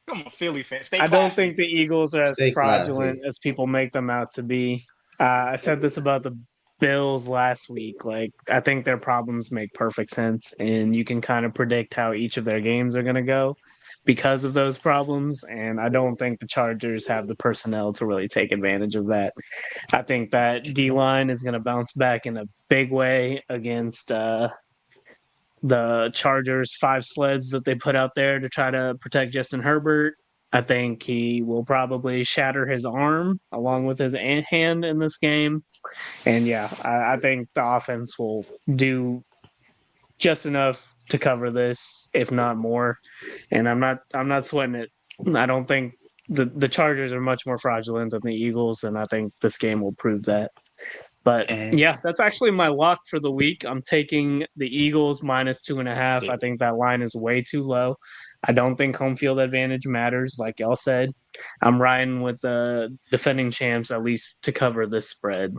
Come on, Philly fans. Stay I don't think classy. the Eagles are as Stay fraudulent classy. as people make them out to be. I said this about the Bills last week. Like, I think their problems make perfect sense, and you can kind of predict how each of their games are going to go because of those problems. And I don't think the Chargers have the personnel to really take advantage of that. I think that D line is going to bounce back in a big way against the Chargers' 5 sleds that they put out there to try to protect Justin Herbert. I think he will probably shatter his arm along with his hand in this game. And yeah, I think the offense will do just enough to cover this, if not more. And I'm not sweating it. I don't think the Chargers are much more fraudulent than the Eagles, and I think this game will prove that. But yeah, that's actually my lock for the week. I'm taking the Eagles -2.5. I think that line is way too low. I don't think home field advantage matters, like y'all said. I'm riding with the defending champs at least to cover this spread.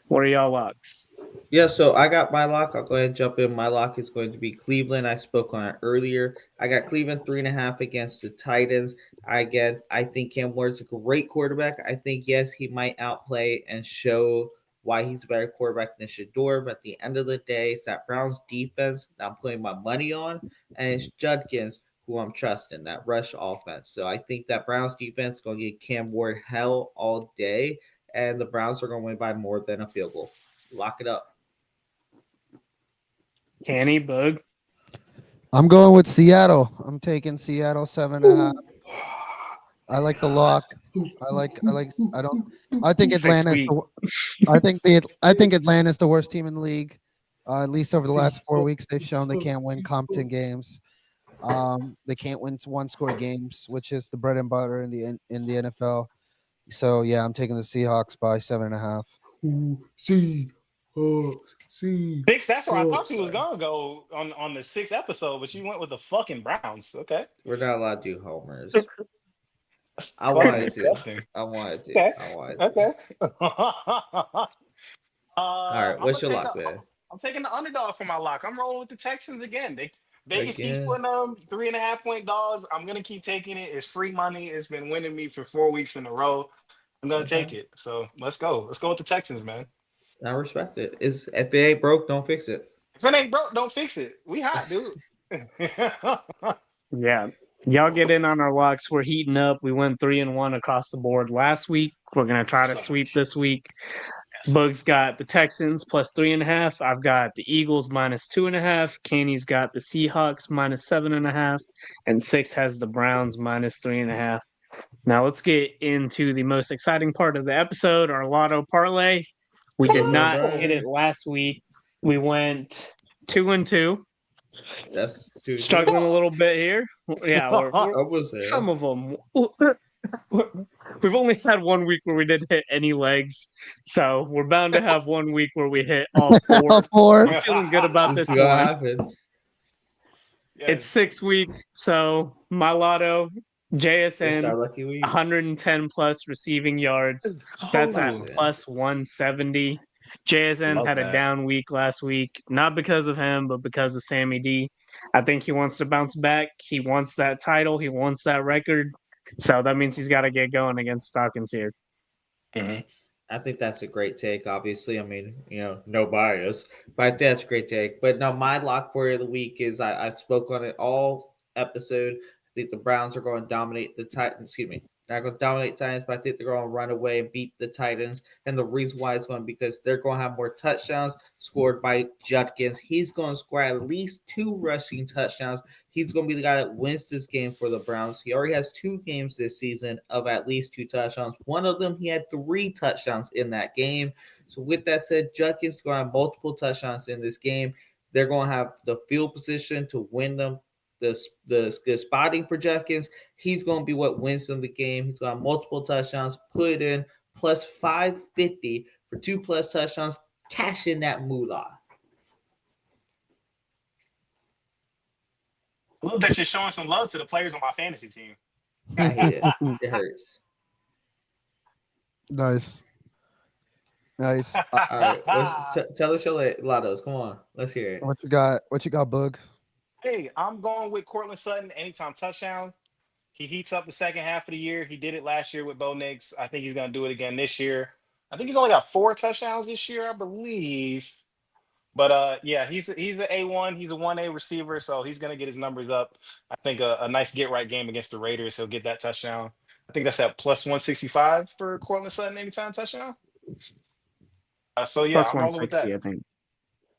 What are y'all locks? Yeah, so I got my lock. I'll go ahead and jump in. My lock is going to be Cleveland. I spoke on it earlier. I got Cleveland 3.5 against the Titans. I think Cam Ward's a great quarterback. I think, yes, he might outplay and show why he's a better quarterback than Shador. But at the end of the day, it's that Browns defense that I'm putting my money on. And it's Judkins who I'm trusting, that rush offense. So I think that Browns defense is going to get Cam Ward hell all day. And the Browns are going to win by more than a field goal. Lock it up. Canny, Bug. I'm going with Seattle. I'm taking Seattle 7.5. I like the lock. I think Six Atlanta's week. I think Atlanta's the worst team in the league. At least over the last 4 weeks, they've shown they can't win competent games. They can't win one-score games, which is the bread and butter in the NFL. So yeah, I'm taking the Seahawks by 7.5. Six, that's where I thought you was gonna go on the 6th episode, but you went with the fucking Browns. Okay. We're not allowed to do homers. That's I fucking wanted to. disgusting. I wanted to. Okay. I wanted to. Okay. All right, what's your lock, man? I'm taking the underdog for my lock. I'm rolling with the Texans again. Vegas keeps Again? putting them 3.5-point dogs. I'm gonna keep taking it. It's free money. It's been winning me for 4 weeks in a row. I'm gonna take it. So let's go. Let's go with the Texans, man. I respect it. If it ain't broke, don't fix it. If it ain't broke, don't fix it. We hot, dude. Yeah. Y'all get in on our locks. We're heating up. We went 3-1 across the board last week. We're gonna try to sweep this week. Bug's got the Texans plus 3.5. I've got the Eagles minus 2.5. Kenny's got the Seahawks minus 7.5, and Six has the Browns minus 3.5. Now let's get into the most exciting part of the episode, our lotto parlay. We Come did on. not hit it last week. We went 2-2. That's too Struggling a little bit here. Yeah, we're Almost there. some of them. We've only had 1 week where we didn't hit any legs, so we're bound to have 1 week where we hit all four. All four. I'm feeling good about Let's this see what one. happens. It's 6 week, so my lotto, It's JSN, our lucky week. 110 plus receiving yards. That's at Oh, plus 170. JSN Love had a that. down week last week, not because of him, but because of Sammy D. I think he wants to bounce back. He wants that title. He wants that record. So that means he's got to get going against Falcons here. I think that's a great take. Obviously, I mean, no bias, but I think that's a great take. But no, my lock for the week is I spoke on it all episode. I think the Browns are going to dominate the Titans. Excuse me, they're not going to dominate Titans, but I think they're going to run away and beat the Titans. And the reason why is going to be because they're going to have more touchdowns scored by Judkins. He's going to score at least 2 rushing touchdowns. He's going to be the guy that wins this game for the Browns. He already has 2 games this season of at least 2 touchdowns. One of them, he had 3 touchdowns in that game. So with that said, Judkins is going to have multiple touchdowns in this game. They're going to have the field position to win them. The spotting for Judkins, he's going to be what wins them the game. He's going to have multiple touchdowns. Put it in plus 550 for 2 plus touchdowns. Cash in that moolah. I love that you're showing some love to the players on my fantasy team. I hate it. It hurts. Nice. Nice. All right, tell us your lottos. Come on, let's hear it. What you got? What you got, Bug? Hey, I'm going with Cortland Sutton anytime touchdown. He heats up the second half of the year. He did it last year with Bo Nix. I think he's going to do it again this year. I think he's only got 4 touchdowns this year, I believe. But yeah, he's an A1. He's a 1A receiver, so he's going to get his numbers up. I think a nice get-right game against the Raiders, he'll get that touchdown. I think that's at plus 165 for Cortland Sutton anytime touchdown. So yeah, Plus I'm rolling with that. 160, I think.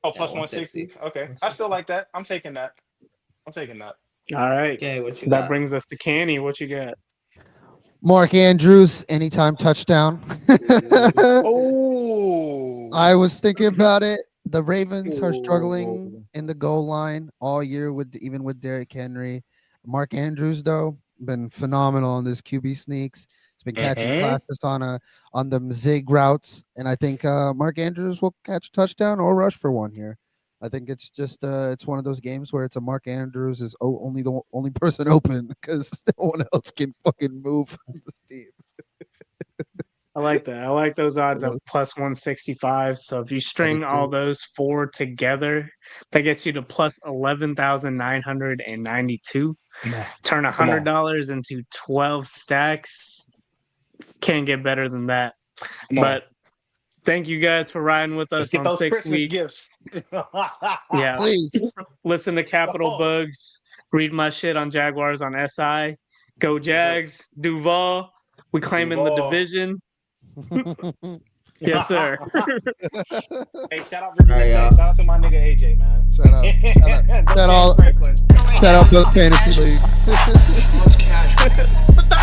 Oh, Yeah, plus 160. 160. Okay, I still like that. I'm taking that. All right. Okay, what you That got? brings us to Canny. What you got? Mark Andrews, anytime touchdown. Oh, I was thinking about it. The Ravens are struggling in the goal line all year even with Derrick Henry. Mark Andrews, though, been phenomenal on this QB sneaks. He's been catching passes on the zig routes, and I think Mark Andrews will catch a touchdown or rush for one here. I think it's just it's one of those games where it's a Mark Andrews is only the only person open because no one else can fucking move on this team. I like that. I like those odds at plus 165. So if you string all those 4 together, that gets you to plus 11,992. Turn $100 into 12 stacks. Can't get better than that. But thank you guys for riding with let's us get on those 6 Christmas weeks. gifts. Yeah. Please. Listen to Capital Bugs. Read my shit on Jaguars on SI. Go Jags. Duval. We claiming the Duval. division. Yes, sir. Hey, shout out to shout out to my nigga AJ, man. Shout out. Go Shout James out. Franklin. Shout out to the fantasy league. Let's catch.